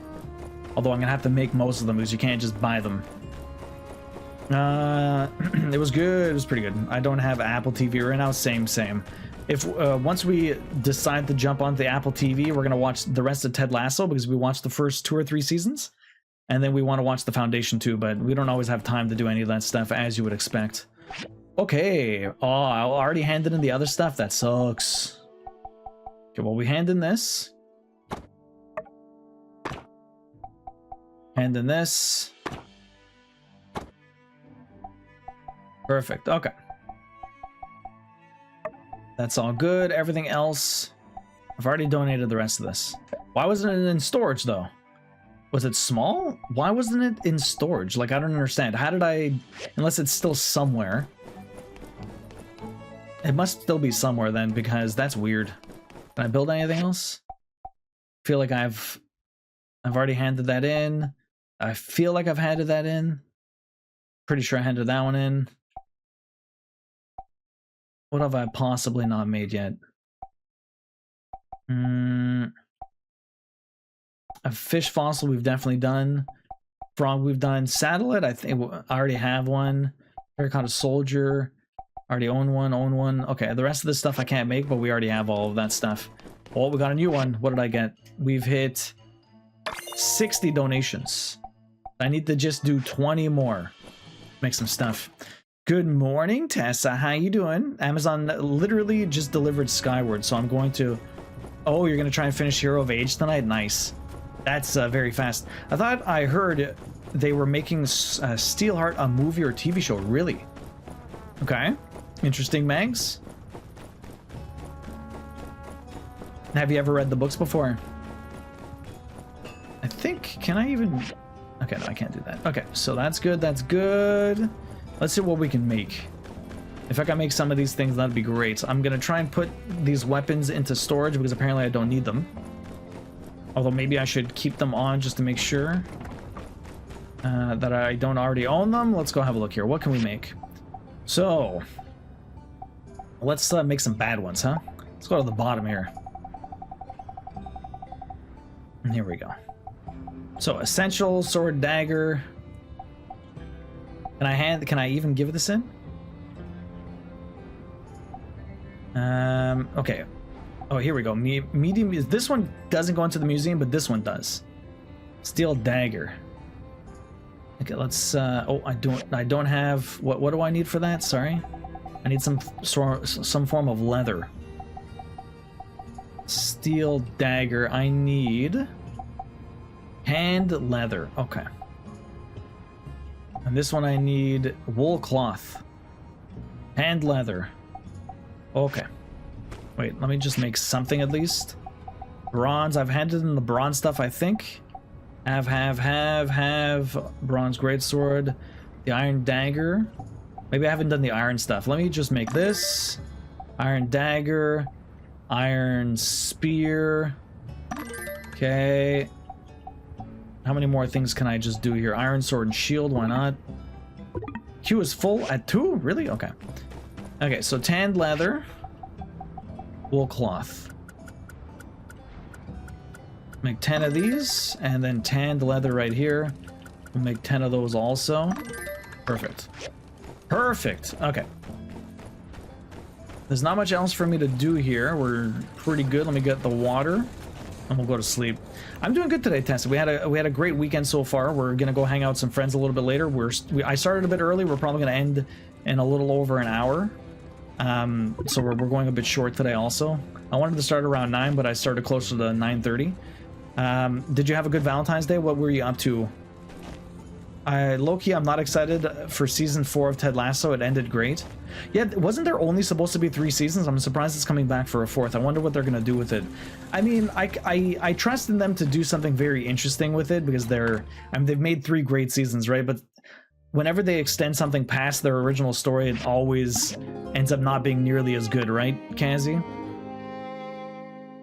Although I'm gonna have to make most of them, because you can't just buy them. It was good. It was pretty good. I don't have Apple TV right now. Same. If once we decide to jump onto the Apple TV, we're gonna watch the rest of Ted Lasso, because we watched the first 2 or 3 seasons. And then we want to watch The Foundation too, but we don't always have time to do any of that stuff, as you would expect. Okay. Oh, I already handed in the other stuff. That sucks. Okay, well, we hand in this. Hand in this. Perfect. Okay. That's all good. Everything else, I've already donated the rest of this. Why wasn't it in storage, though? Was it small? Why wasn't it in storage? Like, I don't understand. How did I... Unless it's still somewhere. It must still be somewhere then, because that's weird. Can I build anything else? I feel like I've already handed that in. I feel like I've handed that in. Pretty sure I handed that one in. What have I possibly not made yet? A fish fossil we've definitely done. Frog we've done. Satellite, I think I already have one. Terracotta soldier. Already own one. Okay, the rest of this stuff I can't make, but we already have all of that stuff. Oh, we got a new one. What did I get? We've hit 60 donations. I need to just do 20 more. Make some stuff. Good morning, Tessa. How you doing? Amazon literally just delivered Skyward, so I'm going to... Oh, you're going to try and finish Hero of Age tonight? Nice. That's very fast. I thought I heard they were making Steelheart a movie or TV show. Really? Okay. Interesting, Mags. Have you ever read the books before? I think... Can I even... Okay, no, I can't do that. Okay, so that's good. That's good. Let's see what we can make. If I can make some of these things, that'd be great. I'm going to try and put these weapons into storage because apparently I don't need them. Although maybe I should keep them on just to make sure that I don't already own them. Let's go have a look here. What can we make? So, let's make some bad ones, huh? Let's go to the bottom here. And here we go. So, essential, sword, dagger. Can I even give this in? Okay. Oh, here we go. Medium is this one doesn't go into the museum, but this one does. Steel dagger. Okay, let's. Oh, I don't have. What do I need for that? Sorry, I need some form of leather. Steel dagger. I need hand leather. Okay. And this one I need wool cloth. Hand leather. Okay. Wait, let me just make something at least. Bronze. I've handed in the bronze stuff, I think. Have. Bronze greatsword. The iron dagger. Maybe I haven't done the iron stuff. Let me just make this. Iron dagger. Iron spear. Okay. How many more things can I just do here? Iron sword and shield, why not? Q is full at 2? Really? Okay. Okay, so tanned leather. Wool cloth. Make 10 of these, and then tanned leather right here. We'll make 10 of those also. Perfect. Perfect! Okay. There's not much else for me to do here. We're pretty good. Let me get the water, and we'll go to sleep. I'm doing good today, Tessa. We had a great weekend so far. We're gonna go hang out with some friends a little bit later. I started a bit early. We're probably gonna end in a little over an hour. So we're going a bit short today also. I wanted to start around 9, but I started closer to 9:30. Did you have a good Valentine's Day? What were you up to? Low-key, I'm not excited for season 4 of Ted Lasso. It ended great. Yeah, wasn't there only supposed to be 3 seasons? I'm surprised it's coming back for a 4th. I wonder what they're gonna do with it. I mean, I trust in them to do something very interesting with it because they've made 3 great seasons, right? But whenever they extend something past their original story, it always ends up not being nearly as good, right, Kazi?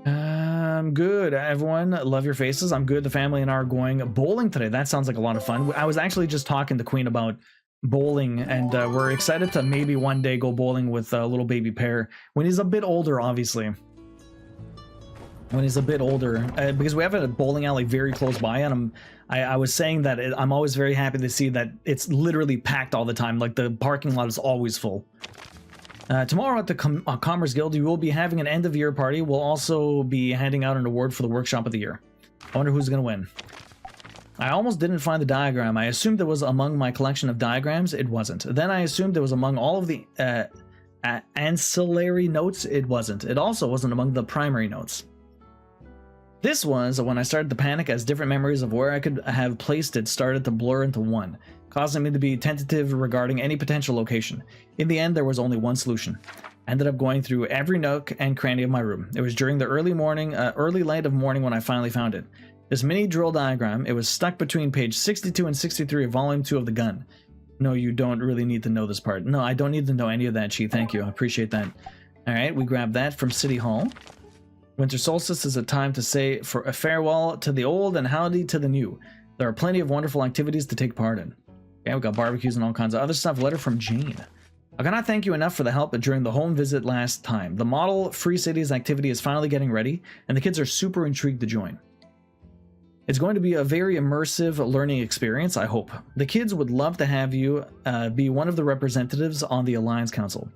I'm good, everyone. Love your faces. I'm good. The family and I are going bowling today. That sounds like a lot of fun. I was actually just talking to Queen about bowling, and we're excited to maybe one day go bowling with little baby Pear when he's a bit older, obviously. When he's a bit older, because we have a bowling alley very close by, and I was saying that I'm always very happy to see that it's literally packed all the time. Like the parking lot is always full. Tomorrow at the Commerce Guild, you will be having an end-of-year party. We'll also be handing out an award for the Workshop of the Year. I wonder who's going to win. I almost didn't find the diagram. I assumed it was among my collection of diagrams. It wasn't. Then I assumed it was among all of the ancillary notes. It wasn't. It also wasn't among the primary notes. This was when I started to panic as different memories of where I could have placed it started to blur into one, causing me to be tentative regarding any potential location. In the end, there was only one solution. I ended up going through every nook and cranny of my room. It was during the early light of morning when I finally found it. This mini drill diagram, it was stuck between page 62 and 63 of volume 2 of the gun. No, you don't really need to know this part. No, I don't need to know any of that, Chi. Thank you. I appreciate that. Alright, we grabbed that from City Hall. Winter solstice is a time to say for a farewell to the old and howdy to the new. There are plenty of wonderful activities to take part in. Yeah, we got barbecues and all kinds of other stuff. Letter from Jane. I cannot thank you enough for the help during the home visit last time. The model Free Cities activity is finally getting ready, and the kids are super intrigued to join. It's going to be a very immersive learning experience, I hope. The kids would love to have you be one of the representatives on the Alliance Council.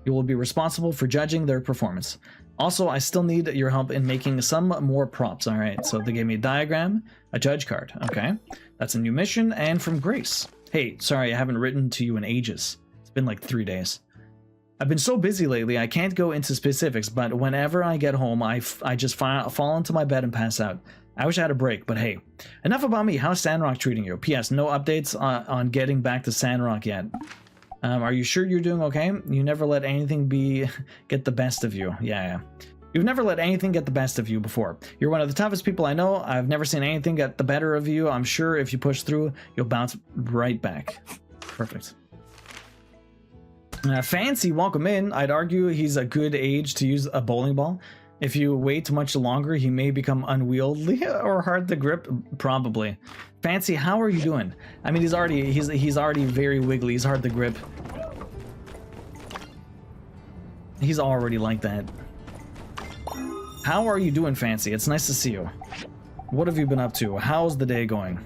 You will be responsible for judging their performance. Also, I still need your help in making some more props. All right, so they gave me a diagram, a judge card. Okay, that's a new mission, and from Grace. Hey, sorry, I haven't written to you in ages. It's been like 3 days. I've been so busy lately, I can't go into specifics, but whenever I get home, I just fall into my bed and pass out. I wish I had a break, but hey. Enough about me. How's Sandrock treating you? P.S. No updates on getting back to Sandrock yet. Are you sure you're doing okay? You never let anything get the best of you. Yeah. You've never let anything get the best of you before. You're one of the toughest people I know. I've never seen anything get the better of you. I'm sure if you push through, you'll bounce right back. Perfect. Fancy, welcome in. I'd argue he's a good age to use a bowling ball. If you wait much longer, he may become unwieldy or hard to grip. Probably. Fancy, how are you doing? I mean, he's already very wiggly. He's hard to grip. He's already like that. How are you doing, Fancy? It's nice to see you. What have you been up to? How's the day going?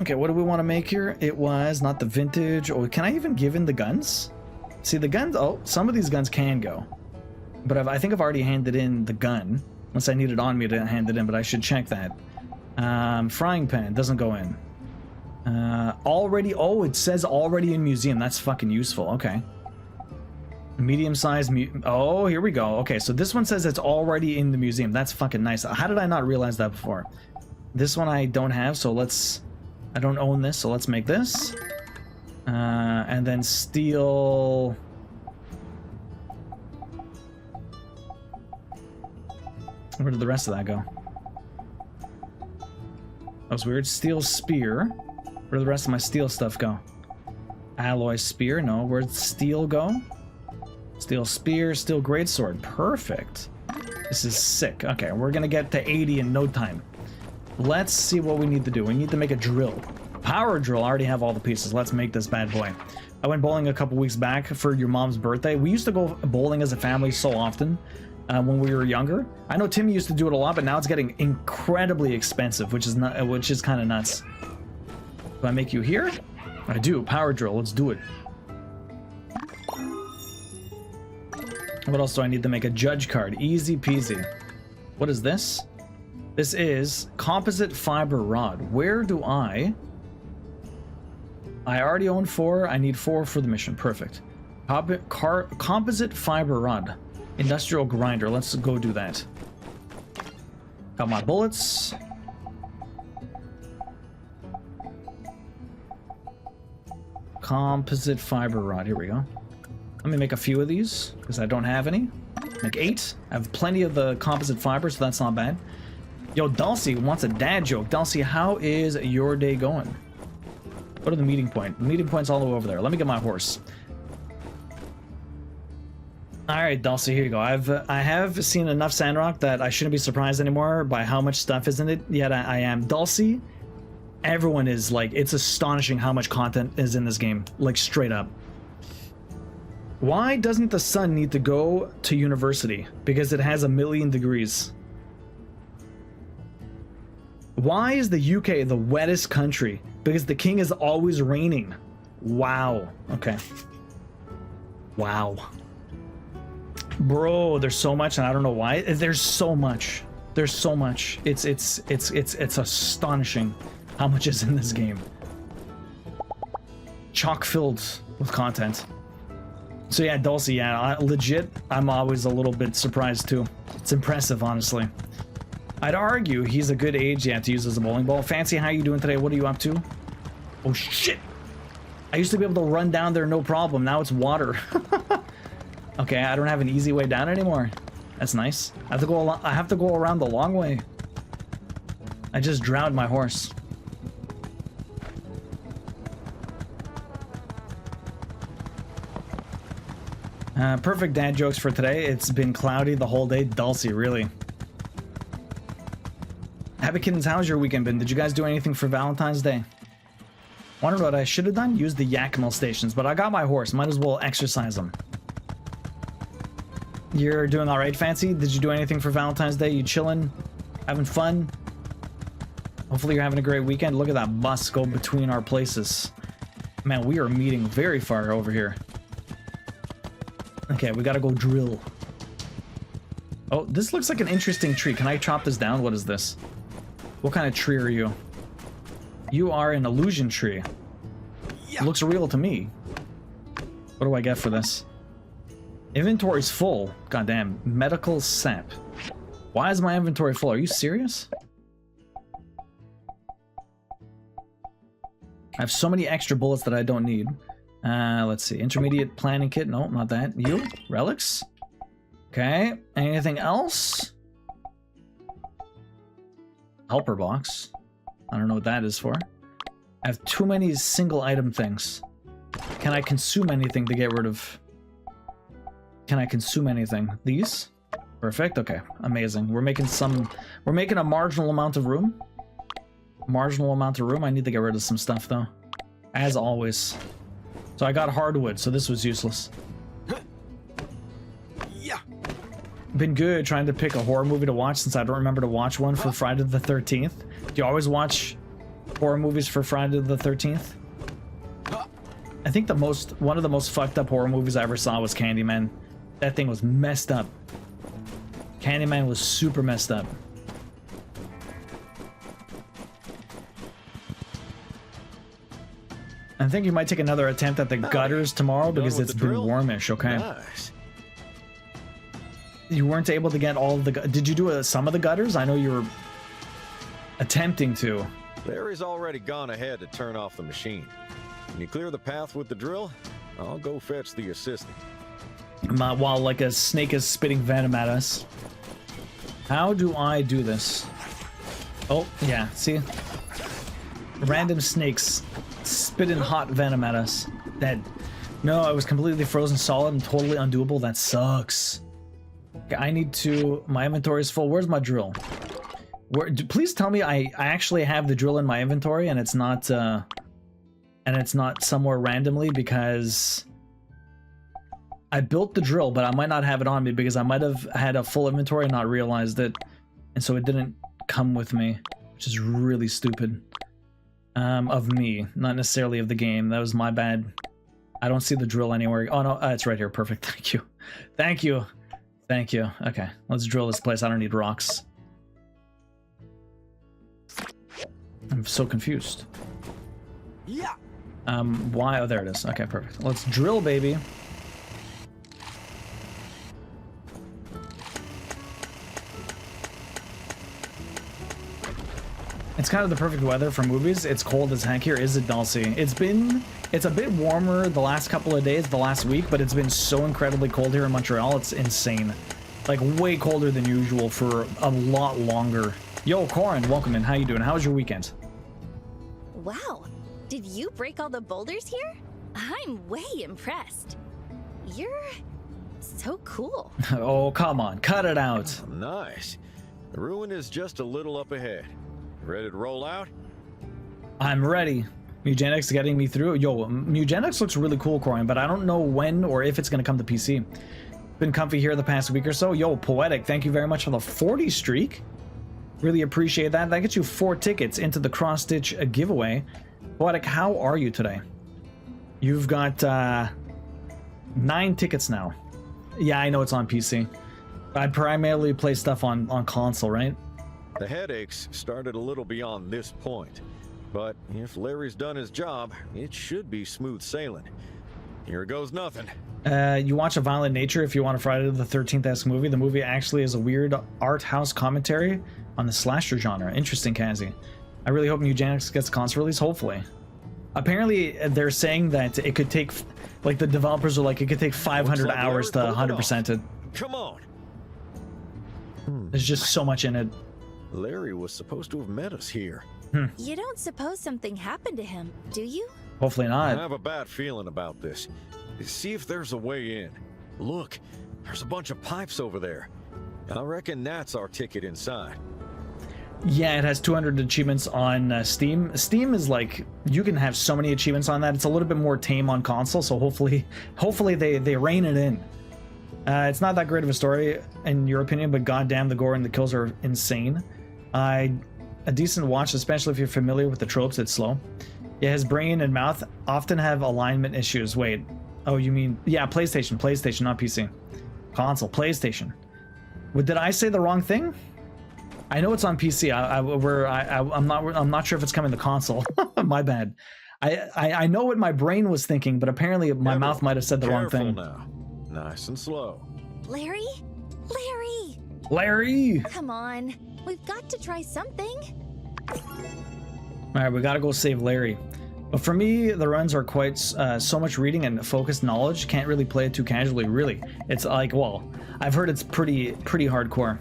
Okay, what do we want to make here? It was not the vintage. Oh, can I even give in the guns? See, the guns... Oh, some of these guns can go. But I think I've already handed in the gun. Unless I need it on me to hand it in, but I should check that. Frying pan doesn't go in. Already, oh, it says already in museum. That's fucking useful. Okay. Medium-sized oh, here we go. Okay, so this one says it's already in the museum. That's fucking nice. How did I not realize that before? This one I don't have, so let's... I don't own this, so let's make this. And then steel... Where did the rest of that go? That was weird. Steel spear. Where did the rest of my steel stuff go? Alloy spear. No. Where'd steel go? Steel spear. Steel greatsword. Perfect. This is sick. Okay, we're gonna get to 80 in no time. Let's see what we need to do. We need to make a drill. Power drill. I already have all the pieces. Let's make this bad boy. I went bowling a couple weeks back for your mom's birthday. We used to go bowling as a family so often. When we were younger. I know Timmy used to do it a lot, but now it's getting incredibly expensive, which is kind of nuts. Do I make you here? I do. Power drill. Let's do it. What else do I need to make? A judge card. Easy peasy. What is this? This is composite fiber rod. Where do I already own 4. I need 4 for the mission. Perfect. Composite fiber rod. Industrial grinder. Let's go do that. Got my bullets. Composite fiber rod. Here we go. Let me make a few of these because I don't have any. Make 8. I have plenty of the composite fiber, so that's not bad. Yo, Dulcie wants a dad joke. Dulcie, how is your day going? Go to the meeting point. The meeting point's all the way over there. Let me get my horse. All right, Dulcie, here you go. I have seen enough Sandrock that I shouldn't be surprised anymore by how much stuff is in it. Yet I am. Dulcie, everyone is like, it's astonishing how much content is in this game. Like, straight up. Why doesn't the sun need to go to university? Because it has 1,000,000 degrees. Why is the UK the wettest country? Because the king is always raining. Wow. Okay. Wow. Bro, there's so much, and I don't know why. There's so much. There's so much. It's astonishing how much is in this game. Chock filled with content. So yeah, Dulcie, yeah, legit, I'm always a little bit surprised too. It's impressive, honestly. I'd argue he's a good age, yeah, to use as a bowling ball. Fancy, how you doing today? What are you up to? Oh shit! I used to be able to run down there no problem. Now it's water. Okay, I don't have an easy way down anymore. That's nice. I have to go around the long way. I just drowned my horse. Perfect dad jokes for today. It's been cloudy the whole day. Dulcie, really. Happy Kittens, how's your weekend been? Did you guys do anything for Valentine's Day? Wonder what I should have done? Use the Yakima stations, but I got my horse. Might as well exercise him. You're doing all right, Fancy? Did you do anything for Valentine's Day? You chilling? Having fun? Hopefully you're having a great weekend. Look at that bus go between our places. Man, we are meeting very far over here. Okay, we gotta go drill. Oh, this looks like an interesting tree. Can I chop this down? What is this? What kind of tree are you? You are an illusion tree. Yeah. Looks real to me. What do I get for this? Inventory's full. Goddamn. Medical sap. Why is my inventory full? Are you serious? I have so many extra bullets that I don't need. Let's see. Intermediate planning kit. No, not that. You? Relics? Okay. Anything else? Helper box. I don't know what that is for. I have too many single item things. Can I consume anything to get rid of? Can I consume anything? These? Perfect. Okay. Amazing. We're making a marginal amount of room. Marginal amount of room. I need to get rid of some stuff though. As always. So I got hardwood, so this was useless. Yeah. Been good trying to pick a horror movie to watch since I don't remember to watch one for Friday the 13th. Do you always watch horror movies for Friday the 13th? I think one of the most fucked up horror movies I ever saw was Candyman. That thing was messed up. Candyman was super messed up. I think you might take another attempt at the gutters tomorrow because it's been warmish, okay?
Nice.
You weren't able to get all of the... Did you do some of the gutters? I know you were attempting to.
Larry's already gone ahead to turn off the machine. When you clear the path with the drill, I'll go fetch the assistant.
While like a snake is spitting venom at us. How do I do this? Oh, yeah, see? Random snakes spitting hot venom at us. Dead. No, I was completely frozen solid and totally undoable. That sucks. Okay, I need to... My inventory is full. Where's my drill? Please tell me I actually have the drill in my inventory and it's not somewhere randomly, because I built the drill, but I might not have it on me because I might have had a full inventory and not realized it, and so it didn't come with me, which is really stupid. Of me, not necessarily of the game. That was my bad. I don't see the drill anywhere. Oh no, it's right here. Perfect. Thank you. Thank you. Thank you. Okay, let's drill this place. I don't need rocks. I'm so confused.
Yeah.
Why? Oh, there it is. Okay, perfect. Let's drill, baby. It's kind of the perfect weather for movies. It's cold as heck here. Is it, Dulcie? It's a bit warmer the last couple of days, the last week, but it's been so incredibly cold here in Montreal. It's insane. Like, way colder than usual for a lot longer. Yo, Corin, welcome in. How you doing? How was your weekend?
Wow, did you break all the boulders here? I'm way impressed. You're so cool.
Oh, come on. Cut it out.
Nice. The ruin is just a little up ahead. Ready to roll out?
I'm ready. Mugenics getting me through. Yo, Mugenics looks really cool, Corin, but I don't know when or if it's going to come to PC. Been comfy here the past week or so. Yo, Poetic, thank you very much for the 40 streak. Really appreciate that. That gets you 4 tickets into the cross-stitch giveaway. Poetic, how are you today? You've got 9 tickets now. Yeah, I know it's on PC. I primarily play stuff on console, right?
The headaches started a little beyond this point, but if Larry's done his job, it should be smooth sailing. Here goes nothing.
You watch A Violent Nature if you want a Friday the 13th-esque movie. The movie actually is a weird art house commentary on the slasher genre. Interesting, Kazi. I really hope Eugenics gets console release, hopefully. Apparently, they're saying that it could take, like, the developers are like, it could take 500 hours to 100% it.
Come on.
There's just so much in it.
Larry was supposed to have met us here.
You don't suppose something happened to him, do you?
Hopefully not.
I have a bad feeling about this. See if there's a way in. Look, there's a bunch of pipes over there. I reckon that's our ticket inside.
Yeah, it has 200 achievements on Steam. Steam is like, you can have so many achievements on that. It's a little bit more tame on console, so hopefully they rein it in. It's not that great of a story, in your opinion, but goddamn, the gore and the kills are insane. A decent watch, especially if you're familiar with the tropes. It's slow. Yeah, his brain and mouth often have alignment issues. Wait, oh, you mean, yeah, PlayStation, not PC. Console, PlayStation. Did I say the wrong thing? I know it's on PC. I'm not sure if it's coming to console. My bad. I know what my brain was thinking, but apparently my mouth might have said the wrong thing.
Now. Nice and slow.
Larry? Larry!
Larry!
Come on, we've got to try something.
All right, we gotta go save Larry. But for me, the runs are quite so much reading and focused knowledge. Can't really play it too casually, really. It's like, well, I've heard it's pretty hardcore.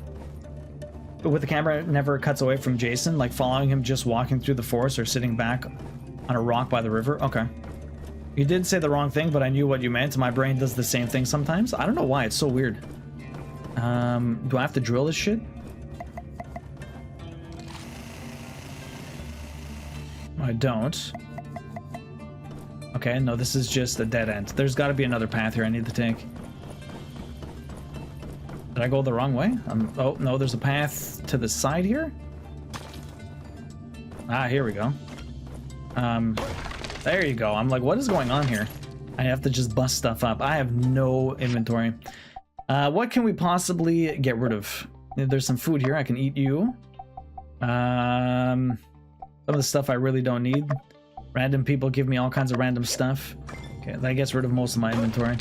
But with the camera, it never cuts away from Jason, like following him just walking through the forest or sitting back on a rock by the river. Okay. You did say the wrong thing, but I knew what you meant. My brain does the same thing sometimes. I don't know why, it's so weird. Do I have to drill this shit? I don't. Okay, no, this is just a dead end. There's got to be another path here I need to take. Did I go the wrong way? Oh, no, there's a path to the side here? Ah, here we go. There you go. I'm like, what is going on here? I have to just bust stuff up. I have no inventory. What can we possibly get rid of? There's some food here. I can eat you. Some of the stuff I really don't need. Random people give me all kinds of random stuff. Okay, that gets rid of most of my inventory.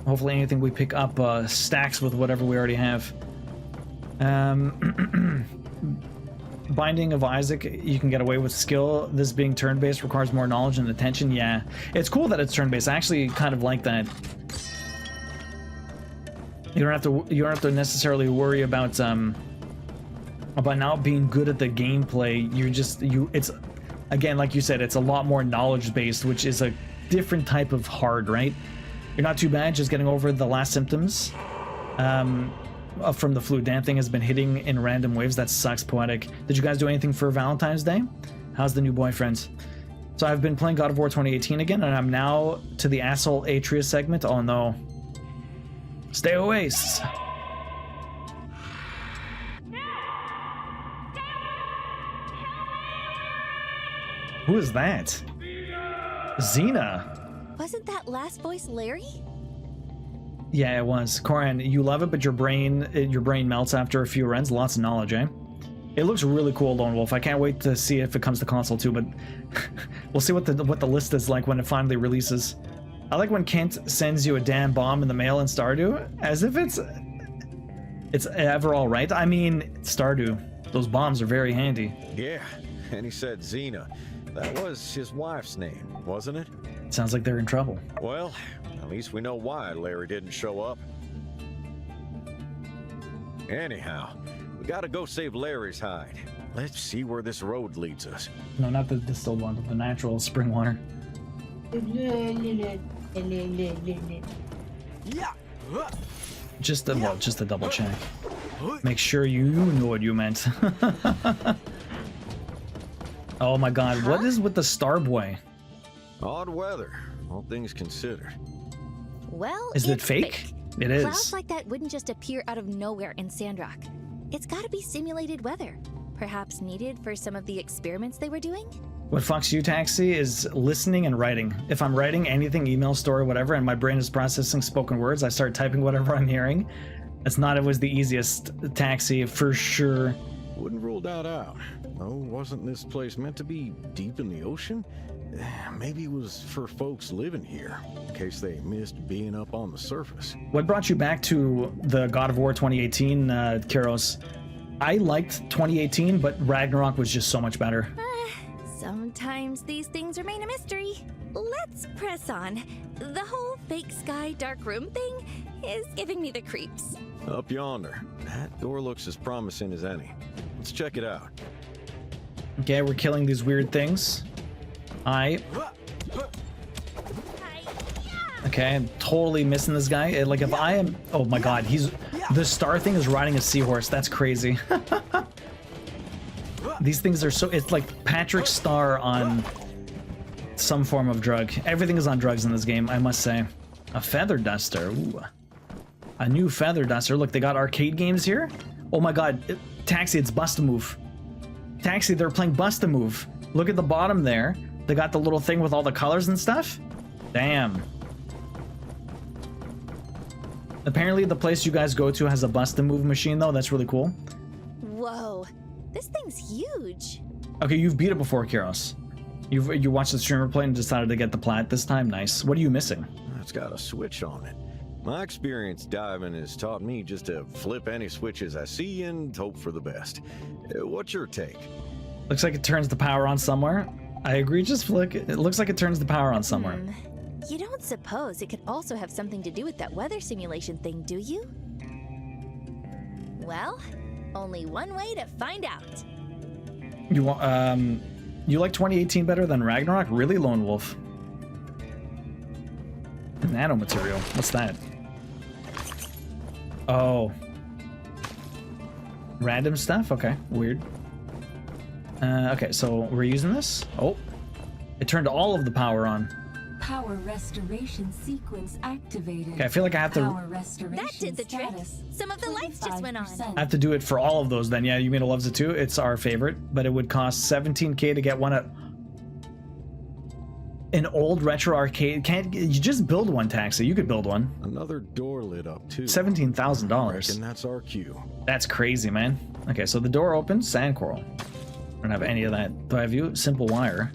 Hopefully anything we pick up stacks with whatever we already have. Binding of Isaac, you can get away with skill. This being turn-based requires more knowledge and attention. Yeah, it's cool that it's turn-based. I actually kind of like that. You don't have to necessarily worry about not being good at the gameplay. It's again, like you said, it's a lot more knowledge-based, which is a different type of hard, right? You're not too bad, just getting over the last symptoms from the flu. Damn thing has been hitting in random waves. That sucks. Poetic. Did you guys do anything for Valentine's Day? How's the new boyfriend? So I've been playing God of War 2018 again, and I'm now to the asshole Atreus segment. Oh no. Stay away. Who is that? Xena.
Wasn't that last voice Larry?
Yeah, it was. Coran, you love it, but your brain melts after a few runs. Lots of knowledge, eh? It looks really cool, Lone Wolf. I can't wait to see if it comes to console too, but we'll see what the list is like when it finally releases. I like when Kent sends you a damn bomb in the mail in Stardew, as if it's ever all right. I mean, Stardew, those bombs are very handy.
Yeah, and he said Xena. That was his wife's name, wasn't it?
Sounds like they're in trouble.
Well, at least we know why Larry didn't show up. Anyhow, we gotta go save Larry's hide. Let's see where this road leads us.
No, not the distilled one, but the natural spring water. Just a double check. Make sure you know what you meant. Oh my god, what is with the Starboy?
Odd weather, all things considered.
Well,
is it fake? It is.
Clouds like that wouldn't just appear out of nowhere in Sandrock. It's gotta be simulated weather. Perhaps needed for some of the experiments they were doing?
What fucks you, Taxi, is listening and writing. If I'm writing anything, email, story, whatever, and my brain is processing spoken words, I start typing whatever I'm hearing. It's not always the easiest, Taxi, for sure.
Wouldn't rule that out. Oh, wasn't this place meant to be deep in the ocean? Maybe it was for folks living here, in case they missed being up on the surface.
What brought you back to the God of War 2018, Kiros? I liked 2018, but Ragnarok was just so much better.
Sometimes these things remain a mystery. Let's press on. The whole fake sky dark room thing is giving me the creeps.
Up yonder. That door looks as promising as any. Let's check it out.
Okay, we're killing these weird things. Okay, I'm totally missing this guy. Like, if I am... Oh my god, the star thing is riding a seahorse. That's crazy. These things are so... It's like Patrick Star on some form of drug. Everything is on drugs in this game, I must say. A feather duster. Ooh. A new feather duster. Look, they got arcade games here. Oh my god. Taxi, it's Bust-A-Move. Taxi, they're playing Bust-A-Move. Look at the bottom there. They got the little thing with all the colors and stuff. Damn. Apparently the place you guys go to has a Bust-A-Move machine though. That's really cool.
Whoa. This thing's huge.
Okay, you've beat it before, Kiros. You watched the streamer play and decided to get the plat this time. Nice. What are you missing?
It's got a switch on it. My experience diving has taught me just to flip any switches I see and hope for the best. What's your take?
Looks like it turns the power on somewhere. I agree, just flick it. It looks like it turns the power on somewhere.
You don't suppose it could also have something to do with that weather simulation thing, do you? Well, only one way to find out.
You like 2018 better than Ragnarok? Really, Lone Wolf? Nanomaterial. What's that? Oh. Random stuff? Okay, weird. Okay, so we're using this. Oh. It turned all of the power on.
Power restoration sequence activated.
Okay, I feel like I have to...
That did the trick. Some of the lights just went on.
I have to do it for all of those then. Yeah, Yumina loves it too. It's our favorite, but it would cost 17k to get one at... An old retro arcade. Can't you just build one, Taxi? You could build one.
Another door lit up too.
$17,000.
And that's our cue.
That's crazy, man. Okay, so the door opens. Sand coral. I don't have any of that. Do I have you? Simple wire.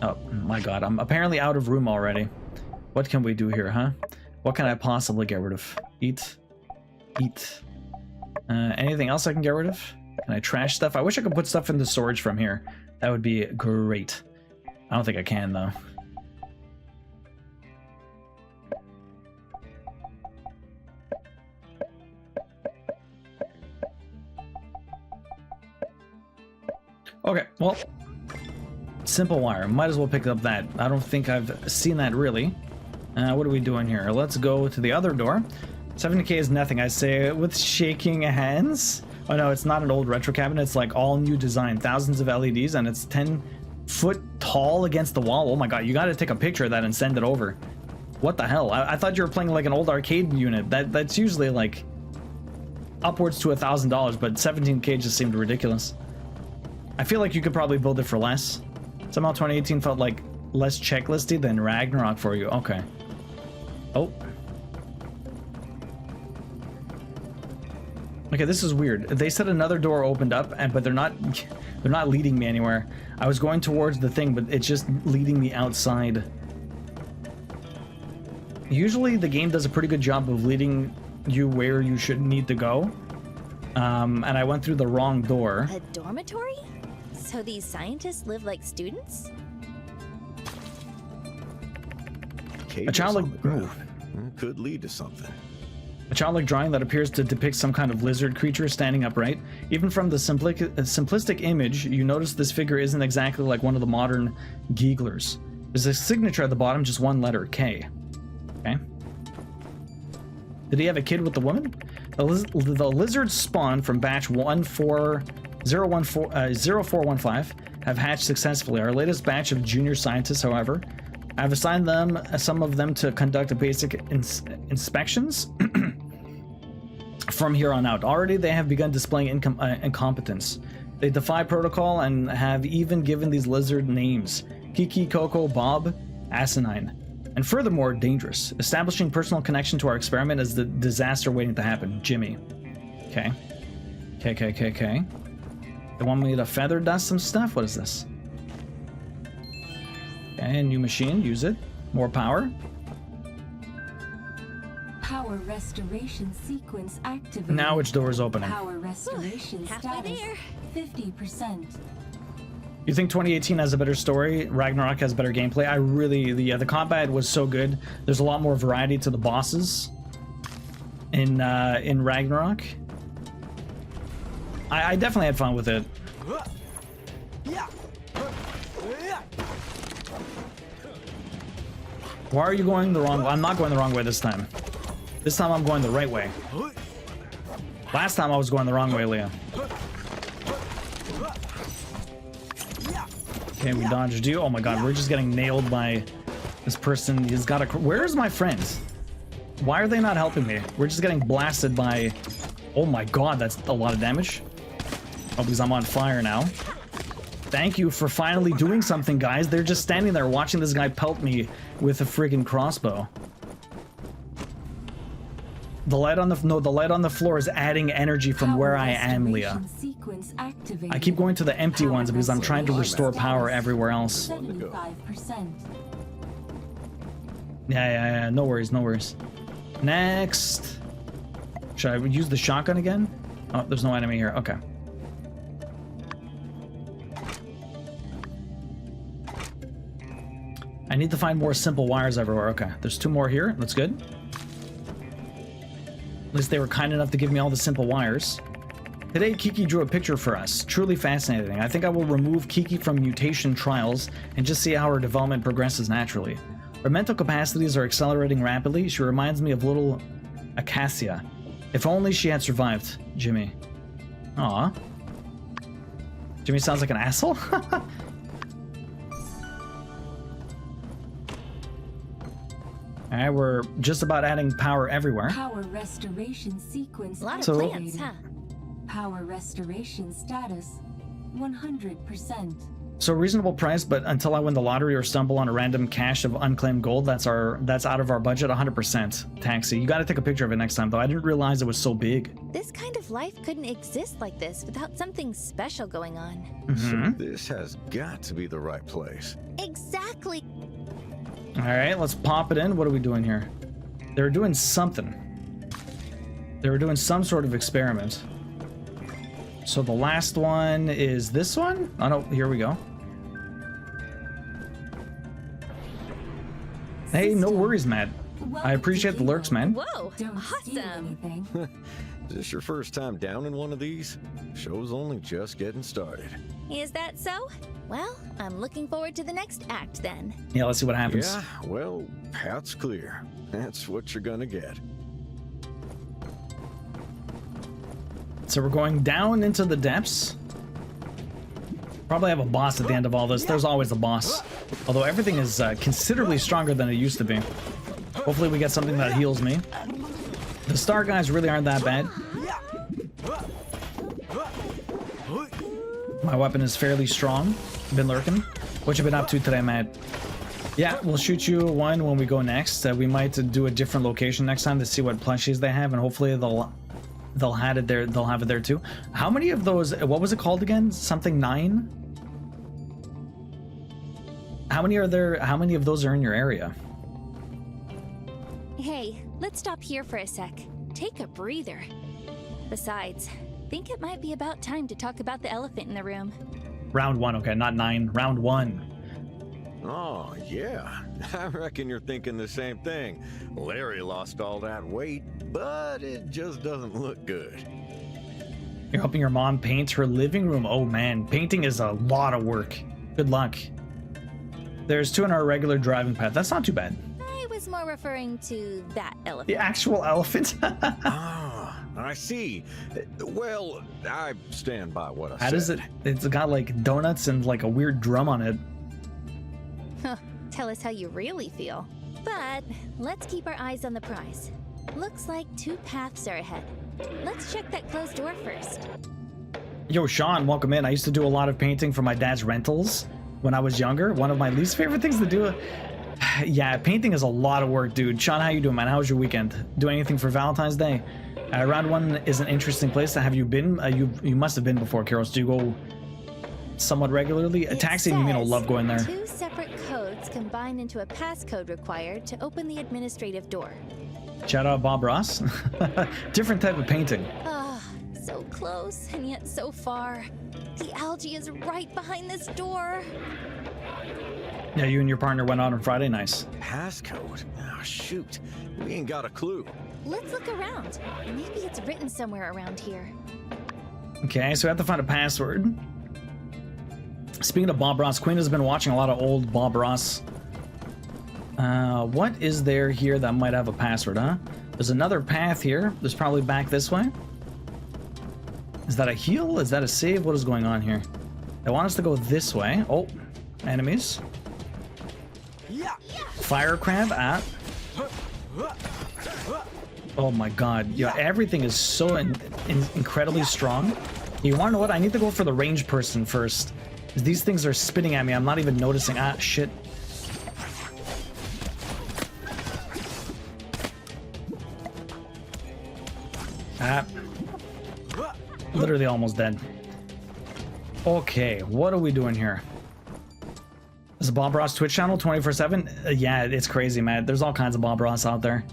Oh my god, I'm apparently out of room already. What can we do here, huh? What can I possibly get rid of? Eat. Eat. Anything else I can get rid of? Can I trash stuff? I wish I could put stuff in the storage from here. That would be great. I don't think I can, though. Okay, well, simple wire. Might as well pick up that. I don't think I've seen that really. What are we doing here? Let's go to the other door. 70K is nothing, I say with shaking hands. Oh no, it's not an old retro cabinet. It's like all new design, thousands of LEDs, and it's 10 foot tall against the wall. Oh my god, you gotta take a picture of that and send it over. What the hell? I thought you were playing like an old arcade unit. That's usually like upwards to $1,000, but 17K just seemed ridiculous. I feel like you could probably build it for less. Somehow 2018 felt like less checklisty than Ragnarok for you. Okay. Oh. Okay, this is weird. They said another door opened up, but they're not leading me anywhere. I was going towards the thing, but it's just leading me outside. Usually the game does a pretty good job of leading you where you should need to go. And I went through the wrong door.
A dormitory? So these scientists live like students?
A childlike
could lead to something.
A childlike drawing that appears to depict some kind of lizard creature standing upright. Even from the simplistic image, you notice this figure isn't exactly like one of the modern Geeglers. There's a signature at the bottom, just one letter, K. Okay. Did he have a kid with the woman? The lizards spawned from batch 0415 have hatched successfully. Our latest batch of junior scientists, however, I've assigned them, some of them, to conduct a basic inspections from here on out. Already they have begun displaying incompetence. They defy protocol and have even given these lizard names: Kiki, Coco, Bob, Asinine. And furthermore, dangerous. Establishing personal connection to our experiment is the disaster waiting to happen. Jimmy. Okay. Okay. They want me to feather dust some stuff? What is this? Okay, new machine. Use it. More power.
Power restoration sequence activated.
Now which door is opening?
Power restoration status 50%.
You think 2018 has a better story? Ragnarok has better gameplay? I really, the combat was so good. There's a lot more variety to the bosses in Ragnarok. I definitely had fun with it. Why are you going the wrong way? I'm not going the wrong way this time. This time I'm going the right way. Last time I was going the wrong way, Leah. Okay, we dodged you. Oh my god, we're just getting nailed by this person. He's got a... Where's my friends? Why are they not helping me? We're just getting blasted by... Oh my god, that's a lot of damage. Oh, because I'm on fire now. Thank you for finally doing something, guys. They're just standing there watching this guy pelt me with a friggin' crossbow. The light on the floor is adding energy from where I am, Leah. I keep going to the empty ones because I'm trying to restore power everywhere else.
75%.
Yeah. No worries. Next. Should I use the shotgun again? Oh, there's no enemy here. Okay. I need to find more simple wires everywhere. Okay, there's 2 more here. That's good. At least they were kind enough to give me all the simple wires. Today, Kiki drew a picture for us. Truly fascinating. I think I will remove Kiki from mutation trials and just see how her development progresses naturally. Her mental capacities are accelerating rapidly. She reminds me of little Acacia. If only she had survived. Jimmy. Aw. Jimmy sounds like an asshole? Alright, we're just about adding power everywhere.
Power restoration sequence.
A lot of plants, huh?
Power restoration status 100%.
So reasonable price, but until I win the lottery or stumble on a random cache of unclaimed gold, that's out of our budget 100%. Taxi. You got to take a picture of it next time, though. I didn't realize it was so big.
This kind of life couldn't exist like this without something special going on.
So this has got to be the right place.
Exactly.
All right, let's pop it in. What are we doing here? They were doing something. They were doing some sort of experiment. So the last one is this one? Oh no, here we go. Hey, no worries, Matt. I appreciate the lurks, man.
Whoa, awesome.
Is this your first time down in one of these? Show's only just getting started.
Is that so? Well, I'm looking forward to the next act then.
Yeah, let's see what happens.
Yeah, well, path's clear. That's what you're gonna get.
So we're going down into the depths. Probably have a boss at the end of all this. There's always a boss. Although everything is considerably stronger than it used to be. Hopefully we get something that heals me. The star guys really aren't that bad. My weapon is fairly strong. Been lurking. What you been up to today, Matt? Yeah, we'll shoot you one when we go next. We might do a different location next time to see what plushies they have, and hopefully they'll have it there. They'll have it there too. How many of those? What was it called again? Something 9. How many are there? How many of those are in your area?
Hey, let's stop here for a sec. Take a breather. Besides, think it might be about time to talk about the elephant in the room.
Round 1, okay, not 9. Round 1.
Oh, yeah. I reckon you're thinking the same thing. Larry lost all that weight, but it just doesn't look good.
You're helping your mom paint her living room. Oh man, painting is a lot of work. Good luck. There's 2 in our regular driving path. That's not too bad.
I was more referring to that elephant.
The actual elephant?
Ah, I see. Well, I stand by what I said.
How does it? It's got like donuts and like a weird drum on it.
Tell us how you really feel. But let's keep our eyes on the prize. Looks like 2 paths are ahead. Let's check that closed door first.
Yo, Sean, welcome in. I used to do a lot of painting for my dad's rentals when I was younger. One of my least favorite things to do. Yeah, painting is a lot of work, dude. Sean, how you doing, man? How was your weekend? Do anything for Valentine's Day? Round 1 is an interesting place. Have you been? You must have been before, Karos. Do you go somewhat regularly? A taxi and Yumino love going there.
2 separate codes combined into a passcode required to open the administrative door.
Shout out Bob Ross. Different type of painting.
Ah, so close and yet so far. The algae is right behind this door.
Yeah, you and your partner went out on Friday. Nice.
Passcode? Oh, shoot. We ain't got a clue.
Let's look around. Maybe it's written somewhere around here.
Okay, so we have to find a password. Speaking of Bob Ross, Queen has been watching a lot of old Bob Ross. What is there here that might have a password, huh? There's another path here. There's probably back this way. Is that a heal? Is that a save? What is going on here? They want us to go this way. Oh, enemies. Fire crab. Ah. Oh my god. Yeah, everything is so incredibly strong. You want to know what? I need to go for the ranged person first. These things are spitting at me. I'm not even noticing. Ah, shit. Ah. Literally almost dead. Okay, what are we doing here? Is Bob Ross Twitch channel 24/7? Yeah, it's crazy, man. There's all kinds of Bob Ross out there.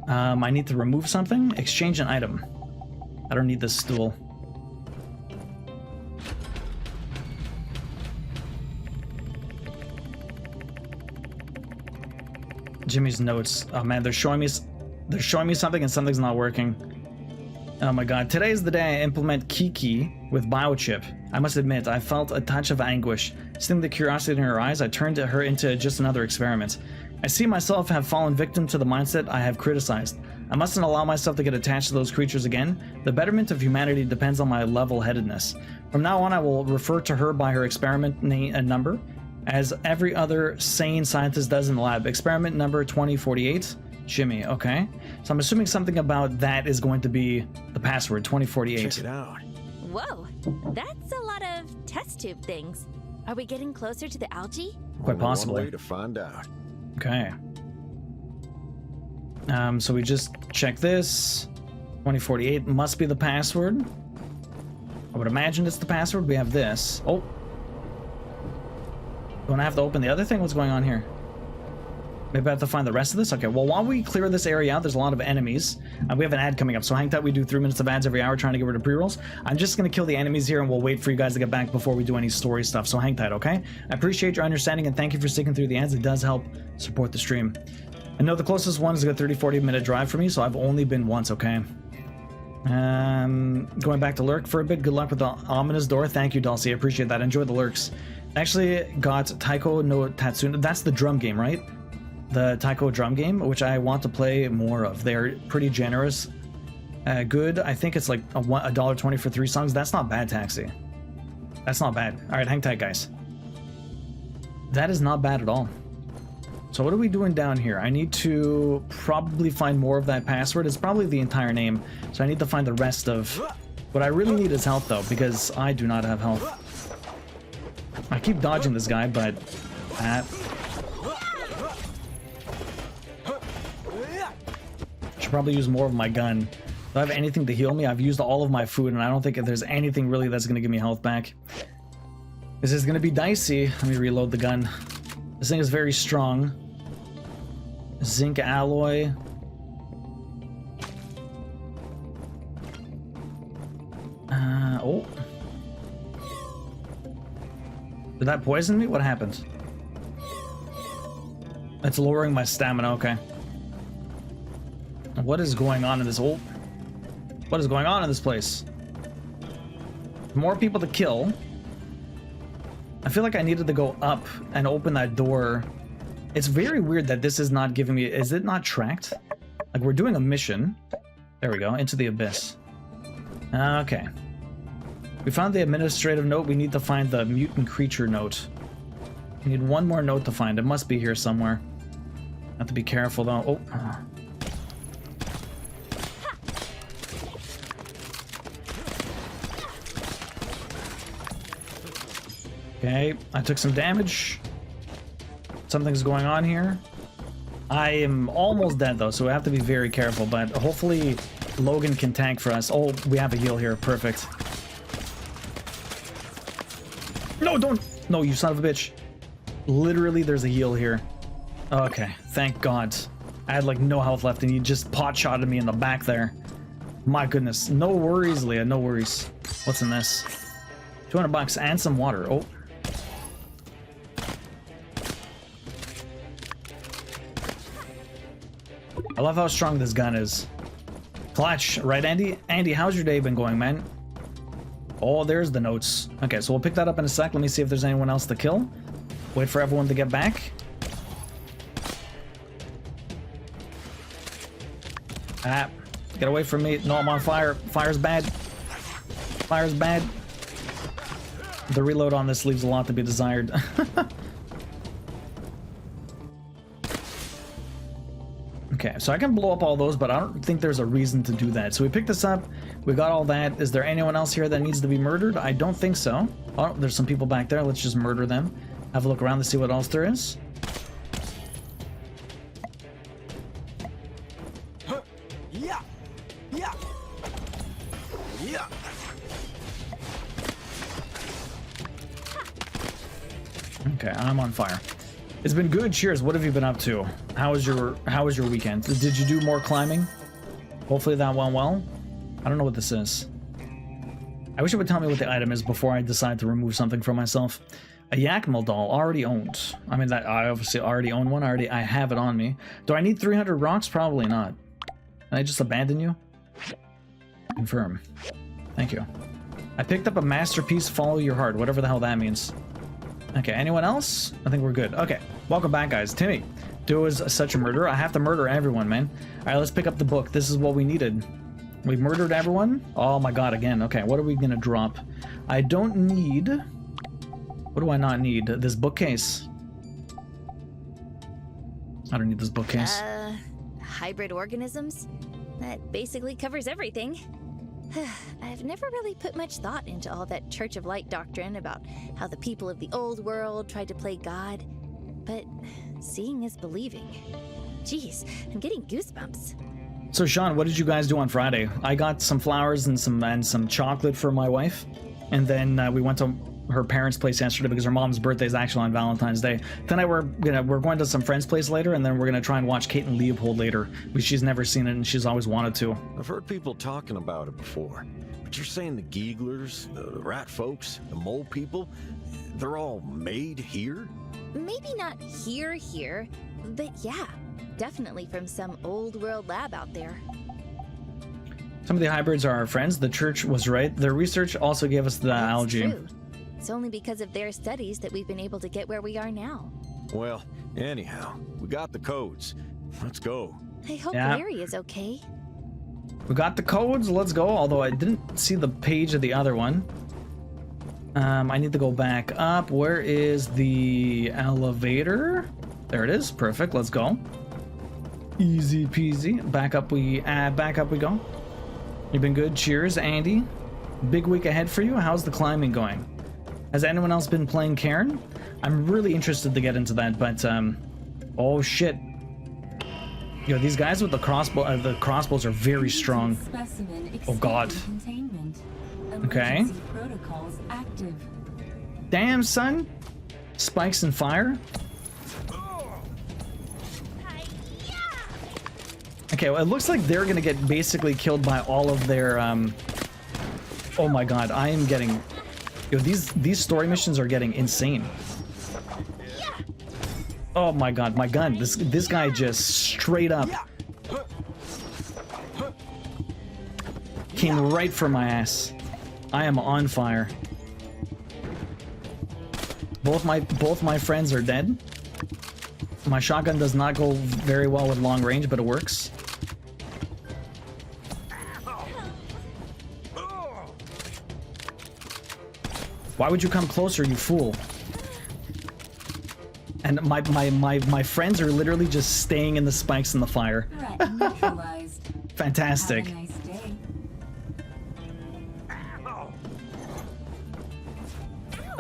I need to remove something. Exchange an item. I don't need this stool. Jimmy's notes. Oh man, they're showing me something and something's not working. Oh my god, today is the day I implement Kiki with biochip. I must admit, I felt a touch of anguish. Seeing the curiosity in her eyes, I turned her into just another experiment. I see myself have fallen victim to the mindset I have criticized. I mustn't allow myself to get attached to those creatures again. The betterment of humanity depends on my level-headedness. From now on, I will refer to her by her experiment number, as every other sane scientist does in the lab. Experiment number 2048. Jimmy, okay. So I'm assuming something about that is going to be the password, 2048.
Check it out.
Whoa, that's a lot of test tube things. Are we getting closer to the algae?
Quite
Only
possibly.
one way to find out.
Okay. So we just check this. 2048 must be the password. I would imagine it's the password. We have this. Oh. Don't I have to open the other thing? What's going on here? Maybe I have to find the rest of this? Okay, well, while we clear this area out, there's a lot of enemies. We have an ad coming up, so hang tight. We do 3 minutes of ads every hour trying to get rid of pre-rolls. I'm just going to kill the enemies here, and we'll wait for you guys to get back before we do any story stuff, so hang tight, okay? I appreciate your understanding, and thank you for sticking through the ads. It does help support the stream. I know the closest one is a good 30-40 minute drive for me, so I've only been once, okay? Going back to lurk for a bit. Good luck with the ominous door. Thank you, Dulcie. I appreciate that. Enjoy the lurks. Actually got Taiko no Tatsuna. That's the drum game, right? The Taiko drum game, which I want to play more of. They're pretty generous. Good. I think it's like $1.20 for 3 songs. That's not bad, Taxi. That's not bad. All right, hang tight, guys. That is not bad at all. So what are we doing down here? I need to probably find more of that password. It's probably the entire name. So I need to find the rest of... What I really need is health, though, because I do not have health. I keep dodging this guy, but... should probably use more of my gun. Do I have anything to heal me? I've used all of my food, and I don't think there's anything really that's going to give me health back. This is going to be dicey. Let me reload the gun. This thing is very strong. Zinc alloy. Oh. Did that poison me? What happened? It's lowering my stamina, okay. What is going on in this hole? What is going on in this place? More people to kill. I feel like I needed to go up and open that door. It's very weird that this is not giving me... Is it not tracked? Like, we're doing a mission. There we go. Into the abyss. Okay. We found the administrative note. We need to find the mutant creature note. We need one more note to find. It must be here somewhere. Have to be careful, though. Oh. Okay, I took some damage. Something's going on here. I am almost dead though, so we have to be very careful, but hopefully Logan can tank for us. Oh, we have a heal here. Perfect. No, don't! No, you son of a bitch. Literally, there's a heal here. Okay, thank God. I had like no health left and he just pot-shotted me in the back there. My goodness. No worries, Leah, no worries. What's in this? 200 bucks and some water. Oh. I love how strong this gun is. Clutch, right, Andy? Andy, how's your day been going, man? Oh, there's the notes. Okay, so we'll pick that up in a sec. Let me see if there's anyone else to kill. Wait for everyone to get back. Ah, get away from me. No, I'm on fire. Fire's bad. Fire's bad. The reload on this leaves a lot to be desired. Okay, so I can blow up all those, but I don't think there's a reason to do that. So we picked this up. We got all that. Is there anyone else here that needs to be murdered? I don't think so. Oh, there's some people back there. Let's just murder them. Have a look around to see what else there is.
Yeah. Yeah. Yeah.
Okay, I'm on fire. It's been good. Cheers. What have you been up to? How was your weekend? Did you do more climbing? Hopefully that went well. I don't know what this is. I wish it would tell me what the item is before I decide to remove something from myself. A Yakmel doll already owned. I mean, that I obviously already own one. I have it on me. Do I need 300 rocks? Probably not. Can I just abandon you? Confirm. Thank you. I picked up a masterpiece. Follow your heart. Whatever the hell that means. Okay, anyone else? I think we're good. Okay, welcome back, guys. Timmy, do is such a murderer. I have to murder everyone, man. All right, let's pick up the book. This is what we needed. We murdered everyone? Oh my god, again. Okay, what are we gonna drop? I don't need... What do I not need? This bookcase. I don't need this bookcase.
Hybrid organisms? That basically covers everything. I've never really put much thought into all that Church of Light doctrine about how the people of the old world tried to play God. But seeing is believing. Jeez, I'm getting goosebumps.
So Sean, what did you guys do on Friday? I got some flowers and some chocolate for my wife, and then we went to her parents' place yesterday because her mom's birthday is actually on Valentine's Day. Tonight we're going to some friend's place later, and then we're gonna try and watch Kate and Leopold later, because she's never seen it and she's always wanted to.
I've heard people talking about it before, but you're saying the Geeglers, the rat folks, the mole people, they're all made here?
Maybe not here, but yeah, definitely from some old world lab out there.
Some of the hybrids are our friends. The church was right. Their research also gave us the algae.
True. It's only because of their studies that we've been able to get where we are now.
Well, anyhow, we got the codes. Let's go.
I hope
Yeah.
Larry is okay.
We got the codes, let's go, although I didn't see the page of the other one. I need to go back up. Where is the elevator? There it is, perfect, let's go. Easy peasy, back up we go. You've been good, cheers, Andy. Big week ahead for you, how's the climbing going? Has anyone else been playing Karen? I'm really interested to get into that, but oh shit. Yo, these guys with the crossbows are very strong. Oh god. Okay.
Protocols active.
Damn, son. Spikes and fire. Okay, well, it looks like they're gonna get basically killed by all of their oh my god, I am getting... Yo, these story missions are getting insane. Oh my god, my gun. This guy just straight up came right for my ass. I am on fire. Both my friends are dead. My shotgun does not go very well with long range, but it works. Why would you come closer, you fool? And my friends are literally just staying in the spikes in the fire. Fantastic.
Have a nice day.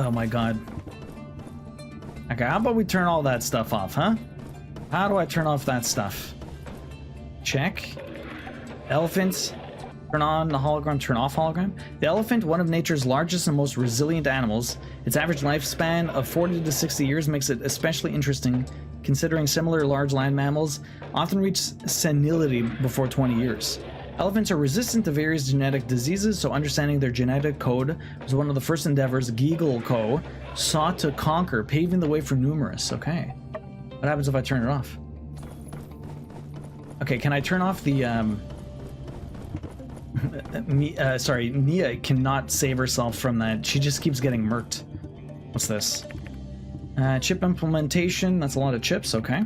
Oh my god. Okay, how about we turn all that stuff off, huh? How do I turn off that stuff? Check. Elephants. Turn on the hologram, turn off hologram. The elephant, one of nature's largest and most resilient animals. Its average lifespan of 40 to 60 years makes it especially interesting, considering similar large land mammals often reach senility before 20 years. Elephants are resistant to various genetic diseases, so understanding their genetic code was one of the first endeavors Geagle Co. sought to conquer, paving the way for numerous. Okay. What happens if I turn it off? Okay, can I turn off the, sorry, Nia cannot save herself from that. She just keeps getting murked. What's this? Chip implementation. That's a lot of chips, okay.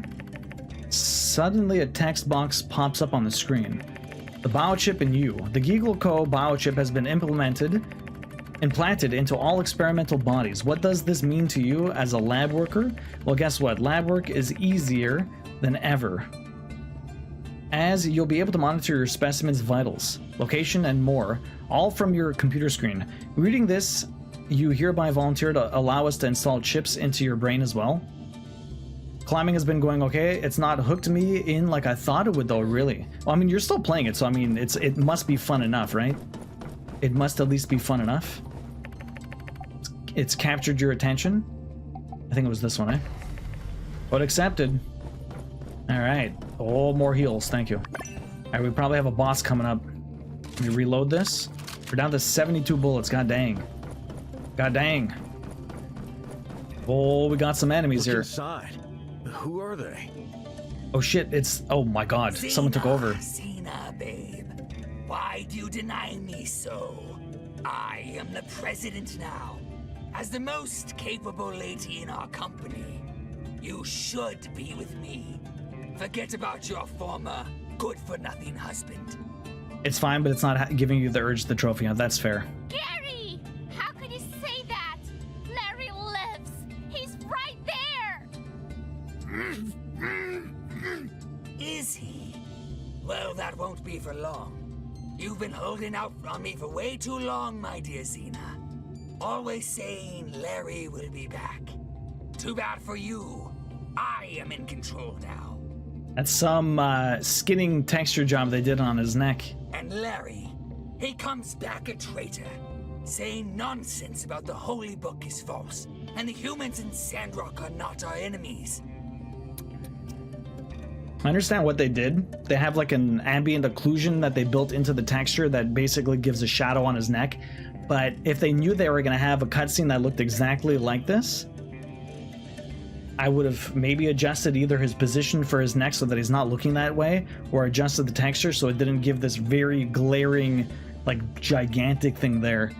Suddenly a text box pops up on the screen. The biochip in you. The Geagle Co. biochip has been implanted into all experimental bodies. What does this mean to you as a lab worker? Well, guess what? Lab work is easier than ever, as you'll be able to monitor your specimen's vitals, location, and more, all from your computer screen. Reading this, you hereby volunteer to allow us to install chips into your brain as well. Climbing has been going okay. It's not hooked me in like I thought it would though, really. Well, I mean, you're still playing it, so I mean, it must be fun enough, right? It must at least be fun enough. It's captured your attention. I think it was this one, eh? But accepted. All right. Oh, more heals. Thank you. All right, we probably have a boss coming up. Let me reload this. We're down to 72 bullets. God dang. God dang. Oh, we got some enemies here.
Inside. Who are they?
Oh shit, it's... Oh my god, someone took over.
Cena, babe. Why do you deny me so? I am the president now. As the most capable lady in our company, you should be with me. Forget about your former good-for-nothing husband.
It's fine, but it's not giving you the urge to the trophy. That's fair.
Gary! How could you say that? Larry lives. He's right there.
Is he? Well, that won't be for long. You've been holding out on me for way too long, my dear Xena. Always saying Larry will be back. Too bad for you. I am in control now.
That's some skinning texture job they did on his neck.
And Larry, he comes back a traitor, saying nonsense about the Holy Book is false, and the humans in Sandrock are not our enemies.
I understand what they did. They have like an ambient occlusion that they built into the texture that basically gives a shadow on his neck. But if they knew they were going to have a cutscene that looked exactly like this, I would have maybe adjusted either his position for his neck so that he's not looking that way, or adjusted the texture so it didn't give this very glaring, like gigantic thing there.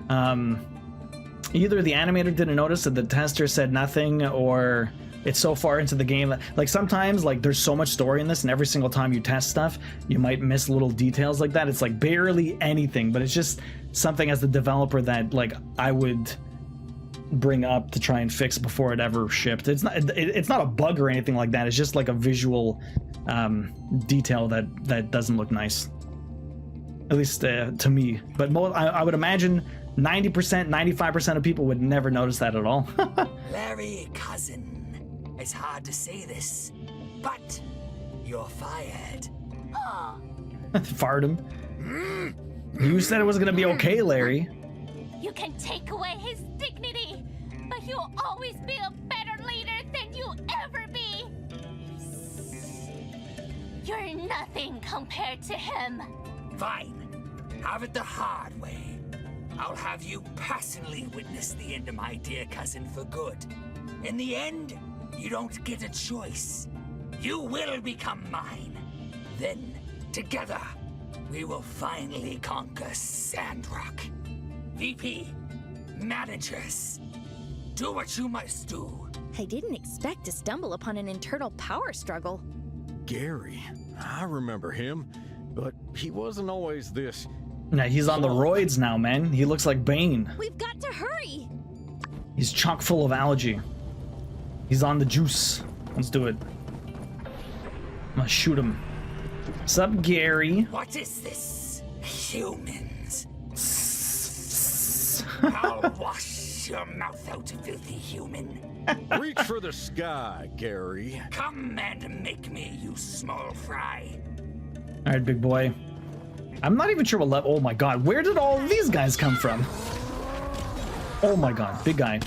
Either the animator didn't notice that the tester said nothing, or it's so far into the game that, like, sometimes like there's so much story in this, and every single time you test stuff you might miss little details like that. It's like barely anything, but it's just something as the developer that like I would bring up to try and fix before it ever shipped. It's not a bug or anything like that. It's just like a visual detail that doesn't look nice, at least to me. But I would imagine 90%, 95% of people would never notice that at all.
Larry, cousin. It's hard to say this, but you're fired.
Fired him. You said it was gonna be okay, Larry.
You can take away his dignity, but he'll always be a better leader than you'll ever be. You're nothing compared to him.
Fine. Have it the hard way. I'll have you personally witness the end of my dear cousin for good. In the end, you don't get a choice. You will become mine. Then, together, we will finally conquer Sandrock. VP, managers, do what you must do.
I didn't expect to stumble upon an internal power struggle.
Gary, I remember him, but he wasn't always this.
Nah, he's on the roids now, man. He looks like Bane.
We've got to hurry.
He's chock full of algae. He's on the juice. Let's do it. I'm gonna shoot him. What's up, Gary?
What is this? Humans. I'll wash your mouth out, filthy human.
Reach for the sky, Gary.
Come and make me, you small fry.
All right, big boy. I'm not even sure what level. Oh my god, where did all these guys come from? Oh my god, big guy.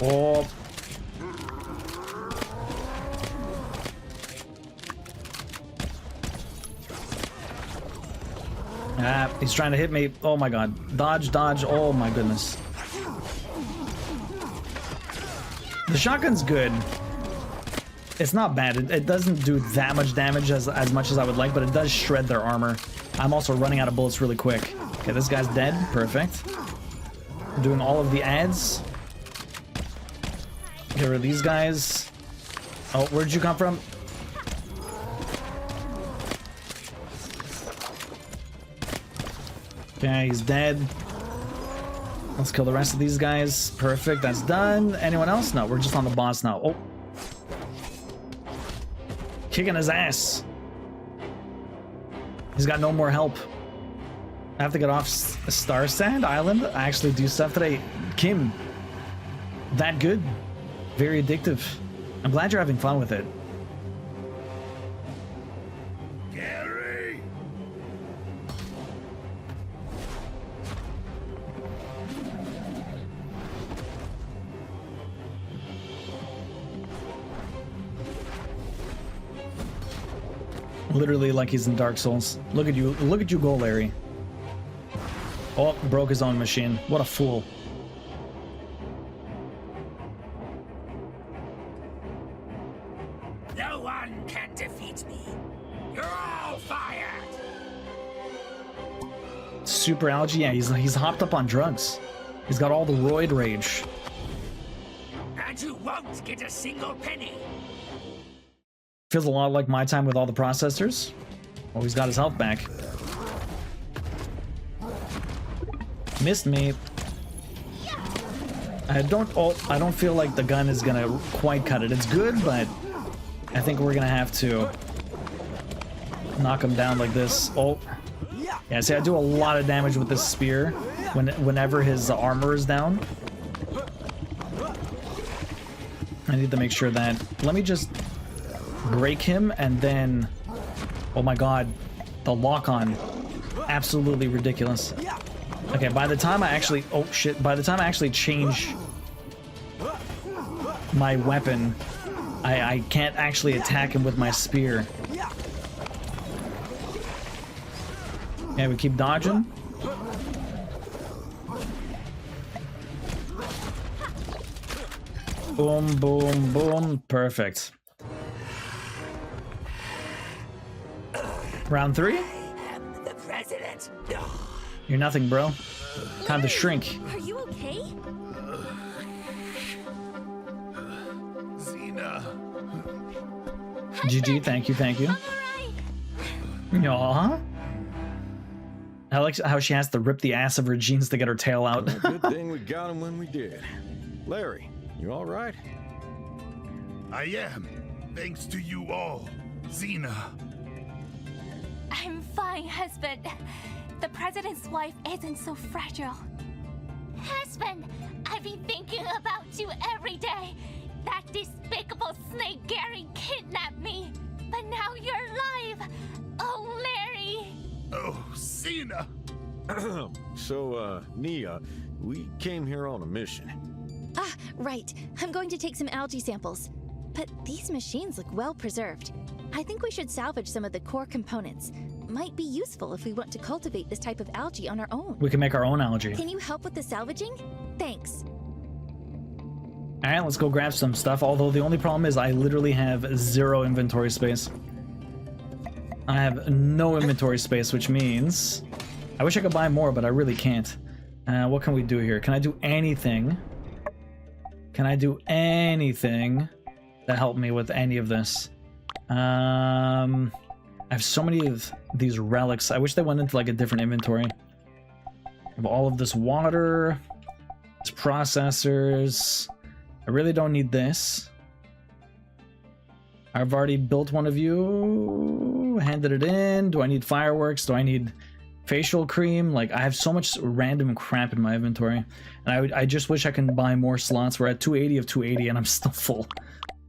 Oh. Ah, he's trying to hit me. Oh my god. Dodge, dodge. Oh my goodness. The shotgun's good. It's not bad. It doesn't do that much damage as much as I would like, but it does shred their armor. I'm also running out of bullets really quick. Okay, this guy's dead. Perfect. I'm doing all of the ads. Get rid of these guys. Oh, where'd you come from? Okay, he's dead. Let's kill the rest of these guys. Perfect, that's done. Anyone else? No, we're just on the boss now. Oh. Kicking his ass. He's got no more help. I have to get off Star Sand Island. I actually do stuff today. Kim, that good? Very addictive. I'm glad you're having fun with it.
Gary!
Literally like he's in Dark Souls. Look at you go, Larry. Oh, broke his own machine. What a fool.
No one can defeat me. You're all fired.
Super algae, yeah, he's hopped up on drugs. He's got all the roid rage.
And you won't get a single penny.
Feels a lot like my time with all the processors. Oh, he's got his health back. Missed me. I don't feel like the gun is gonna quite cut it. It's good, but I think we're gonna have to knock him down like this. Oh. Yeah, see, I do a lot of damage with this spear whenever his armor is down. I need to make sure that... Let me just break him and then... Oh my god. The lock-on. Absolutely ridiculous. Okay, by the time I actually... Oh shit. By the time I actually change my weapon, I can't actually attack him with my spear. Yeah, we keep dodging. Boom, boom, boom. Perfect. Round 3?
The president.
You're nothing, bro. Time to shrink.
Are you okay?
Xena.
GG, thank you, thank you. Aw. I like how she has to rip the ass of her jeans to get her tail out.
Good thing we got him when we did. Larry, you all right?
I am, thanks to you all, Xena.
I'm fine, husband. The president's wife isn't so fragile. Husband, I've been thinking about you every day. That despicable snake Gary kidnapped me. But now you're alive. Oh, Larry.
Oh, Xena.
So, Nia, we came here on a mission.
Ah, right. I'm going to take some algae samples. But these machines look well preserved. I think we should salvage some of the core components. Might be useful if we want to cultivate this type of algae on our own.
We can make our own algae.
Can you help with the salvaging? Thanks.
Alright, let's go grab some stuff. Although the only problem is I literally have 0 inventory space. I have no inventory space, which means... I wish I could buy more, but I really can't. What can we do here? Can I do anything? Can I do anything that help me with any of this? I have so many of these relics. I wish they went into like a different inventory. I have all of this water, these processors. I really don't need this. I've already built one of you, handed it in. Do I need fireworks? Do I need facial cream? Like, I have so much random crap in my inventory. And I just wish I can buy more slots. We're at 280 of 280 and I'm still full.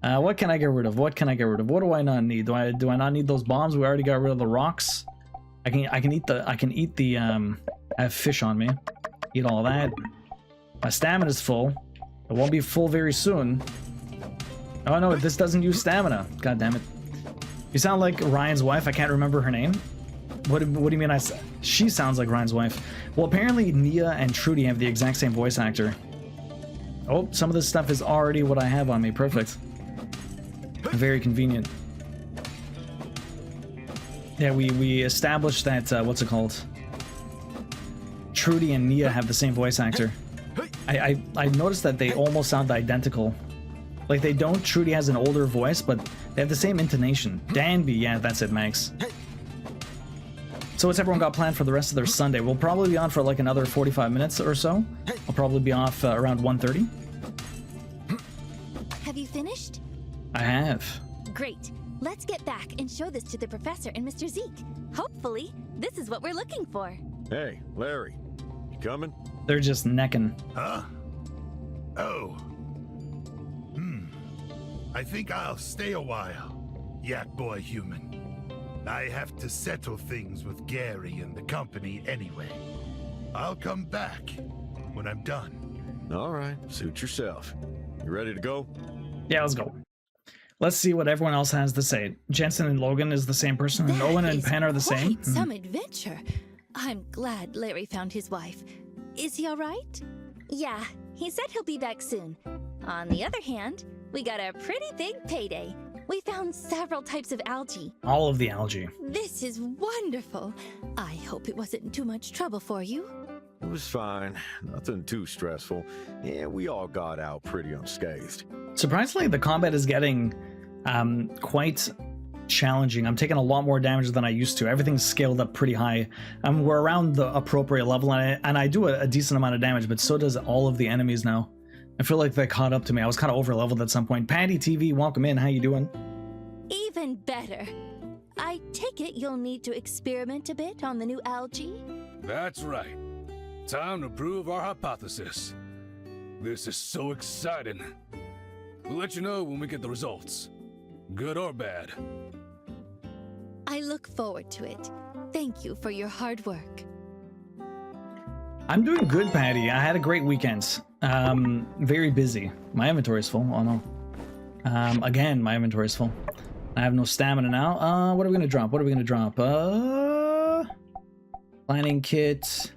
What can I get rid of? What can I get rid of? What do I not need? Do I not need those bombs? We already got rid of the rocks. I can eat the I have fish on me. Eat all that. My stamina's full. It won't be full very soon. Oh no, this doesn't use stamina. God damn it. You sound like Ryan's wife. I can't remember her name. What do you mean she sounds like Ryan's wife? Well, apparently Nia and Trudy have the exact same voice actor. Oh, some of this stuff is already what I have on me. Perfect. Very convenient. Yeah, we established that, what's it called? Trudy and Nia have the same voice actor. I noticed that they almost sound identical. Like, they don't. Trudy has an older voice, but they have the same intonation. Danby, yeah, that's it, Max. So what's everyone got planned for the rest of their Sunday? We'll probably be on for like another 45 minutes or so. I'll probably be off around 1:30.
Have you finished?
I have.
Great. Let's get back and show this to the professor and Mr. Zeke. Hopefully, this is what we're looking for.
Hey, Larry, you coming?
They're just necking.
Huh? Oh. I think I'll stay a while, Yak Boy Human. I have to settle things with Gary and the company anyway. I'll come back when I'm done.
All right, suit yourself. You ready to go?
Yeah, let's go. Let's see what everyone else has to say. Jensen and Logan is the same person, and Owen and Penn are the same.
Quite some adventure. I'm glad Larry found his wife. Is he all right? Yeah, he said he'll be back soon. On the other hand, we got a pretty big payday. We found several types of algae.
All of the algae.
This is wonderful. I hope it wasn't too much trouble for you.
It was fine. Nothing too stressful. Yeah, we all got out pretty unscathed.
Surprisingly, the combat is getting quite challenging. I'm taking a lot more damage than I used to. Everything's scaled up pretty high. We're around the appropriate level, and I do a decent amount of damage, but so does all of the enemies now. I feel like they caught up to me. I was kind of over leveled at some point. Patty TV, welcome in. How you doing?
Even better. I take it you'll need to experiment a bit on the new algae?
That's right. Time to prove our hypothesis. This is so exciting. We'll let you know when we get the results. Good or bad.
I look forward to it. Thank you for your hard work.
I'm doing good, Patty. I had a great weekend. Very busy. My inventory's full. Oh no. Again, my inventory's full. I have no stamina now. What are we gonna drop? What are we gonna drop? Planning kit.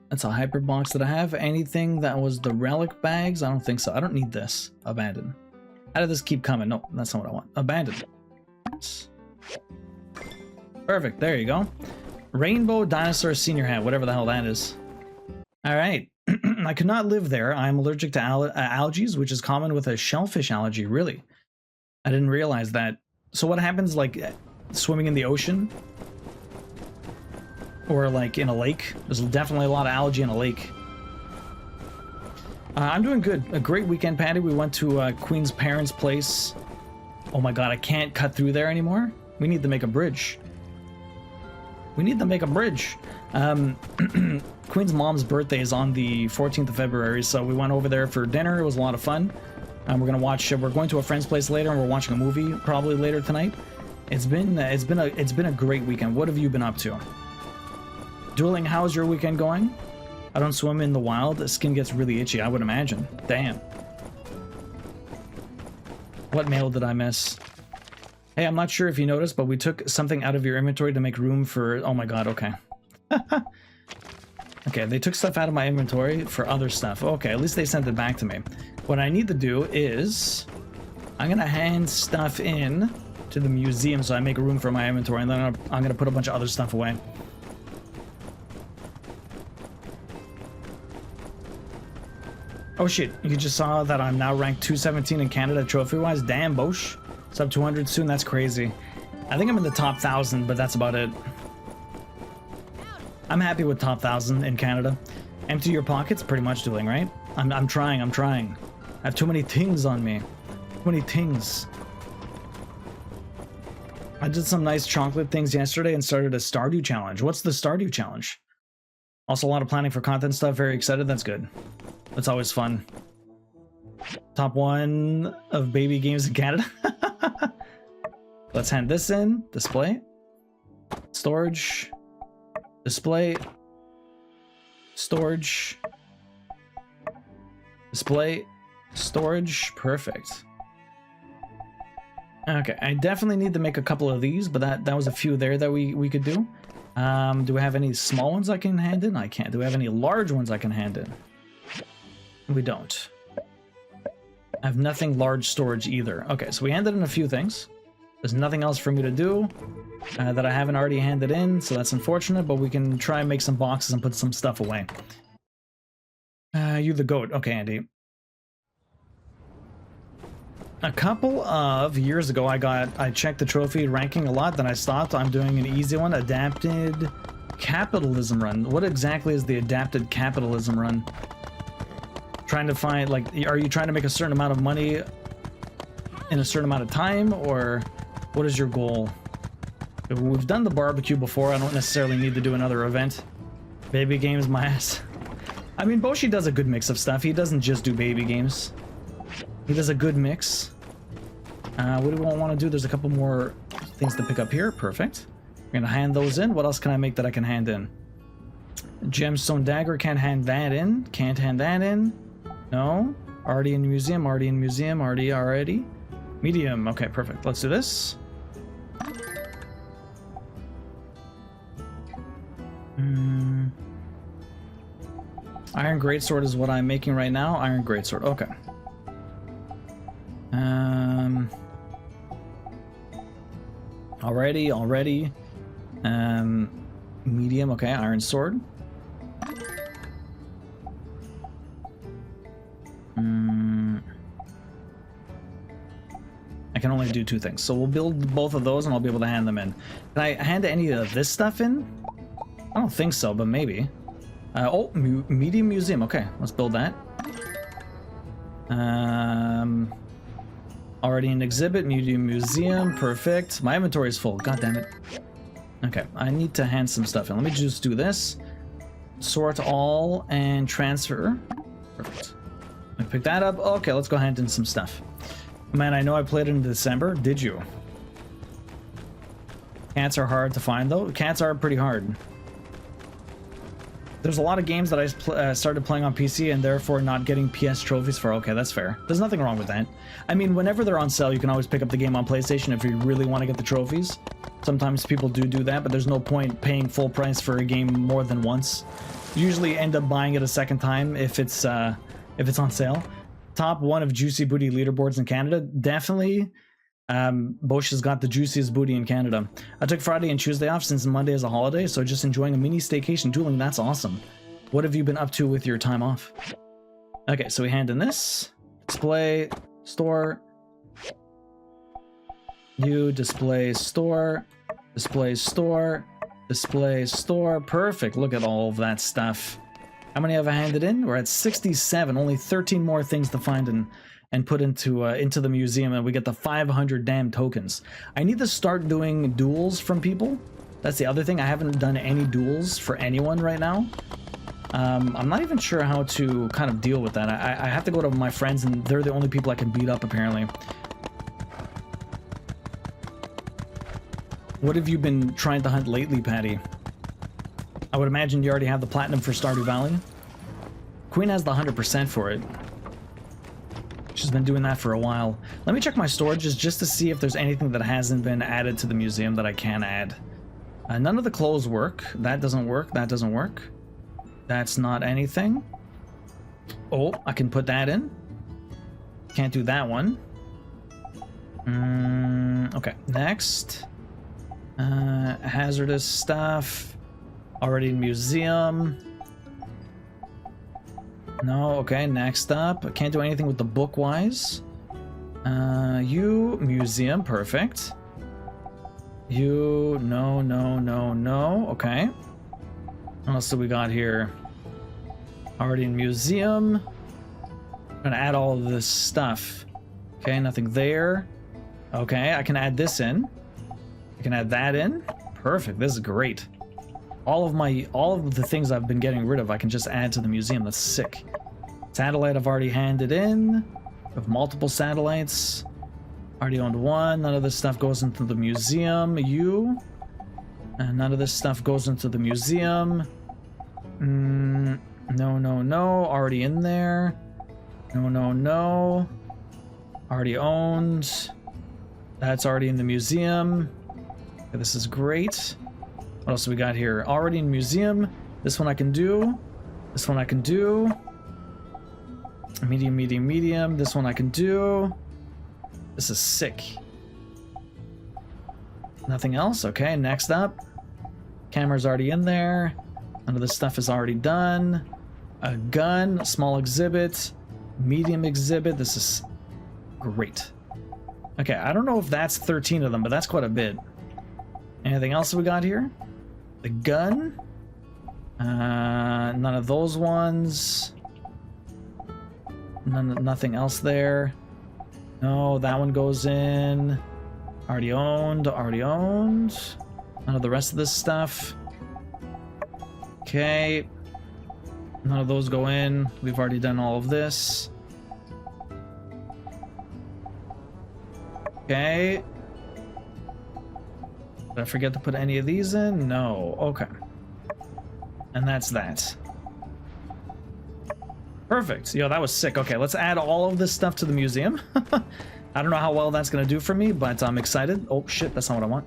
That's a hyper box. Did I have anything that was the relic bags? I don't think so. I don't need this. Abandoned. How did this keep coming? No, that's not what I want. Abandoned. Perfect. There you go. Rainbow Dinosaur Senior Hat, whatever the hell that is. All right. I could not live there. I'm allergic to algae, which is common with a shellfish allergy. Really? I didn't realize that. So what happens, like, swimming in the ocean? Or, like, in a lake? There's definitely a lot of algae in a lake. I'm doing good. A great weekend, Patty. We went to Queen's parents' place. Oh my god, I can't cut through there anymore. We need to make a bridge. We need to make a bridge. Queen's mom's birthday is on the 14th of February, so we went over there for dinner. It was a lot of fun. We're going to a friend's place later, and we're watching a movie probably later tonight. It's been a great weekend. What have you been up to? Dueling, how's your weekend going? I don't swim in the wild. The skin gets really itchy, I would imagine. Damn. What mail did I miss? Hey, I'm not sure if you noticed, but we took something out of your inventory to make room for... Oh my god, okay. Okay, they took stuff out of my inventory for other stuff. Okay, at least they sent it back to me. What I need to do is... I'm gonna hand stuff in to the museum so I make room for my inventory, and then I'm gonna put a bunch of other stuff away. Oh shit, you just saw that I'm now ranked 217 in Canada trophy-wise? Damn, Bosch. Sub 200 soon, that's crazy. I think I'm in the top 1,000, but that's about it. I'm happy with top 1,000 in Canada. Empty your pockets, pretty much doing, right? I'm trying. I have too many things on me. Too many things. I did some nice chocolate things yesterday and started a Stardew challenge. What's the Stardew challenge? Also a lot of planning for content stuff, very excited, that's good. That's always fun. Top 1 of baby games in Canada. Let's hand this in. Display. Storage. Display. Storage. Display. Storage. Perfect. Okay, I definitely need to make a couple of these, but that was a few there that we could do. Do we have any small ones I can hand in? I can't. Do we have any large ones I can hand in? We don't. I have nothing large storage either. Okay, so we handed in a few things. There's nothing else for me to do that I haven't already handed in, so that's unfortunate, but we can try and make some boxes and put some stuff away. You the goat. Okay, Andy. A couple of years ago, I checked the trophy ranking a lot, then I stopped. I'm doing an easy one, adapted capitalism run. What exactly is the adapted capitalism run? Trying to find, like, are you trying to make a certain amount of money in a certain amount of time, or what is your goal? We've done the barbecue before. I don't necessarily need to do another event. Baby games, my ass. I mean, Boshi does a good mix of stuff. He doesn't just do baby games. He does a good mix. What do we want to do? There's a couple more things to pick up here. Perfect. We're gonna hand those in. What else can I make that I can hand in? Gemstone dagger, can't hand that in. Can't hand that in. No. Already in museum, already in museum, already. Medium. Okay, perfect. Let's do this. Iron Greatsword is what I'm making right now. Iron Greatsword. Okay. Already. Medium. Okay, Iron Sword. I can only do 2 things, so we'll build both of those and I'll be able to hand them in. Can I hand any of this stuff in? I don't think so, but maybe. Oh, medium museum. Okay, let's build that. Already an exhibit, museum, perfect. My inventory is full, god damn it. Okay, I need to hand some stuff in. Let me just do this. Sort all and transfer. Perfect. I pick that up. Okay, let's go hand in some stuff. Man, I know I played it in December. Did you? Cats are hard to find though. Cats are pretty hard. There's a lot of games that I started playing on PC and therefore not getting PS trophies for. Okay, that's fair. There's nothing wrong with that. I mean, whenever they're on sale, you can always pick up the game on PlayStation if you really want to get the trophies. Sometimes people do that, but there's no point paying full price for a game more than once. You usually end up buying it a second time if it's on sale. Top 1 of Juicy Booty leaderboards in Canada. Definitely, Bosch has got the juiciest booty in Canada. I took Friday and Tuesday off since Monday is a holiday, so just enjoying a mini staycation dueling. That's awesome. What have you been up to with your time off? Okay, so we hand in this. Display, store. You display, store. Display, store. Display, store. Perfect. Look at all of that stuff. How many have I handed in? We're at 67. Only 13 more things to find and put into the museum, and we get the 500 damn tokens. I need to start doing duels from people. That's the other thing. I haven't done any duels for anyone right now. I'm not even sure how to kind of deal with that. I have to go to my friends, and they're the only people I can beat up, apparently. What have you been trying to hunt lately, Patty? I would imagine you already have the platinum for Stardew Valley. Queen has the 100% for it. She's been doing that for a while. Let me check my storages just to see if there's anything that hasn't been added to the museum that I can add. None of the clothes work. That doesn't work. That doesn't work. That's not anything. Oh, I can put that in. Can't do that one. Okay, next. Hazardous stuff. Already in museum. No, okay, next up. I can't do anything with the book-wise. You, museum, perfect. You, no, no, no, no. Okay. What else do we got here? Already in museum. I'm gonna add all of this stuff. Okay, nothing there. Okay, I can add this in. I can add that in. Perfect, this is great. All of the things I've been getting rid of, I can just add to the museum. That's sick. Satellite I've already handed in. I have multiple satellites. Already owned one. None of this stuff goes into the museum. You. And none of this stuff goes into the museum. No, no, no. Already in there. No, no, no. Already owned. That's already in the museum. Okay, this is great. What else do we got here? Already in museum. This one I can do. This one I can do. Medium, medium, medium. This one I can do. This is sick. Nothing else? Okay, next up. Camera's already in there. None of this stuff is already done. A gun, a small exhibit, medium exhibit. This is great. Okay, I don't know if that's 13 of them, but that's quite a bit. Anything else we got here? The gun. None of those ones. Nothing else there. No, that one goes in. Already owned, already owned. None of the rest of this stuff. Okay. None of those go in. We've already done all of this. Okay. Did I forget to put any of these in? No. Okay. And that's that. Perfect. Yo, that was sick. Okay, let's add all of this stuff to the museum. I don't know how well that's going to do for me, but I'm excited. Oh, shit. That's not what I want.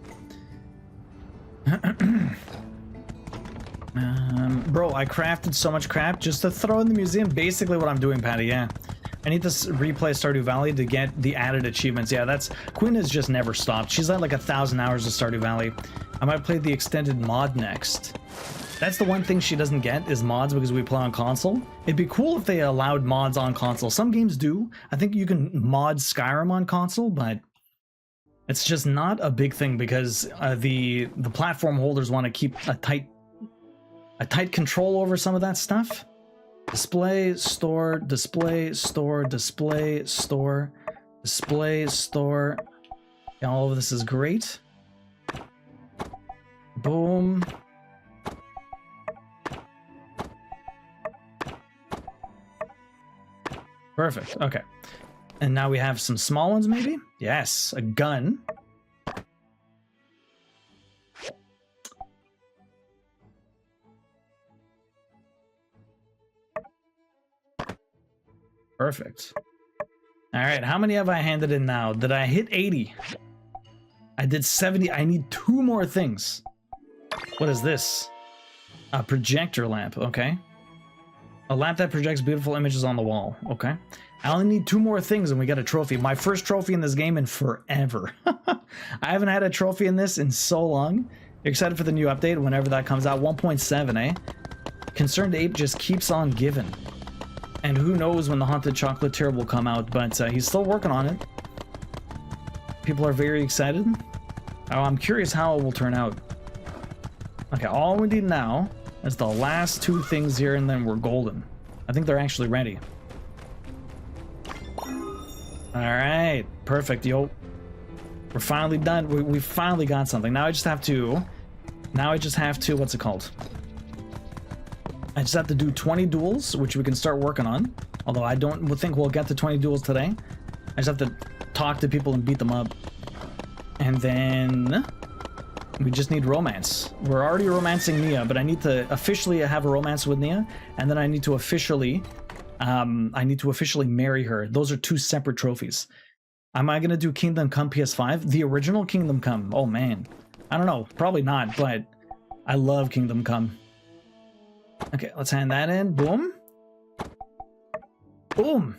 Bro, I crafted so much crap just to throw in the museum. Basically what I'm doing, Patty, yeah. I need to replay Stardew Valley to get the added achievements. Yeah, that's... Quinn has just never stopped. She's at like 1,000 hours of Stardew Valley. I might play the extended mod next. That's the one thing she doesn't get, is mods, because we play on console. It'd be cool if they allowed mods on console. Some games do. I think you can mod Skyrim on console, but it's just not a big thing because the platform holders want to keep a tight control over some of that stuff. Display, store, display, store, display, store. Display, store. Yeah, all of this is great. Boom. Perfect. Okay. And now we have some small ones, maybe? Yes, a gun. Perfect. All right, how many have I handed in now? Did I hit 80? I did 70. I need 2 more things. What is this? A projector lamp. Okay. A lamp that projects beautiful images on the wall. Okay. I only need 2 more things and we get a trophy. My first trophy in this game in forever. I haven't had a trophy in this in so long. You're excited for the new update whenever that comes out. 1.7, eh? Concerned Ape just keeps on giving. And who knows when the Haunted Chocolatier will come out, but he's still working on it. People are very excited. Oh, I'm curious how it will turn out. Okay, all we need now is the last 2 things here, and then we're golden. I think they're actually ready. Alright, perfect, yo. We're finally done. We finally got something. Now I just have to... what's it called? I just have to do 20 duels, which we can start working on. Although I don't think we'll get to 20 duels today. I just have to talk to people and beat them up. And then... we just need romance. We're already romancing Nia, but I need to officially have a romance with Nia, and then I need to officially... marry her. Those are 2 separate trophies. Am I gonna do Kingdom Come PS5? The original Kingdom Come. Oh man. I don't know. Probably not, but I love Kingdom Come. Okay, let's hand that in. Boom. Boom.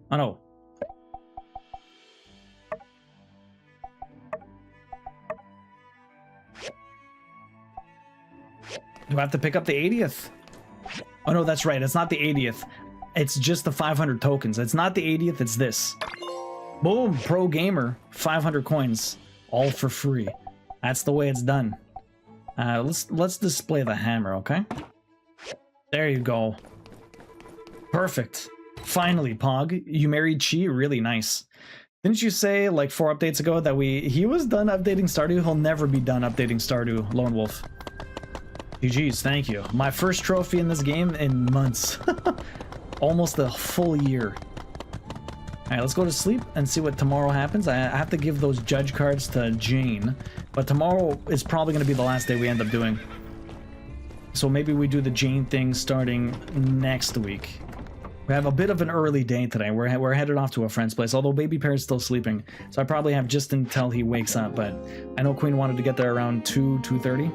Oh no. Do I have to pick up the 80th? Oh no, that's right. It's not the 80th. It's just the 500 tokens. It's not the 80th, it's this. Boom, pro gamer, 500 coins, all for free. That's the way it's done. Let's display the hammer, okay? There you go. Perfect. Finally, Pog, you married Chi. Really nice. Didn't you say like 4 updates ago that he was done updating Stardew? He'll never be done updating Stardew, Lone Wolf. GG's, thank you. My first trophy in this game in months. Almost a full year. Alright, let's go to sleep and see what tomorrow happens. I have to give those judge cards to Jane, but tomorrow is probably going to be the last day we end up doing. So maybe we do the Jane thing starting next week. We have a bit of an early day today. We're headed off to a friend's place, although baby Pear's still sleeping. So I probably have just until he wakes up, but I know Queen wanted to get there around 2:30.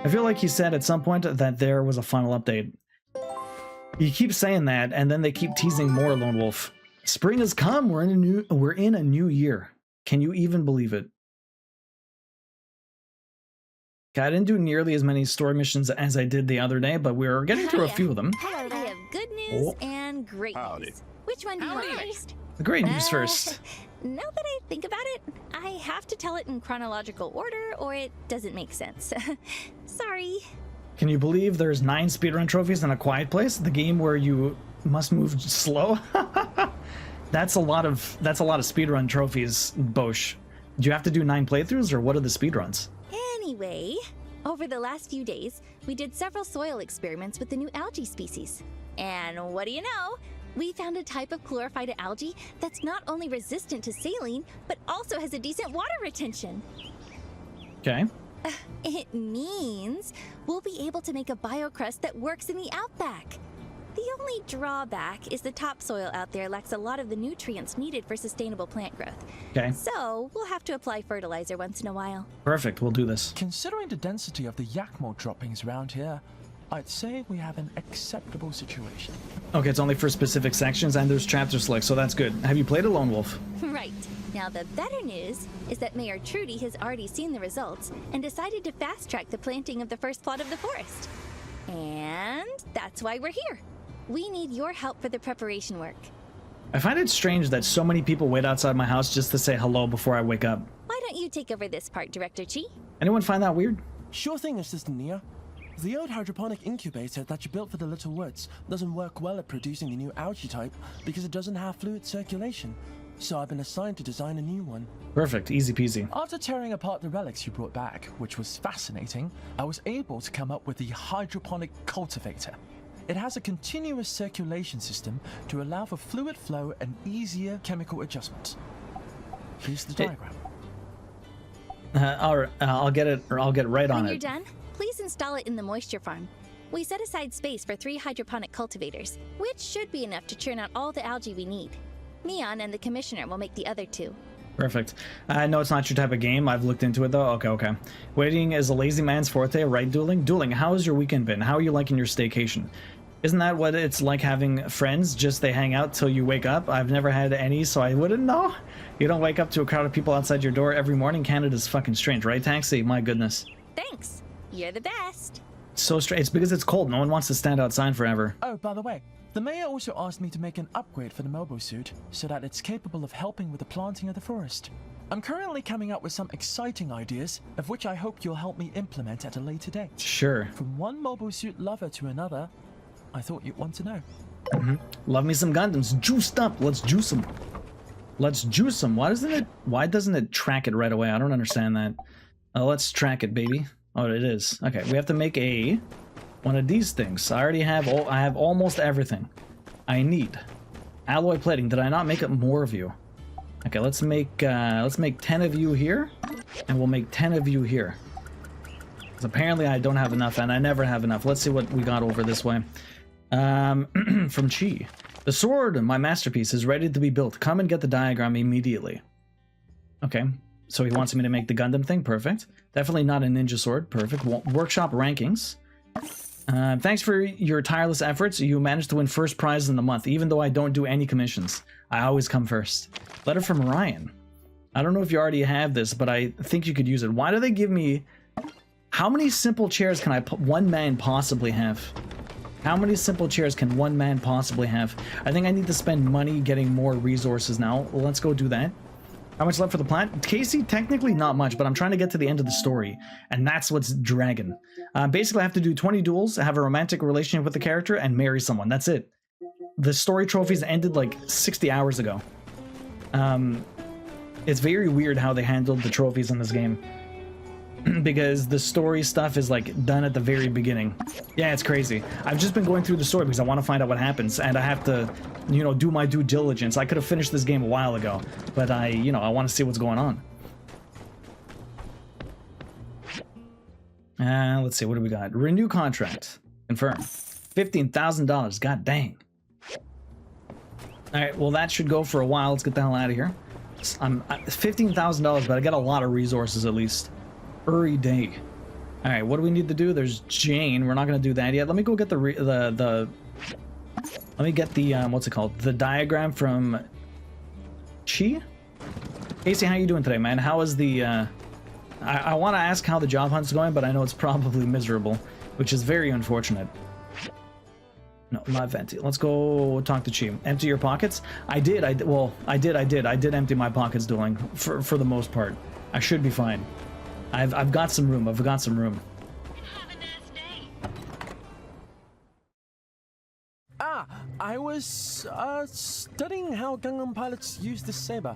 I feel like he said at some point that there was a final update. You keep saying that, and then they keep teasing more, Lone Wolf. Spring has come. We're in a new year. Can you even believe it? Okay, I didn't do nearly as many story missions as I did the other day, but we're getting through a few of them.
Hello, I have good news and great news. Which one do you want first?
The great news first.
Now that I think about it, I have to tell it in chronological order or it doesn't make sense. Sorry.
Can you believe there's 9 speedrun trophies in A Quiet Place? The game where you must move slow? That's a lot of speedrun trophies, Bosch. Do you have to do 9 playthroughs, or what are the speedruns?
Anyway, over the last few days, we did several soil experiments with the new algae species. And what do you know? We found a type of chlorophyte algae that's not only resistant to saline, but also has a decent water retention.
Okay.
It means we'll be able to make a biocrust that works in the outback. The only drawback is the topsoil out there lacks a lot of the nutrients needed for sustainable plant growth.
Okay.
So we'll have to apply fertilizer once in a while.
Perfect, we'll do this.
Considering the density of the Yakmo droppings around here, I'd say we have an acceptable situation.
Okay, it's only for specific sections, and there's chapter select, so that's good. Have you played a Lone Wolf?
Right. Now the better news is that Mayor Trudy has already seen the results and decided to fast-track the planting of the first plot of the forest. And that's why we're here. We need your help for the preparation work.
I find it strange that so many people wait outside my house just to say hello before I wake up.
Why don't you take over this part, Director Chi?
Anyone find that weird?
Sure thing, Assistant Nia. The old hydroponic incubator that you built for the Little Woods doesn't work well at producing the new algae type because it doesn't have fluid circulation. so I've been assigned to design a new one.
Perfect, easy peasy.
After tearing apart the relics you brought back, which was fascinating, I was able to come up with the hydroponic cultivator. It has a continuous circulation system to allow for fluid flow and easier chemical adjustments. Here's the diagram.
All right, I'll get it, or I'll get right on
When you're
it.
done, please install it in the moisture farm. We set aside space for 3 hydroponic cultivators, which should be enough to churn out all the algae we need. Neon and the commissioner will make the other 2.
Perfect. I know it's not your type of game. I've looked into it though. Okay. Waiting is a lazy man's forte, right? Dueling, how has your weekend been? How are you liking your staycation? Isn't that what it's like having friends? Just they hang out till you wake up? I've never had any, so I wouldn't know. You don't wake up to a crowd of people outside your door every morning. Canada's fucking strange, right, Taxi? My goodness.
Thanks. You're the best.
So strange. It's because it's cold. No one wants to stand outside forever.
Oh, by the way, the mayor also asked me to make an upgrade for the mobile suit so that it's capable of helping with the planting of the forest. I'm currently coming up with some exciting ideas, of which I hope you'll help me implement at a later date.
Sure.
From one mobile suit lover to another, I thought you'd want to know.
Love me some Gundams. Juiced up. Let's juice them. Let's juice them. Why doesn't it track it right away? I don't understand that. Let's track it, baby. Oh, it is. Okay, we have to make one of these things. I already have I have almost everything I need. Alloy plating. Did I not make up more of you? Okay, let's make 10 of you here, and we'll make 10 of you here. Because apparently I don't have enough, and I never have enough. Let's see what we got over this way. From Chi. The sword, my masterpiece, is ready to be built. Come and get the diagram immediately. Okay, so he wants me to make the Gundam thing. Perfect. Definitely not a ninja sword. Perfect. Workshop rankings. Thanks for your tireless efforts. You managed to win first prize in the month, even though I don't do any commissions. I always come first. Letter from Ryan. I don't know if you already have this, but I think you could use it. Why do they give me... How many simple chairs can one man possibly have? How many simple chairs can one man possibly have? I think I need to spend money getting more resources now. Well, let's go do that. How much left for the plant? Casey, technically not much, but I'm trying to get to the end of the story, and that's what's dragging. Basically, I have to do 20 duels, have a romantic relationship with the character, and marry someone. That's it. The story trophies ended like 60 hours ago. It's very weird how they handled the trophies in this game. Because the story stuff is like done at the very beginning. Yeah, it's crazy. I've just been going through the story because I want to find out what happens, and I have to, you know, do my due diligence. I could have finished this game a while ago, but I want to see what's going on. Let's see, what do we got? Renew contract. Confirm. $15,000. God dang. Alright, well that should go for a while. Let's get the hell out of here. I'm $15,000, but I got a lot of resources at least. Every day. All right, what do we need to do? There's Jane. We're not gonna do that yet. Let me go get the let me get the what's it called? The diagram from Chi. Casey, how you doing today, man? How is the? I want to ask how the job hunt's going, but I know it's probably miserable, which is very unfortunate. No, not venti. Let's go talk to Chi. Empty your pockets. I did empty my pockets dueling for the most part. I should be fine. I've got some room. I've got some room.
I was studying how Gangnam pilots use this saber.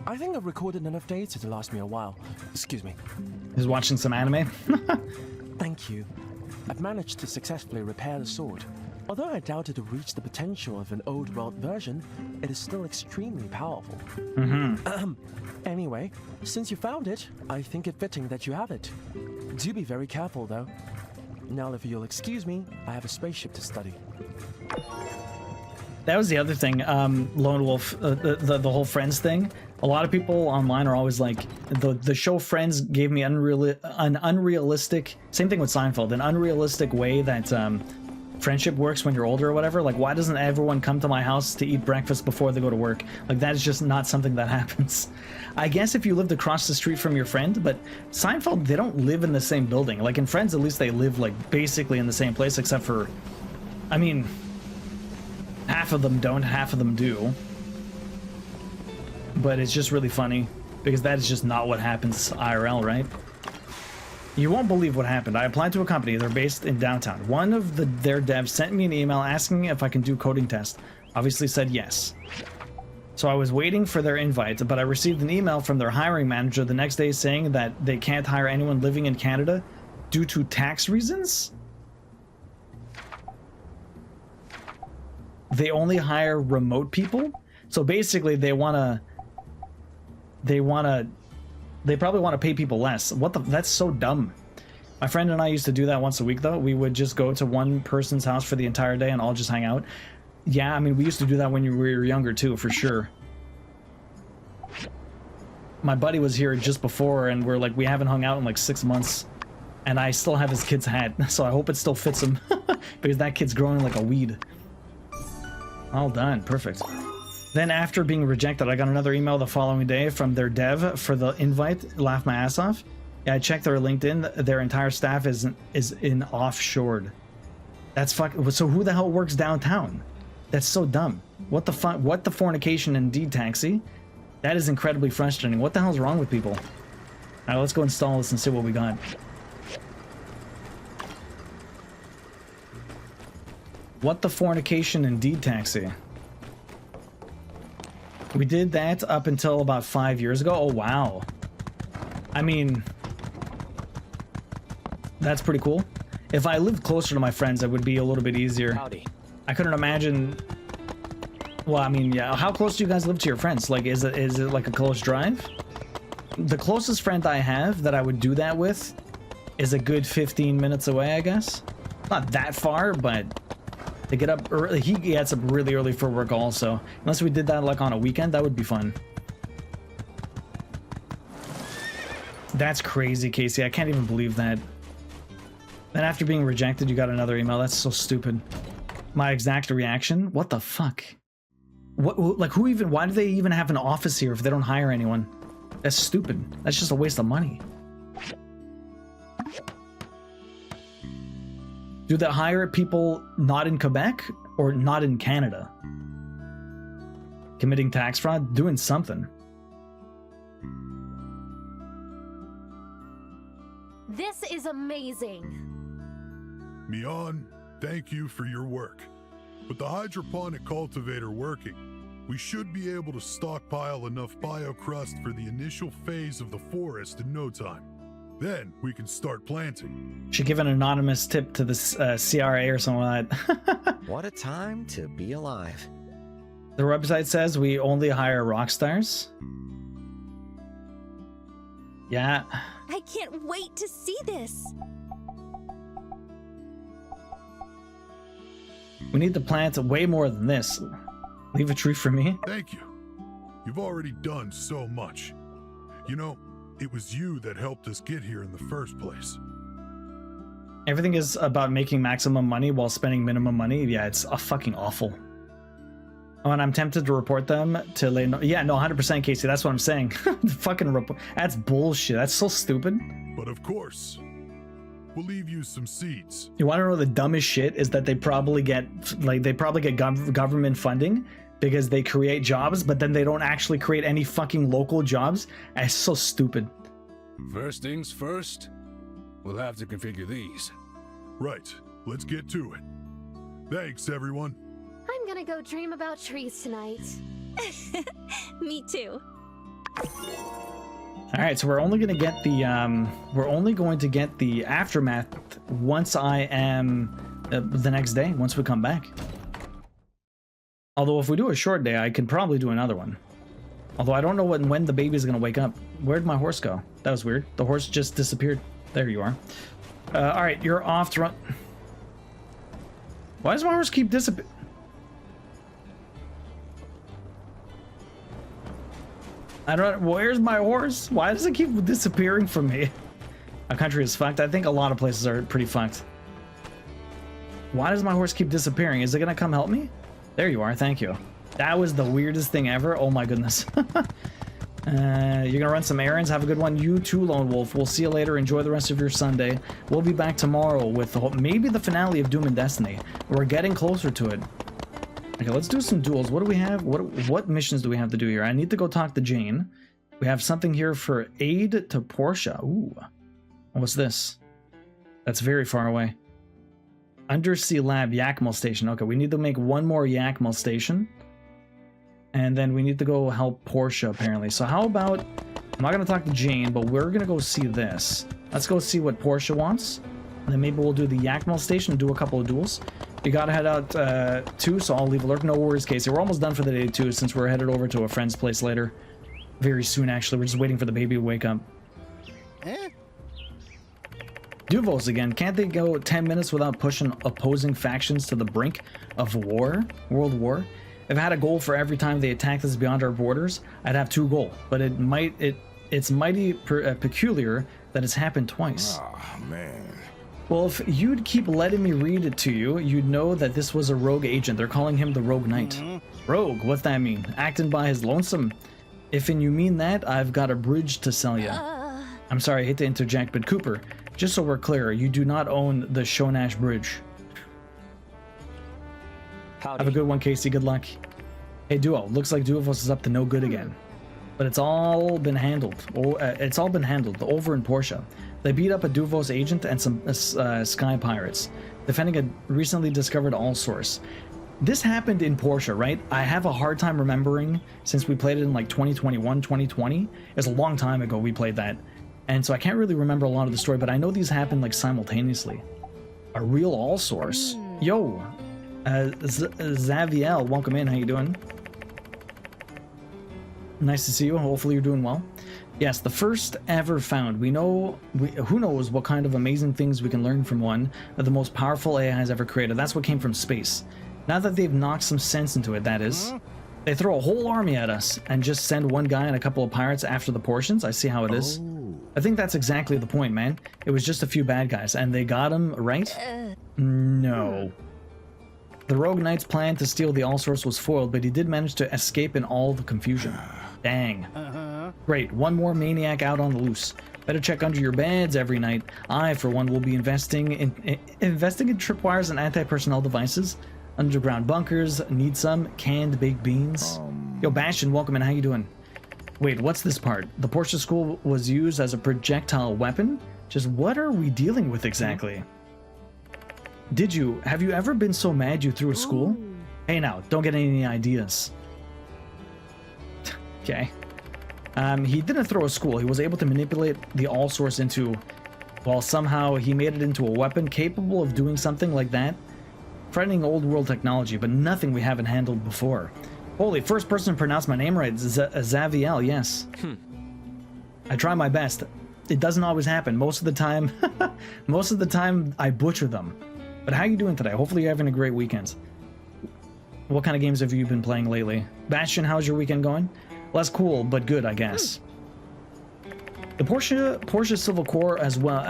I think I've recorded enough data to last me a while. Excuse me.
He's watching some anime.
Thank you. I've managed to successfully repair the sword. Although I doubt it'll reach the potential of an old world version, it is still extremely powerful. Anyway, since you found it, I think it fitting that you have it. Do be very careful, though. Now, if you'll excuse me, I have a spaceship to study.
That was the other thing, Lone Wolf, the whole Friends thing. A lot of people online are always like, the show Friends gave me an unrealistic, same thing with Seinfeld, an unrealistic way that friendship works when you're older or whatever. Like, why doesn't everyone come to my house to eat breakfast before they go to work? Like, that is just not something that happens. I guess if you lived across the street from your friend, but Seinfeld, they don't live in the same building. Like, in Friends, at least they live, like, basically in the same place, except for, I mean, half of them don't, half of them do. But it's just really funny, because that is just not what happens IRL, right? You won't believe what happened. I applied to a company. They're based in downtown. One of their devs sent me an email asking if I can do coding test. Obviously said yes. So I was waiting for their invite, but I received an email from their hiring manager the next day saying that they can't hire anyone living in Canada due to tax reasons. They only hire remote people. So basically they probably want to pay people less. That's so dumb. My friend and I used to do that once a week though. We would just go to one person's house for the entire day and all just hang out. Yeah, I mean, we used to do that when we were younger too, for sure. My buddy was here just before and we're like, we haven't hung out in like 6 months. And I still have his kid's hat, so I hope it still fits him. Because that kid's growing like a weed. All done, perfect. Then after being rejected, I got another email the following day from their dev for the invite. Laughed my ass off. Yeah, I checked their LinkedIn. Their entire staff is in offshored. That's fuck. So who the hell works downtown? That's so dumb. What the fuck? What the fornication Indeed taxi? That is incredibly frustrating. What the hell's wrong with people? All right, let's go install this and see what we got. What the fornication Indeed taxi? We did that up until about 5 years ago. Oh, wow. I mean, that's pretty cool. If I lived closer to my friends, it would be a little bit easier.
Howdy.
I couldn't imagine. Well, I mean, yeah. How close do you guys live to your friends? Like, is it like a close drive? The closest friend I have that I would do that with is a good 15 minutes away, I guess. Not that far, but they get up early. He gets up really early for work also. Unless we did that like on a weekend, that would be fun. That's crazy, Casey. I can't even believe that. Then after being rejected, you got another email. That's so stupid. My exact reaction? What the fuck? What, like, who even, why do they even have an office here if they don't hire anyone? That's stupid. That's just a waste of money. Do they hire people not in Quebec or not in Canada? Committing tax fraud? Doing something.
This is amazing.
Mion, thank you for your work. With the hydroponic cultivator working, we should be able to stockpile enough biocrust for the initial phase of the forest in no time. Then we can start planting.
Should give an anonymous tip to the CRA or something like that.
What a time to be alive.
The website says we only hire rock stars. Yeah.
I can't wait to see this.
We need to plant way more than this. Leave a tree for me.
Thank you. You've already done so much. You know, it was you that helped us get here in the first place.
Everything is about making maximum money while spending minimum money. Yeah, it's fucking awful. Oh, and I'm tempted to report them to lay no. Yeah, no, 100% Casey. That's what I'm saying. Fucking report. That's bullshit. That's so stupid.
But of course, we'll leave you some seeds.
You want to know the dumbest shit is that they probably get government funding because they create jobs, but then they don't actually create any fucking local jobs. It's so stupid.
First things first, we'll have to configure these.
Right. Let's get to it. Thanks, everyone.
I'm gonna go dream about trees tonight.
Me too.
All right, so we're only going to get the aftermath once I am the next day, once we come back. Although if we do a short day, I could probably do another one. Although I don't know when the baby's going to wake up. Where'd my horse go? That was weird. The horse just disappeared. There you are. All right, you're off to run. Why does my horse keep disappearing? I don't. Where's my horse? Why does it keep disappearing from me? Our country is fucked. I think a lot of places are pretty fucked. Why does my horse keep disappearing? Is it gonna come help me? There you are. Thank you. That was the weirdest thing ever. Oh my goodness. You're gonna run some errands. Have a good one. You too, Lone Wolf. We'll see you later. Enjoy the rest of your Sunday. We'll be back tomorrow with maybe the finale of Doom and Destiny. We're getting closer to it. Okay, let's do some duels. What do we have? What missions do we have to do here? I need to go talk to Jane. We have something here for aid to Portia. Ooh. What's this? That's very far away. Undersea Lab Yakmal Station. Okay, we need to make one more Yakmal Station. And then we need to go help Portia, apparently. So how about... I'm not going to talk to Jane, but we're going to go see this. Let's go see what Portia wants. And then maybe we'll do the Yakmal station and do a couple of duels. We got to head out too, so I'll leave a lurk. No worries, Casey. We're almost done for the day too, since we're headed over to a friend's place later. Very soon, actually. We're just waiting for the baby to wake up. Duvos again. Can't they go 10 minutes without pushing opposing factions to the brink of war? World war? If I had a goal for every time they attacked us beyond our borders, I'd have 2 goals. But it's mighty peculiar that it's happened twice.
Oh, man.
Well, if you'd keep letting me read it to you, you'd know that this was a rogue agent. They're calling him the Rogue Knight. Rogue? What's that mean? Acting by his lonesome? If you mean that, I've got a bridge to sell you. I'm sorry, I hate to interject, but Cooper, just so we're clear, you do not own the Shonash Bridge.
Howdy.
Have a good one, Casey. Good luck. Hey, Duo. Looks like Duovos is up to no good again. But it's all been handled. It's all been handled over in Portia. They beat up a Duvos agent and some sky pirates, defending a recently discovered all-source. This happened in Portia, right? I have a hard time remembering since we played it in like 2021, 2020. It's a long time ago we played that. And so I can't really remember a lot of the story, but I know these happened like simultaneously. A real all-source. Yo, Zaviel, welcome in. How you doing? Nice to see you. Hopefully you're doing well. Yes, the first ever found. Who knows what kind of amazing things we can learn from one of the most powerful AIs ever created. That's what came from space. Now that they've knocked some sense into it, that is. They throw a whole army at us and just send one guy and a couple of pirates after the portions. I see how it is. I think that's exactly the point, man. It was just a few bad guys, and they got him, right? No. The Rogue Knight's plan to steal the All-Source was foiled, but he did manage to escape in all the confusion. Dang. Great, one more maniac out on the loose. Better check under your beds every night. I, for one, will be investing in tripwires and anti-personnel devices. Underground bunkers, need some canned baked beans. Yo, Bastion, welcome in. How you doing? Wait, what's this part? The Portia School was used as a projectile weapon? Just what are we dealing with exactly? Have you ever been so mad you threw a school? Hey now, don't get any ideas. Okay. He didn't throw a school. He was able to manipulate the all-source into... Well, somehow he made it into a weapon capable of doing something like that. Frightening old world technology, but nothing we haven't handled before. Holy, first person to pronounce my name right. Zaviel, yes. I try my best. It doesn't always happen. Most of the time I butcher them. But how you doing today? Hopefully you're having a great weekend. What kind of games have you been playing lately? Bastion, how's your weekend going? Less cool, but good, I guess. The Portia Civil Corps, as well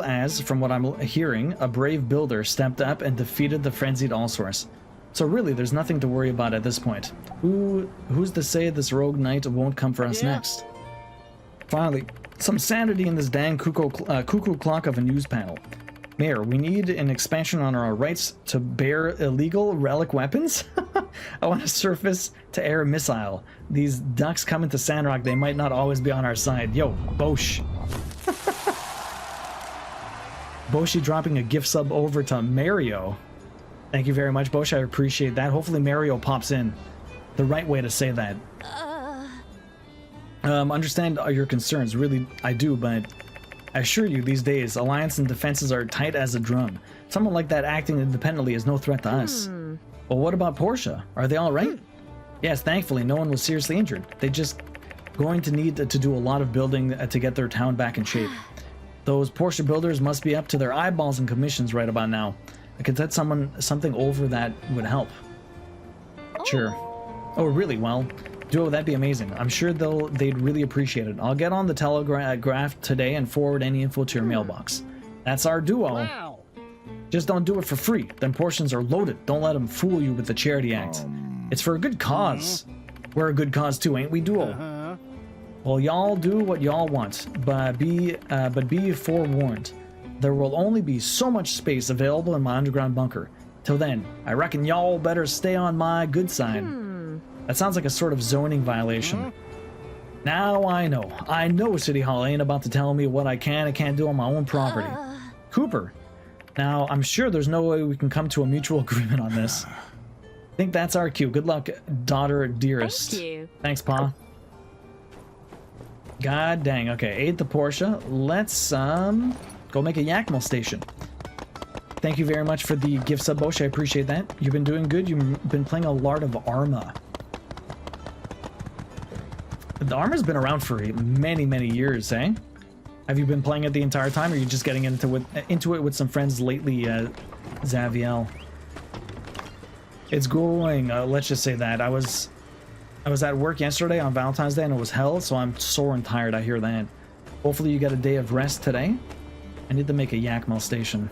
as, from what I'm hearing, a brave builder stepped up and defeated the frenzied all-source. So really, there's nothing to worry about at this point. Who's to say this rogue knight won't come for us next? Finally, some sanity in this dang cuckoo clock of a news panel. Mayor, we need an expansion on our rights to bear illegal relic weapons? I want a surface-to-air missile. These ducks coming to Sandrock, they might not always be on our side. Yo, Bosch. Boshi dropping a gift sub over to Mario. Thank you very much, Bosch. I appreciate that. Hopefully Mario pops in. The right way to say that. Understand your concerns. Really, I do, but I assure you, these days, alliance and defenses are tight as a drum. Someone like that acting independently is no threat to us. Well, what about Portia? Are they all right? Yes, thankfully, no one was seriously injured. They just going to need to do a lot of building to get their town back in shape. Those Portia builders must be up to their eyeballs in commissions right about now. I could set something over that would help. Sure. Oh, really? Well, Duo, that'd be amazing. I'm sure they'd really appreciate it. I'll get on the telegraph today and forward any info to your mailbox. That's our duo.
Wow.
Just don't do it for free. Then portions are loaded. Don't let them fool you with the charity act. It's for a good cause. We're a good cause too, ain't we, Duo? Well, y'all do what y'all want, but be forewarned. There will only be so much space available in my underground bunker. Till then, I reckon y'all better stay on my good side. That sounds like a sort of zoning violation. Now I know City Hall ain't about to tell me what I can and can't do on my own property. Cooper, now I'm sure there's no way we can come to a mutual agreement on this. think that's our cue. Good luck, daughter dearest.
Thank you.
Thanks, Pa. God dang. Okay, ate the Porsche. Let's go make a Yakmal station. Thank you very much for the gift sub, Bosch. I appreciate that. You've been doing good. You've been playing a lot of Arma. The Arma's been around for many, many years, eh? Have you been playing it the entire time, or are you just getting into it with some friends lately, Xaviel? It's going. Let's just say that I was at work yesterday on Valentine's Day and it was hell, so I'm sore and tired. I hear that. Hopefully you get a day of rest today. I need to make a Yakmal station.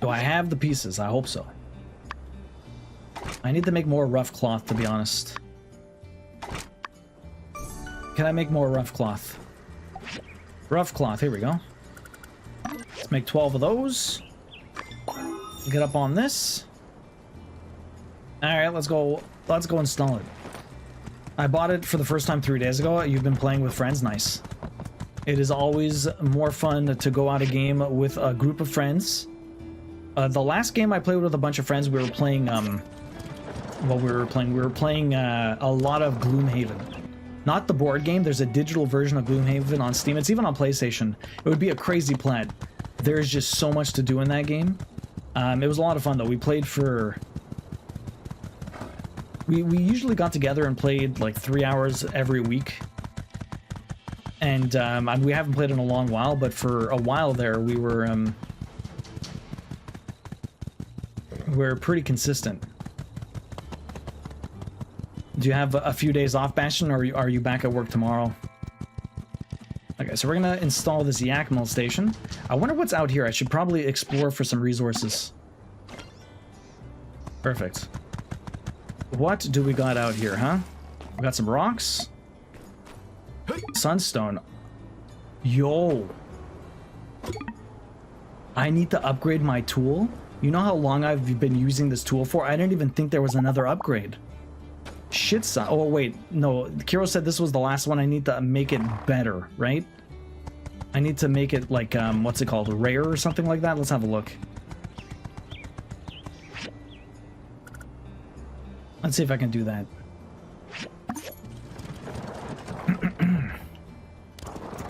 Do I have the pieces? I hope so. I need to make more rough cloth, to be honest. Can I make more rough cloth? Rough cloth, here we go. Let's make 12 of those. Get up on this. Alright, let's go install it. I bought it for the first time 3 days ago. You've been playing with friends? Nice. It is always more fun to go out a game with a group of friends. The last game I played with a bunch of friends, we were playing, a lot of Gloomhaven. Not the board game, there's a digital version of Gloomhaven on Steam. It's even on PlayStation. It would be a crazy plan. There's just so much to do in that game. It was a lot of fun though. We played for... We usually got together and played like 3 hours every week. And we haven't played in a long while, but for a while there we we're pretty consistent. Do you have a few days off, Bastion, or are you back at work tomorrow? Okay, so we're gonna install this Yakmal station. I wonder what's out here. I should probably explore for some resources. Perfect. What do we got out here, huh? We got some rocks. Sunstone. Yo. I need to upgrade my tool. You know how long I've been using this tool for? I didn't even think there was another upgrade. Shit, son. Oh, wait. No, Kiro said this was the last one. I need to make it better, right? I need to make it like, what's it called? Rare or something like that? Let's have a look. Let's see if I can do that.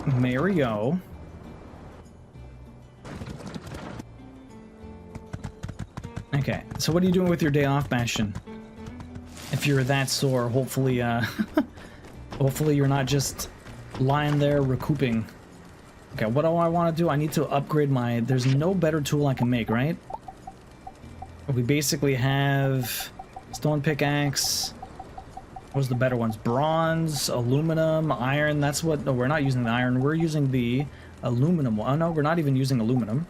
Mario. Okay, so what are you doing with your day off, Bastion? If you're that sore, hopefully, hopefully you're not just lying there recouping. Okay, what do I want to do? I need to upgrade my... There's no better tool I can make, right? We basically have stone pickaxe. What's the better ones? Bronze, aluminum, iron. That's what... No, we're not using the iron. We're using the aluminum. Oh, no, we're not even using aluminum.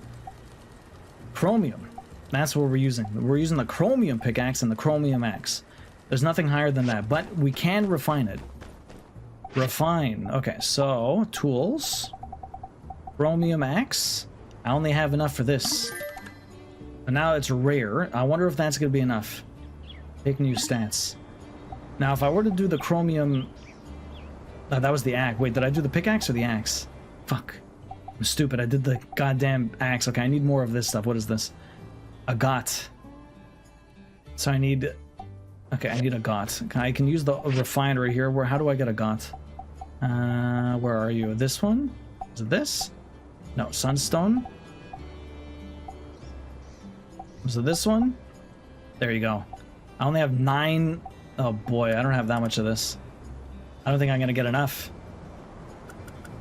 Chromium. That's what we're using. We're using the chromium pickaxe and the chromium axe. There's nothing higher than that, but we can refine it. Refine. Okay, so tools. Chromium axe. I only have enough for this. And now it's rare. I wonder if that's going to be enough. Take new stats. Now, if I were to do the chromium... that was the axe. Wait, did I do the pickaxe or the axe? Fuck. I'm stupid. I did the goddamn axe. Okay, I need more of this stuff. What is this? A got. So I need... Okay, I need a got. I can use the refinery here. How do I get a got? Where are you? This one? Is it this? No, sunstone. Was it this one? There you go. I only have 9. Oh boy, I don't have that much of this. I don't think I'm gonna get enough.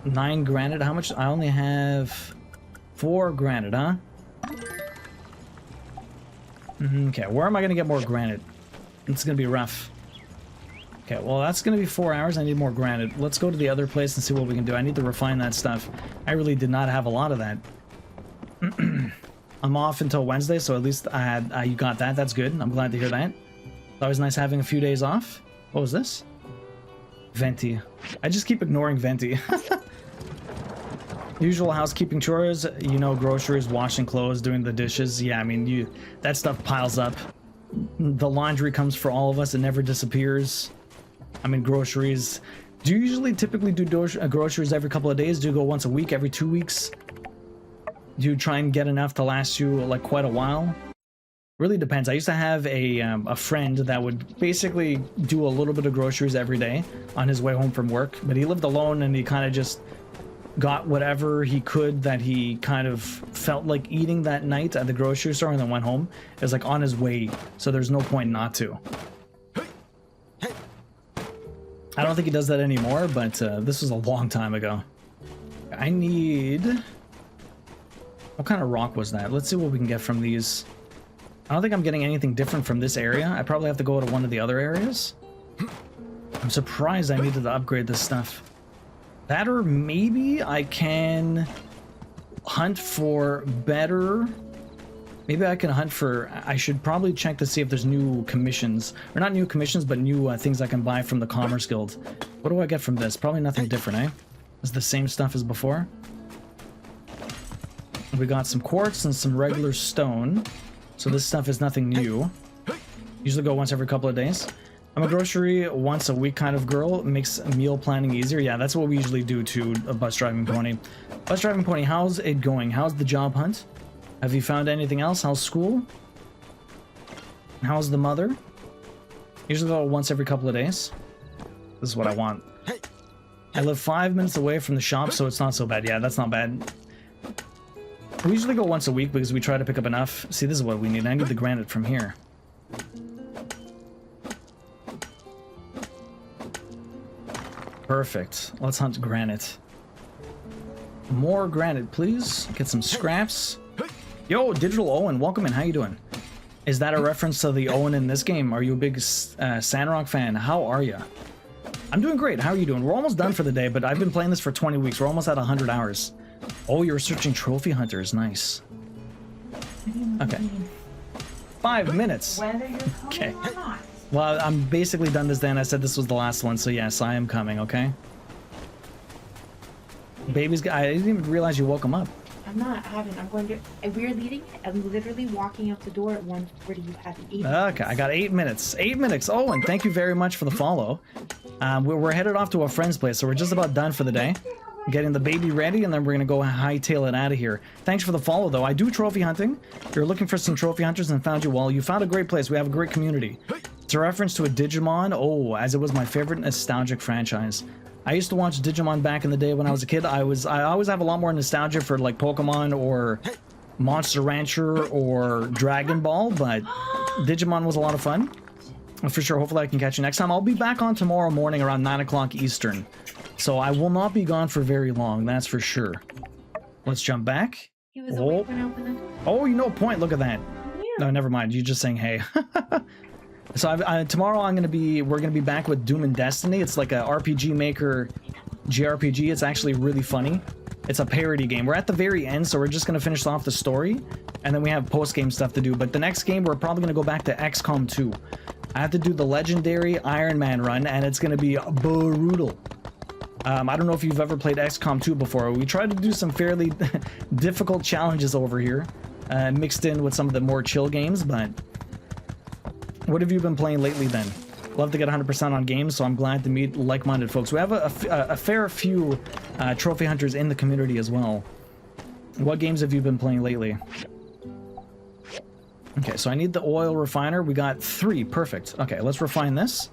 9 granite. How much? I only have 4 granite, huh? Okay, where am I gonna get more granite? It's gonna be rough. Okay, well that's gonna be 4 hours. I need more granite. Let's go to the other place and see what we can do. I need to refine that stuff. I really did not have a lot of that. I'm off until Wednesday, so at least I had you got that. That's good. I'm glad to hear that. It's always nice having a few days off. What was this? Venti. I just keep ignoring Venti. Usual housekeeping chores, you know, groceries, washing clothes, doing the dishes. Yeah, I mean, that stuff piles up. The laundry comes for all of us. It never disappears. I mean, groceries. Do you usually typically do groceries every couple of days? Do you go once a week, every 2 weeks? Do you try and get enough to last you like quite a while? Really depends. I used to have a friend that would basically do a little bit of groceries every day on his way home from work, but he lived alone and he kind of just got whatever he could that he kind of felt like eating that night at the grocery store and then went home. It was like on his way, so there's no point not to. I don't think he does that anymore, but this was a long time ago. I need... What kind of rock was that? Let's see what we can get from these. I don't think I'm getting anything different from this area. I probably have to go to one of the other areas. I'm surprised I needed to upgrade this stuff. That, or maybe I can hunt for better... Maybe I can hunt for... I should probably check to see if there's new commissions. Or not new commissions, but new things I can buy from the Commerce Guild. What do I get from this? Probably nothing different, eh? It's the same stuff as before. We got some quartz and some regular stone. So this stuff is nothing new. Usually go once every couple of days. I'm a grocery once a week kind of girl. It makes meal planning easier. Yeah, that's what we usually do to a bus driving pony. Bus driving pony, how's it going? How's the job hunt? Have you found anything else? How's school? How's the mother? Usually go once every couple of days. This is what I want. I live 5 minutes away from the shop, so it's not so bad. Yeah, that's not bad. We usually go once a week because we try to pick up enough. See, this is what we need. I need the granite from here. Perfect. Let's hunt granite. More granite, please. Get some scraps. Yo, Digital Owen, welcome in. How you doing? Is that a reference to the Owen in this game? Are you a big Sandrock fan? How are you? I'm doing great. How are you doing? We're almost done for the day, but I've been playing this for 20 weeks. We're almost at 100 hours. Oh, you're searching trophy hunters. Nice. Okay. 5 minutes. Okay. Well, I'm basically done this day, and I said this was the last one, so yes, I am coming, okay? Baby's... I didn't even realize you woke him up.
I'm not having. I'm going to. We're leading. I'm literally walking out the door at 1:40. You have 8 minutes.
Okay, I got 8 minutes. 8 minutes. Oh, and thank you very much for the follow. We're headed off to a friend's place, so we're just about done for the day. Getting the baby ready, and then we're gonna go hightail it out of here. Thanks for the follow, though. I do trophy hunting. If you're looking for some trophy hunters and found you, well, you found a great place. We have a great community. It's a reference to a Digimon. Oh, as it was my favorite nostalgic franchise. I used to watch Digimon back in the day when I was a kid. I always have a lot more nostalgia for like Pokemon or Monster Rancher or Dragon Ball, but Digimon was a lot of fun. For sure, hopefully I can catch you next time. I'll be back on tomorrow morning around 9 o'clock Eastern. So I will not be gone for very long, that's for sure. Let's jump back.
He was awake when I opened the door.
Oh, you know a point. Look at that.
Yeah.
No, never mind. You're just saying hey. So tomorrow we're gonna be back with Doom and Destiny. It's like a RPG Maker JRPG. It's actually really funny. It's a parody game. We're at the very end, so we're just gonna finish off the story, and then we have post-game stuff to do. But the next game, we're probably gonna go back to XCOM 2. I have to do the legendary Iron Man run, and it's gonna be brutal. I don't know if you've ever played XCOM 2 before. We tried to do some fairly difficult challenges over here, mixed in with some of the more chill games, but what have you been playing lately then? Love to get 100% on games, so I'm glad to meet like-minded folks. We have a fair few trophy hunters in the community as well. What games have you been playing lately? Okay, so I need the oil refiner. We got 3. Perfect. Okay, let's refine this.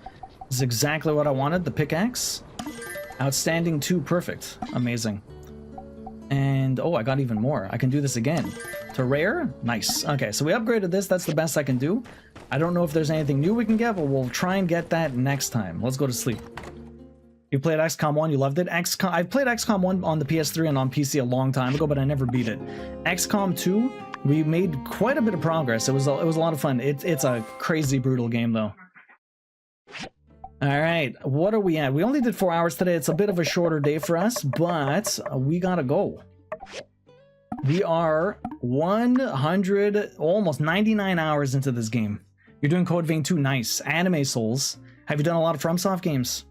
This is exactly what I wanted. The pickaxe. Outstanding 2. Perfect. Amazing. And, oh, I got even more. I can do this again. To rare? Nice. Okay, so we upgraded this. That's the best I can do. I don't know if there's anything new we can get, but we'll try and get that next time. Let's go to sleep. You played XCOM 1, you loved it? I've played XCOM 1 on the PS3 and on PC a long time ago, but I never beat it. XCOM 2, we made quite a bit of progress. It was a lot of fun. It's a crazy brutal game, though. All right, what are we at? We only did 4 hours today. It's a bit of a shorter day for us, but we gotta go. We are 100, almost 99 hours into this game. You're doing Code Vein 2, nice. Anime Souls. Have you done a lot of FromSoft games?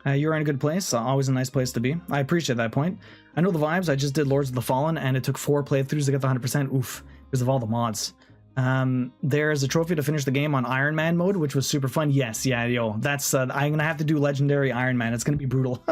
You're in a good place. Always a nice place to be. I appreciate that point. I know the vibes. I just did Lords of the Fallen, and it took 4 playthroughs to get the 100%. Oof, because of all the mods. There's a trophy to finish the game on Iron Man mode, which was super fun. Yes, yeah, yo. That's I'm gonna have to do Legendary Iron Man. It's gonna be brutal.